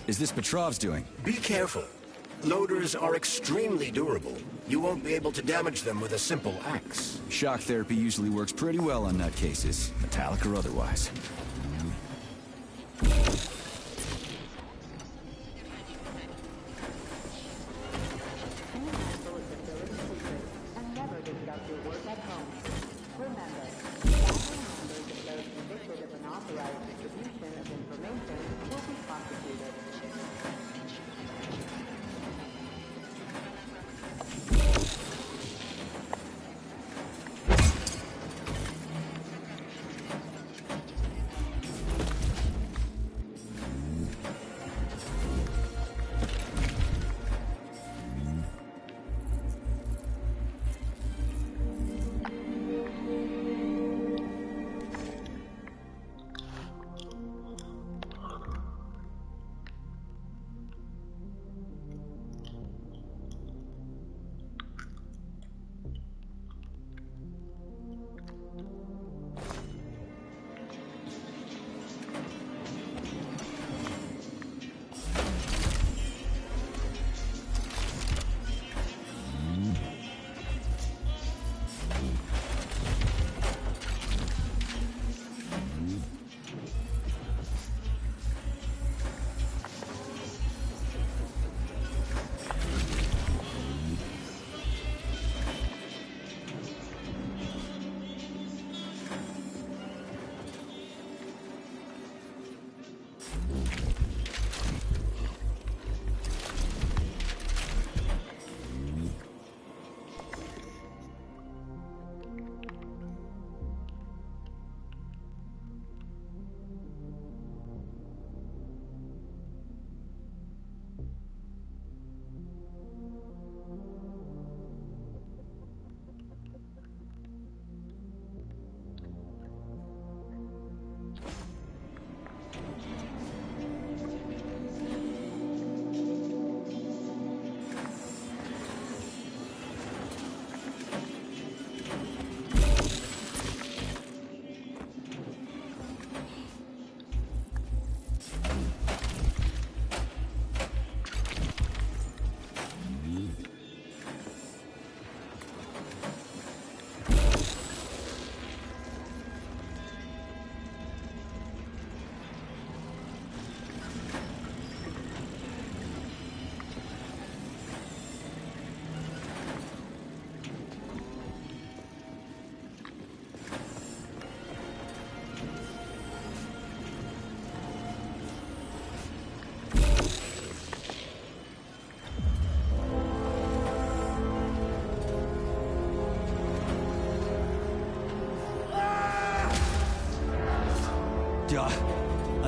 Is this Petrov's doing? Be careful. Loaders are extremely durable. You won't be able to damage them with a simple axe. Shock therapy usually works pretty well on nutcases, metallic or otherwise.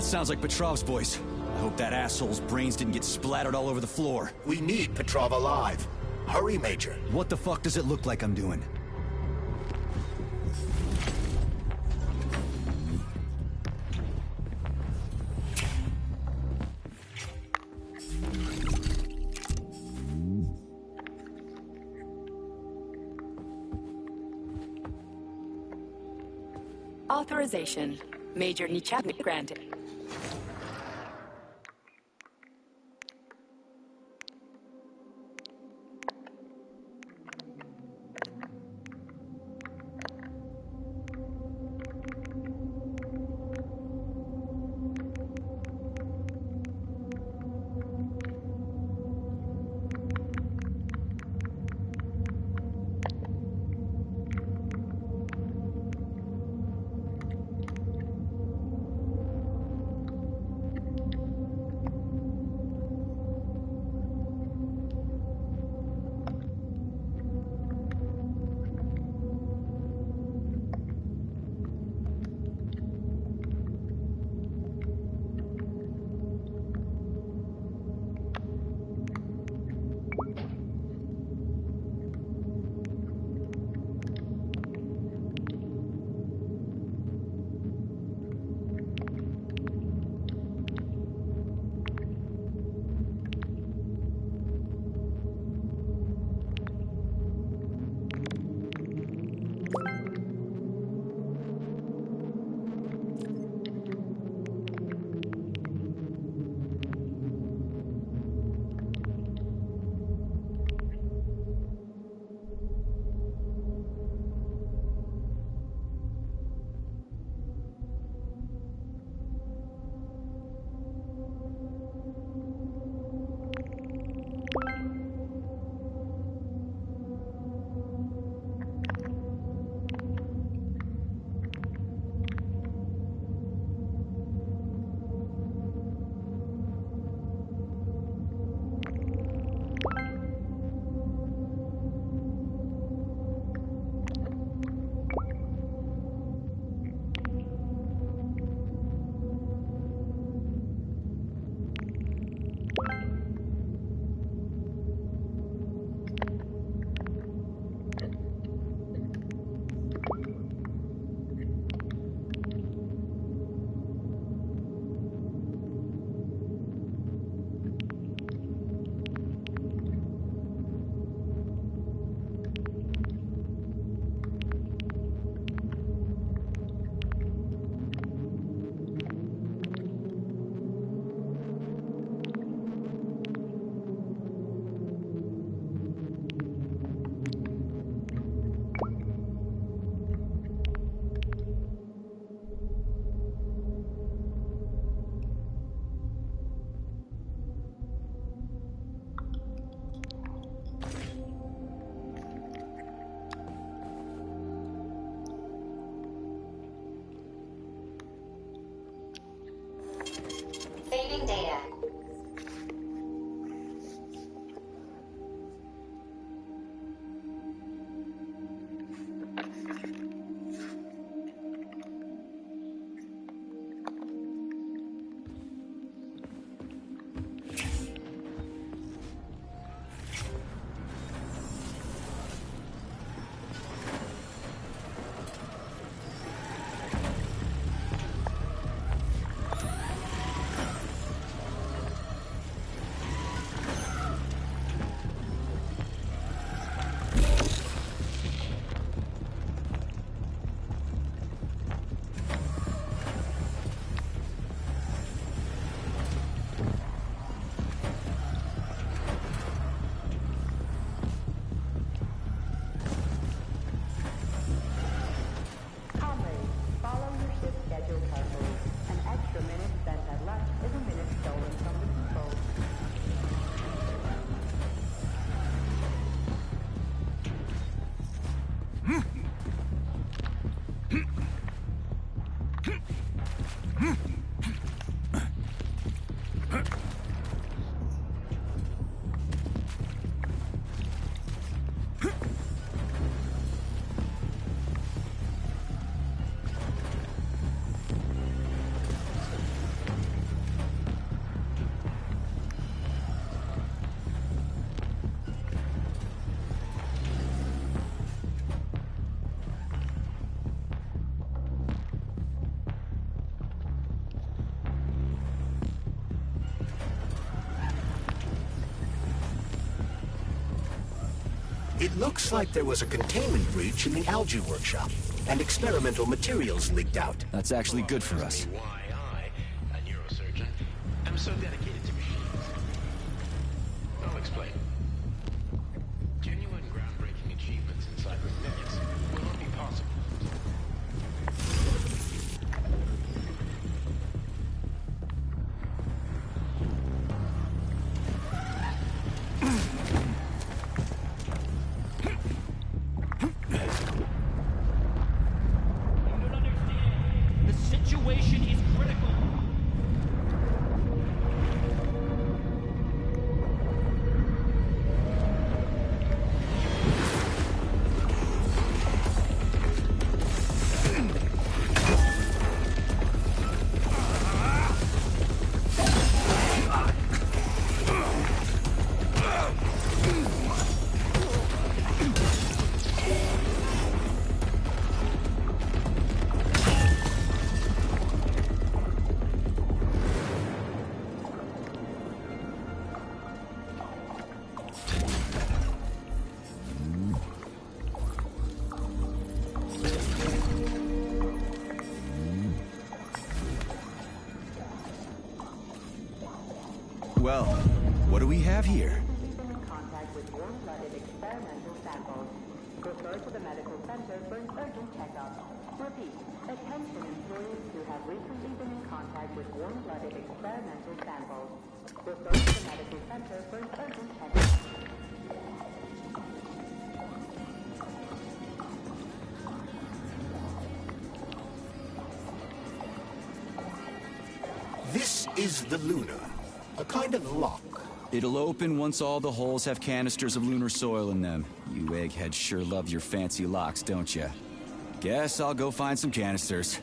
That sounds like Petrov's voice. I hope that asshole's brains didn't get splattered all over the floor. We need Petrov alive. Hurry, Major. What the fuck does it look like I'm doing? Authorization. Major Nichabnik granted. It looks like there was a containment breach in the algae workshop, and experimental materials leaked out. That's actually good for us. Why I, a neurosurgeon, am so dedicated to machines. I'll explain. Genuine groundbreaking achievements in cybernetics will not be possible. Well, what do we have here? In contact with warm-blooded experimental samples. Refer to the medical center for an urgent checkup. Repeat, attention employees who have recently been in contact with warm-blooded experimental samples. Refer to the medical center for an urgent checkup. This is the Luna, a kind of lock. It'll open once all the holes have canisters of lunar soil in them. You eggheads sure love your fancy locks, don't you? Guess I'll go find some canisters.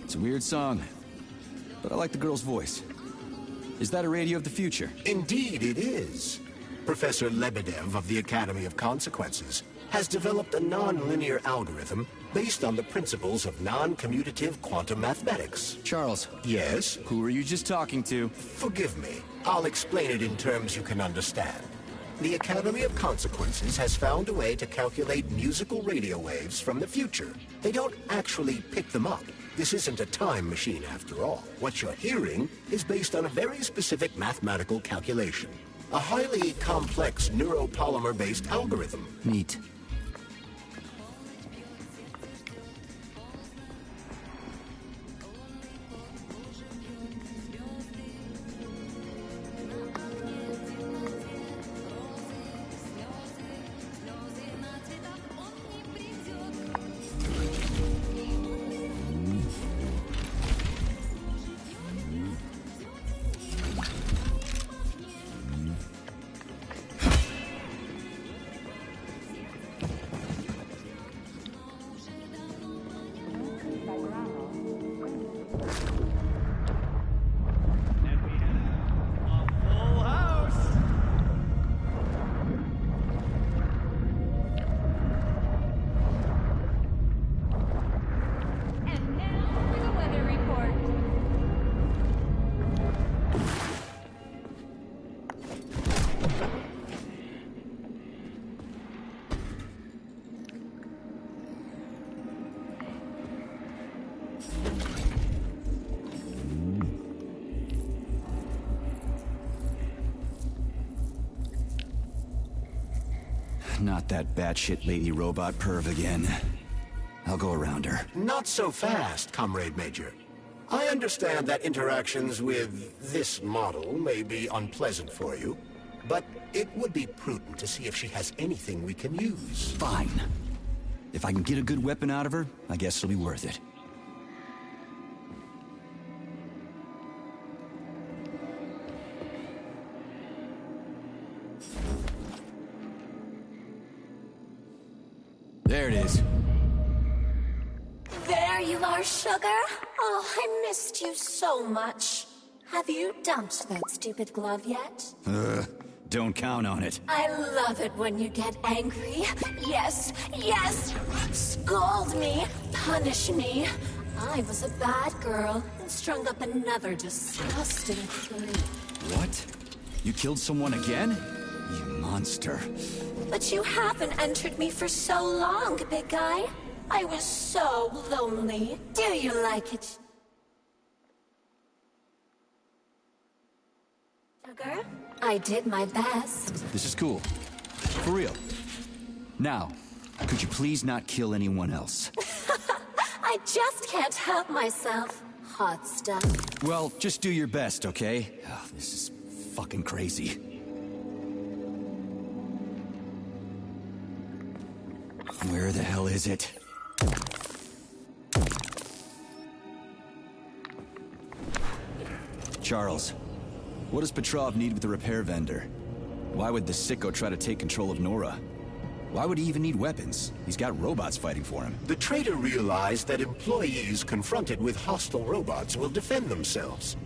It's a weird song, but I like the girl's voice. Is that a radio of the future? Indeed it is. Professor Lebedev of the Academy of Consequences has developed a non-linear algorithm based on the principles of non-commutative quantum mathematics. Charles. Yes? Who were you just talking to? Forgive me. I'll explain it in terms you can understand. The Academy of Consequences has found a way to calculate musical radio waves from the future. They don't actually pick them up. This isn't a time machine after all. What you're hearing is based on a very specific mathematical calculation. A highly complex neuropolymer-based algorithm. Neat. Not that batshit lady robot perv again. I'll go around her. Not so fast, Comrade Major. I understand that interactions with this model may be unpleasant for you, but it would be prudent to see if she has anything we can use. Fine. If I can get a good weapon out of her, I guess it'll be worth it. There it is. There you are, sugar. Oh, I missed you so much. Have you dumped that stupid glove yet? Don't count on it. I love it when you get angry. Yes, yes! Scold me, punish me. I was a bad girl and strung up another disgusting creep. What? You killed someone again? You monster. But you haven't entered me for so long, big guy. I was so lonely. Do you like it? Sugar, I did my best. This is cool. For real. Now, could you please not kill anyone else? I just can't help myself. Hot stuff. Well, just do your best, okay? Oh, this is fucking crazy. Where the hell is it? Charles, what does Petrov need with the repair vendor? Why would the sicko try to take control of Nora? Why would he even need weapons? He's got robots fighting for him. The traitor realized that employees confronted with hostile robots will defend themselves.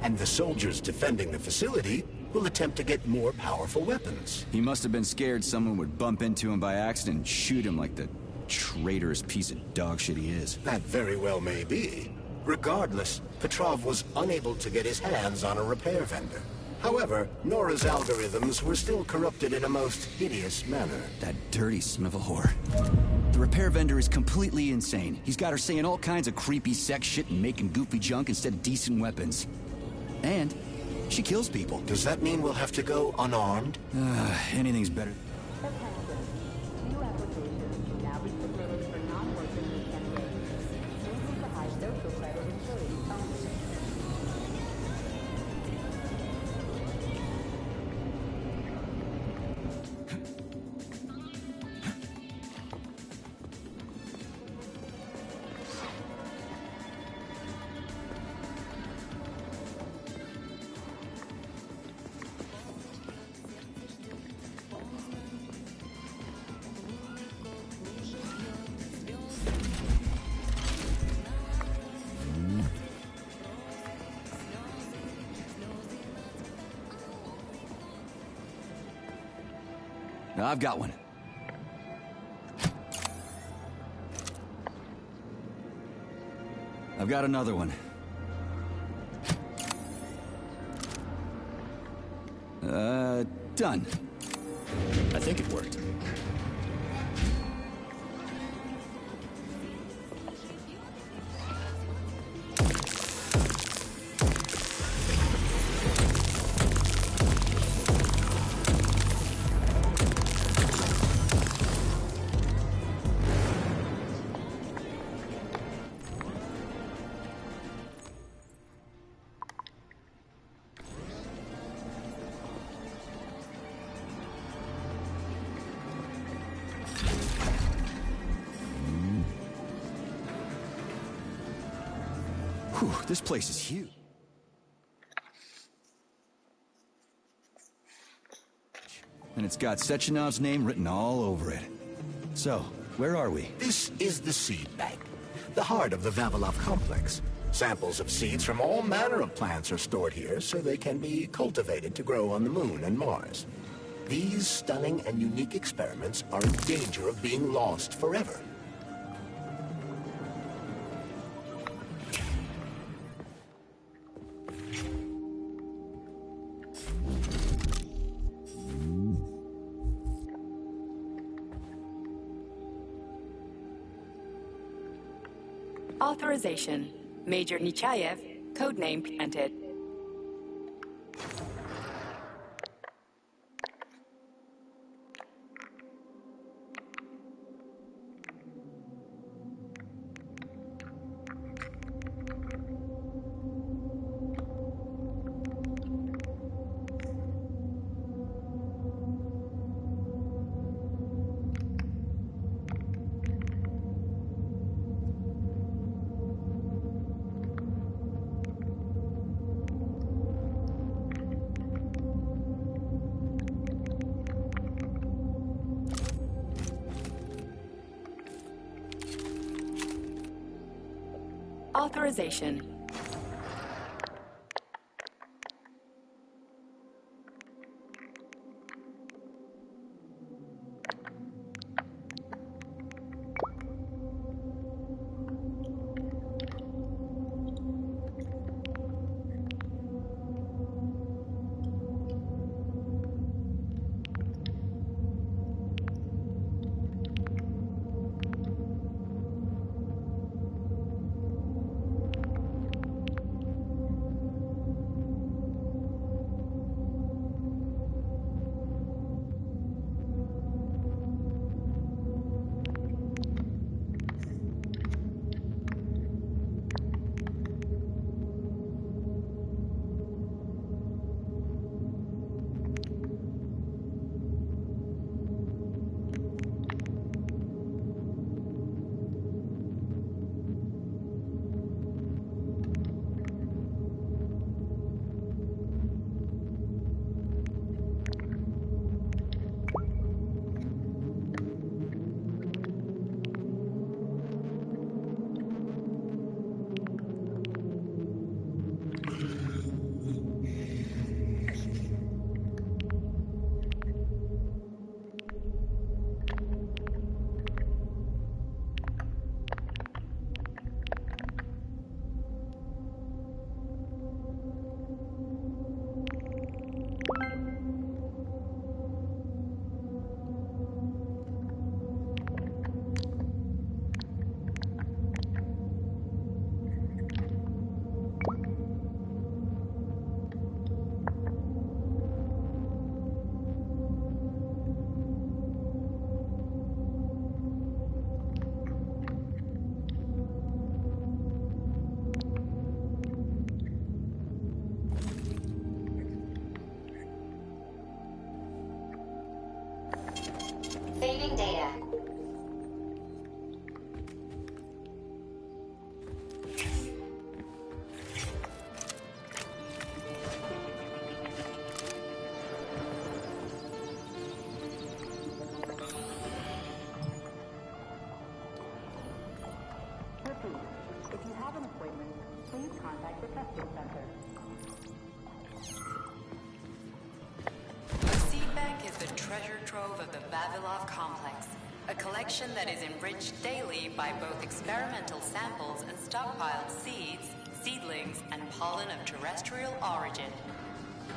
And the soldiers defending the facility will attempt to get more powerful weapons. He must have been scared someone would bump into him by accident and shoot him like the traitorous piece of dog shit he is. That very well may be. Regardless, Petrov was unable to get his hands on a repair vendor. However, Nora's algorithms were still corrupted in a most hideous manner. That dirty son of a whore. The repair vendor is completely insane. He's got her saying all kinds of creepy sex shit and making goofy junk instead of decent weapons. And she kills people. Does that mean we'll have to go unarmed? Anything's better. New applications will now be submitted for non-working weekend days. Moving to high social credit employees only. I've got one. I've got another one. Done. I think it worked. Whew, this place is huge. And it's got Sechenov's name written all over it. So, where are we? This is the seed bank, the heart of the Vavilov complex. Samples of seeds from all manner of plants are stored here so they can be cultivated to grow on the Moon and Mars. These stunning and unique experiments are in danger of being lost forever. Authorization. Major Nechayev, codename planted. Authorization. Saving data. Repeat, if you have an appointment, please contact the testing center. The seed bank is the treasure trove of the Vavilov complex, a collection that is enriched daily by both experimental samples and stockpiled seeds, seedlings, and pollen of terrestrial origin.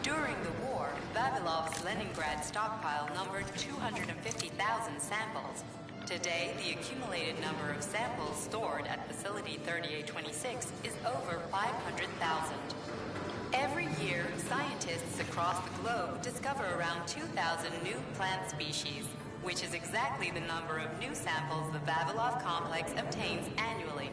During the war, Vavilov's Leningrad stockpile numbered 250,000 samples. Today, the accumulated number of samples stored at Facility 3826 is over 500,000. Every year, scientists across the globe discover around 2,000 new plant species, which is exactly the number of new samples the Vavilov complex obtains annually.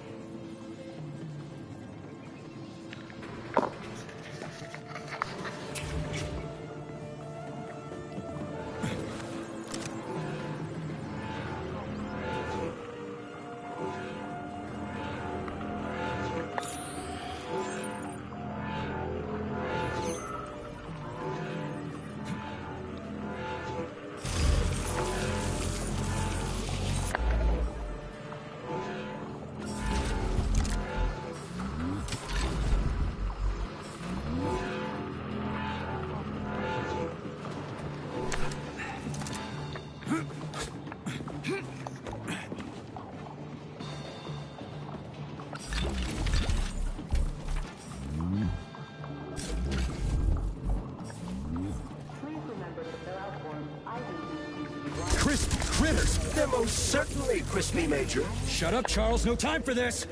Crispy critters! They're most certainly crispy, Major. Shut up, Charles. No time for this.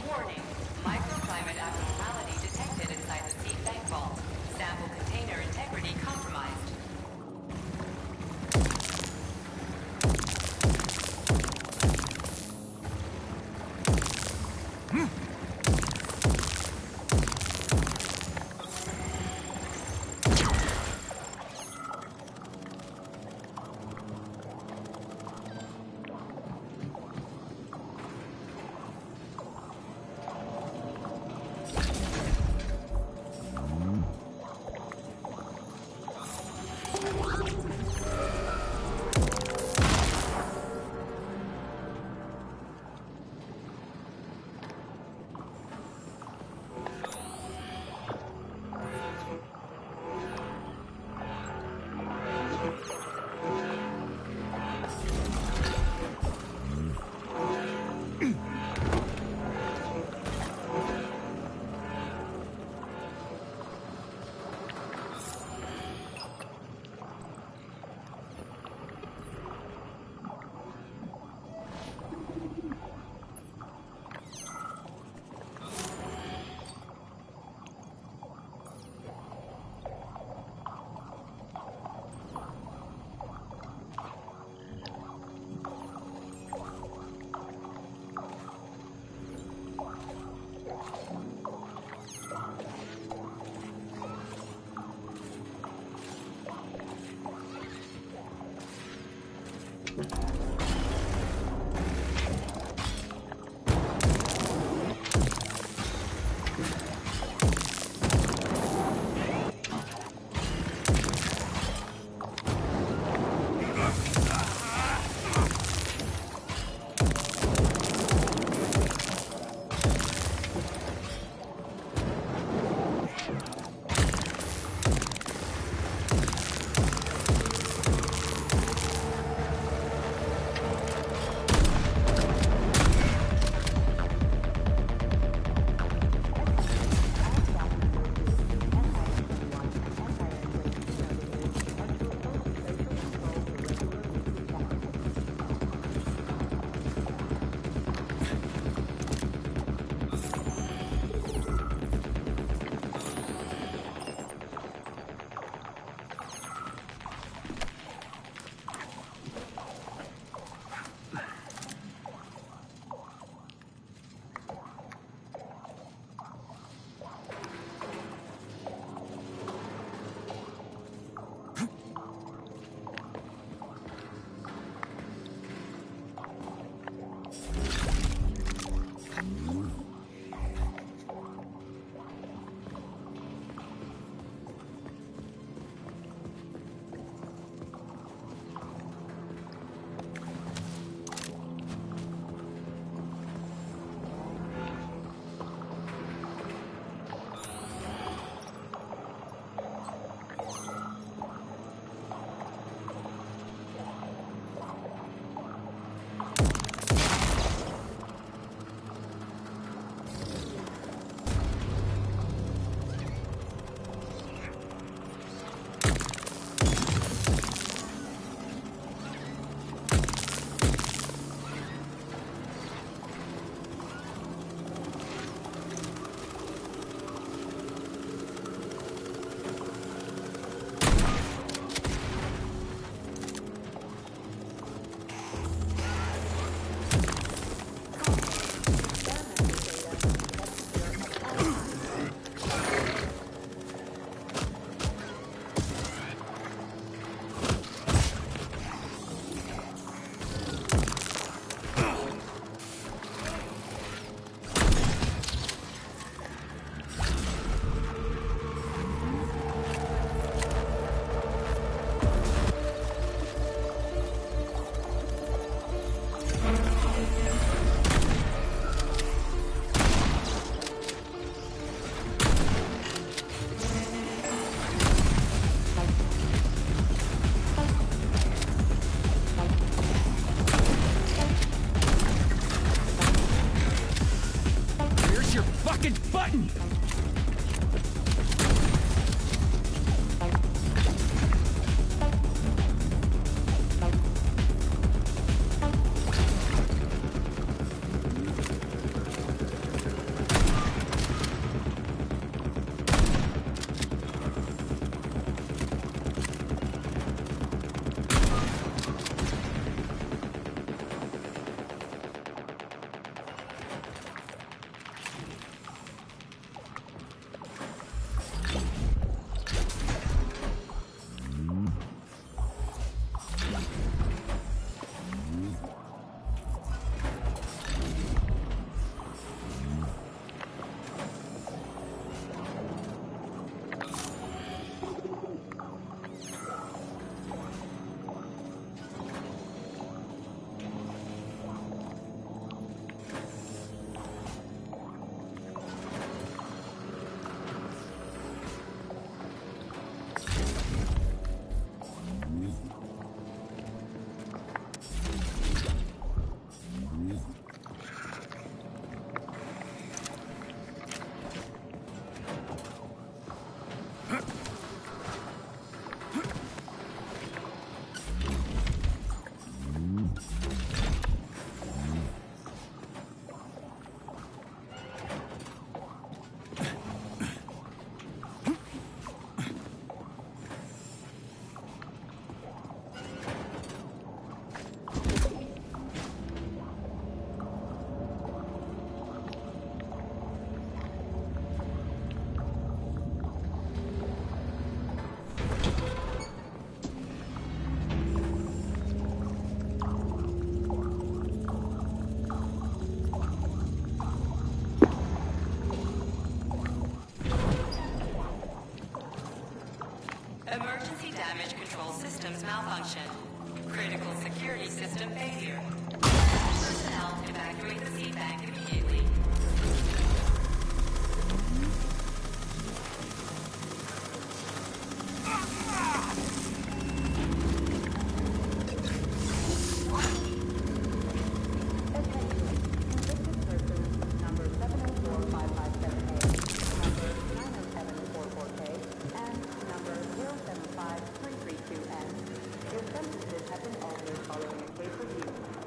Warning. Microclimate abnormality detected inside the seed bank vault. Sample container integrity compromised. fucking button! Emergency damage control systems malfunction. Critical security system failure. Personnel evacuate the seed bank immediately. Number 704-557A, number 90744K, and number 075-332N. Your sentences have been altered following a case review.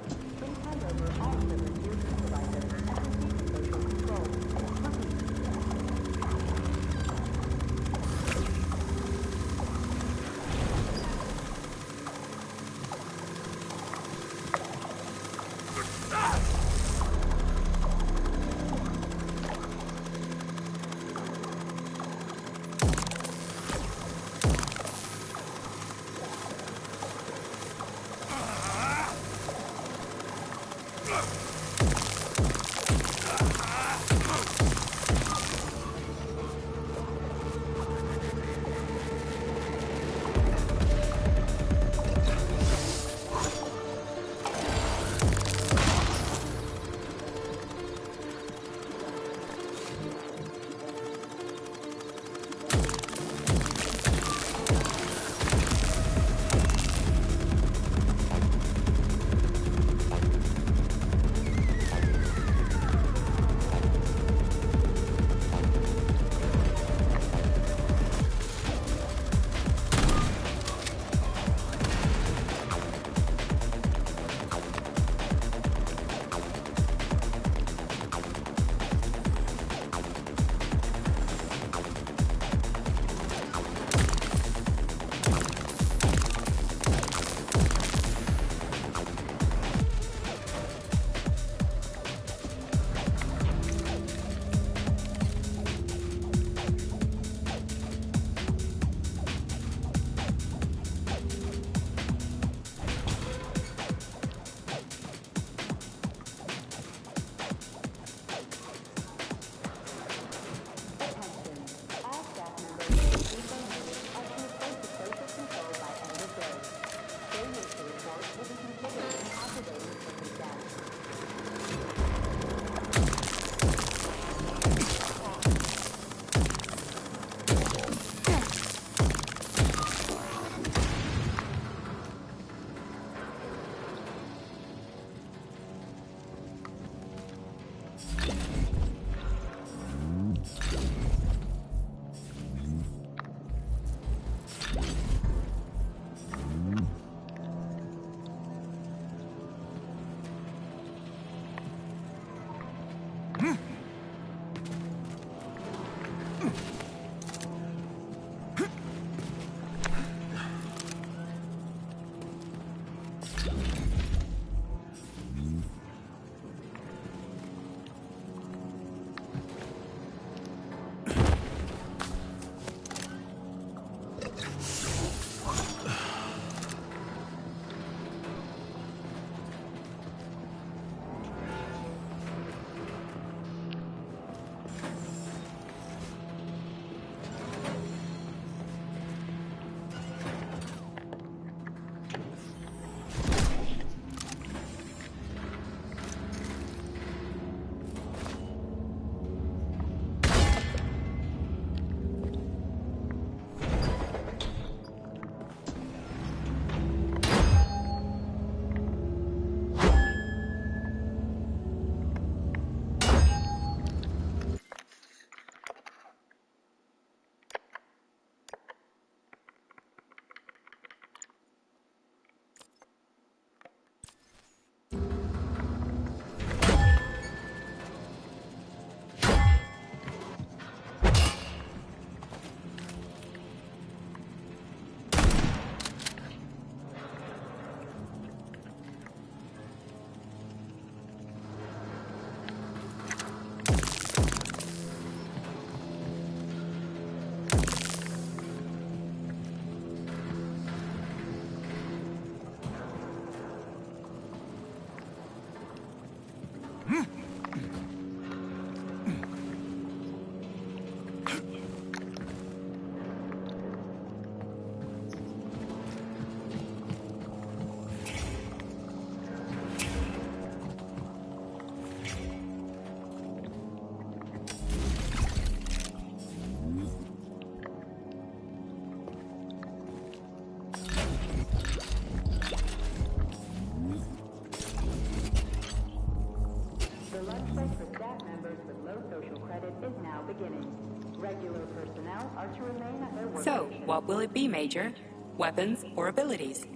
So, what will it be, Major? Weapons or abilities?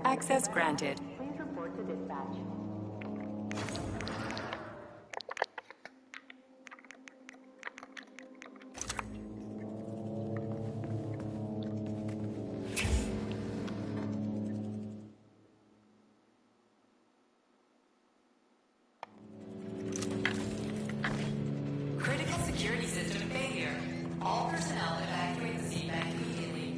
Access granted. Please report to dispatch. Critical security system failure. All personnel evacuate the seat bank immediately.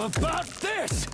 How about this?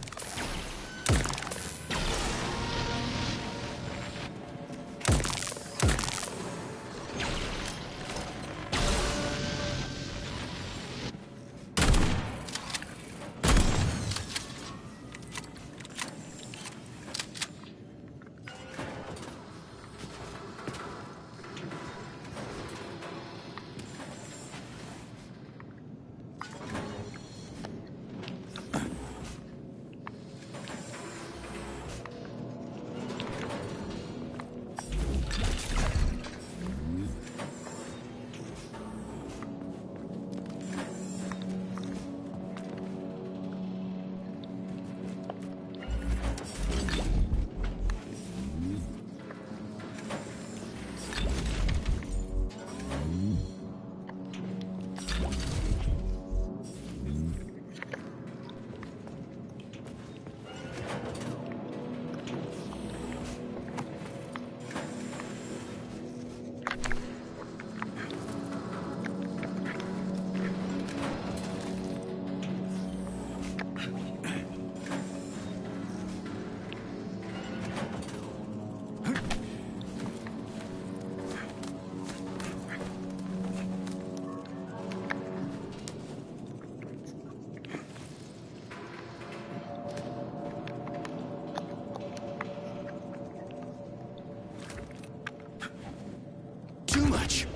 Too much.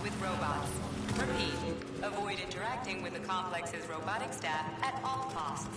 With robots. Repeat, avoid interacting with the complex's robotic staff at all costs.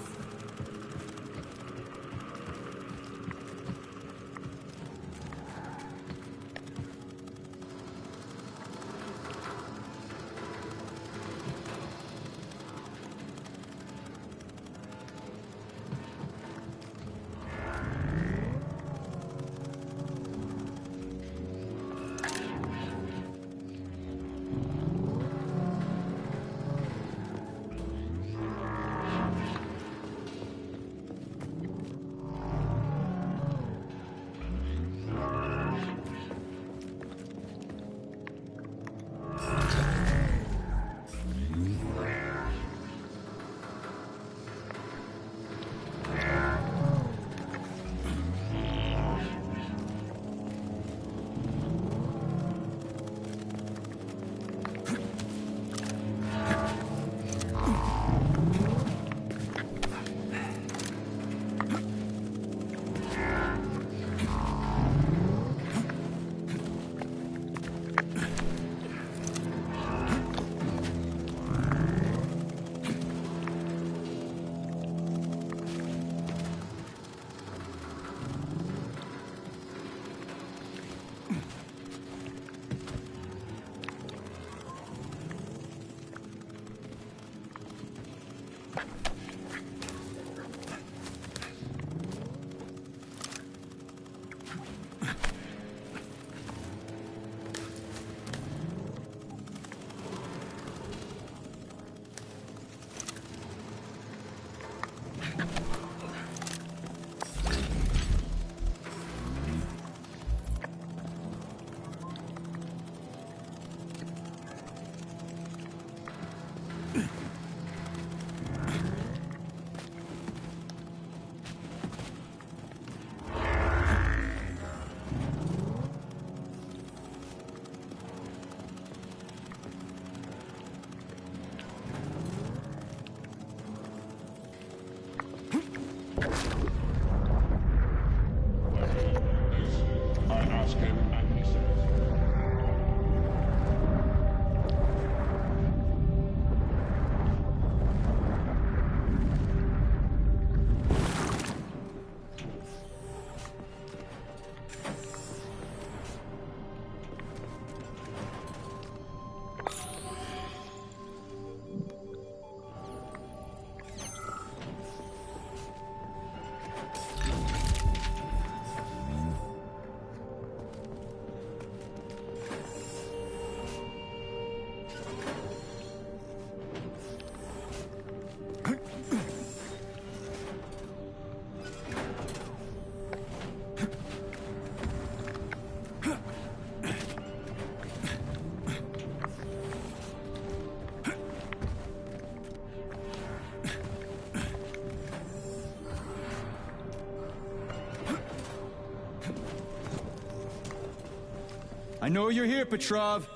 I know you're here, Petrov.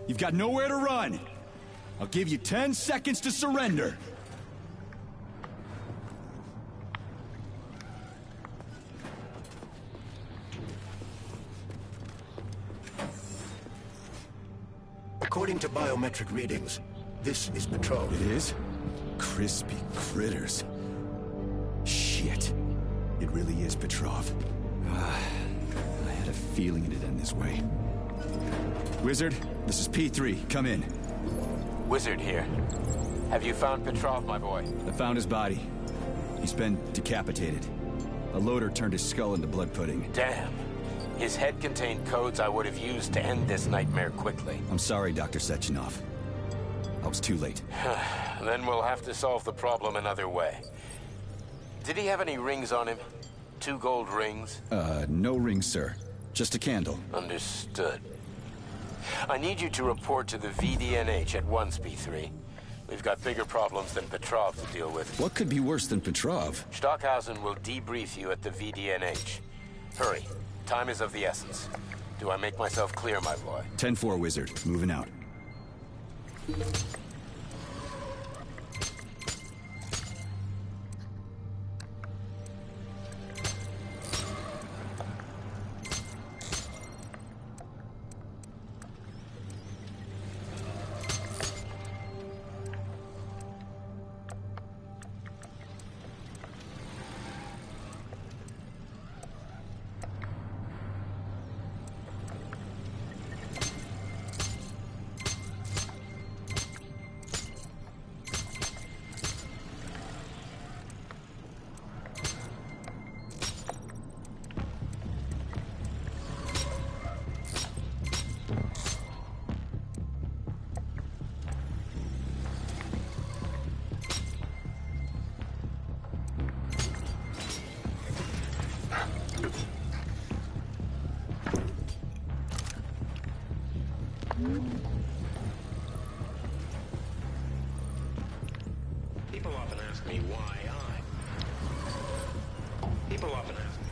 You've got nowhere to run. I'll give you 10 seconds to surrender. According to biometric readings, this is Petrov. It is? Crispy critters. Shit. It really is Petrov. I had a feeling it'd end this way. Wizard, this is P3. Come in. Wizard here. Have you found Petrov, my boy? I found his body. He's been decapitated. A loader turned his skull into blood pudding. Damn. His head contained codes I would have used to end this nightmare quickly. I'm sorry, Dr. Sechenov. I was too late. Then we'll have to solve the problem another way. Did he have any rings on him? 2 gold rings? No rings, sir. Just a candle. Understood. I need you to report to the VDNH at once, P3. We've got bigger problems than Petrov to deal with. What could be worse than Petrov? Stockhausen will debrief you at the VDNH. Hurry. Time is of the essence. Do I make myself clear, my boy? 10-4, Wizard. Moving out. People often ask me why People often ask me.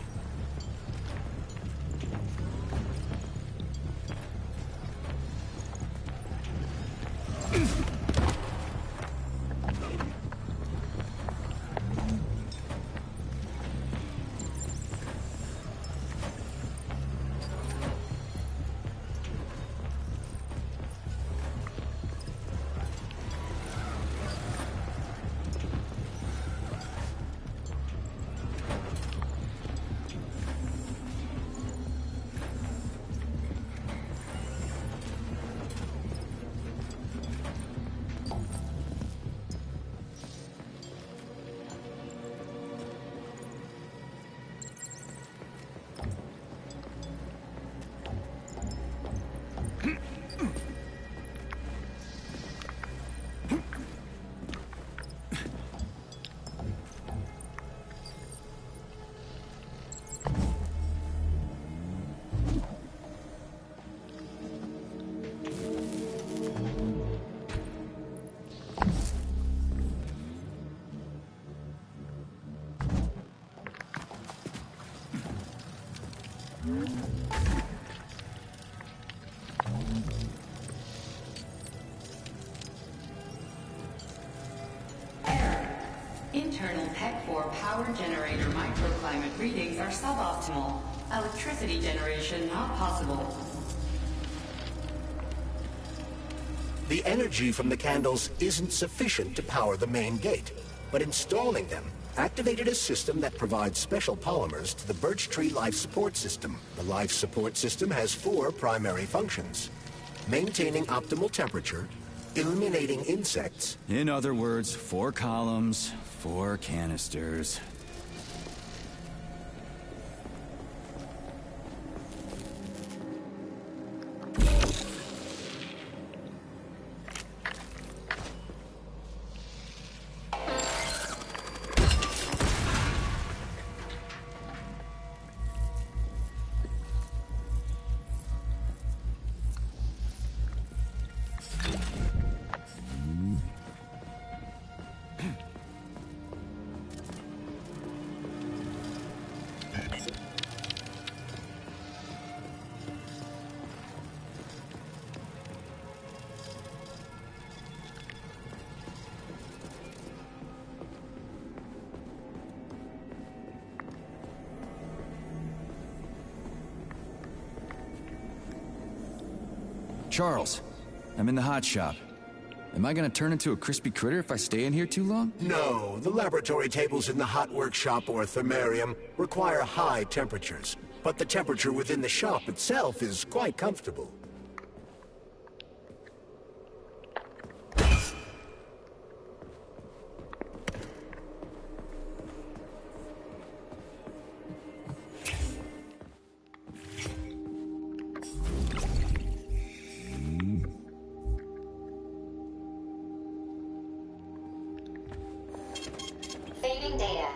Internal PEC 4 power generator microclimate readings are suboptimal. Electricity generation not possible. The energy from the candles isn't sufficient to power the main gate, but installing them activated a system that provides special polymers to the birch tree life support system. The life support system has 4 primary functions: maintaining optimal temperature, eliminating insects. In other words, 4 columns, 4 canisters. Charles, I'm in the hot shop. Am I gonna turn into a crispy critter if I stay in here too long? No, the laboratory tables in the hot workshop or thermarium require high temperatures. But the temperature within the shop itself is quite comfortable. Saving data.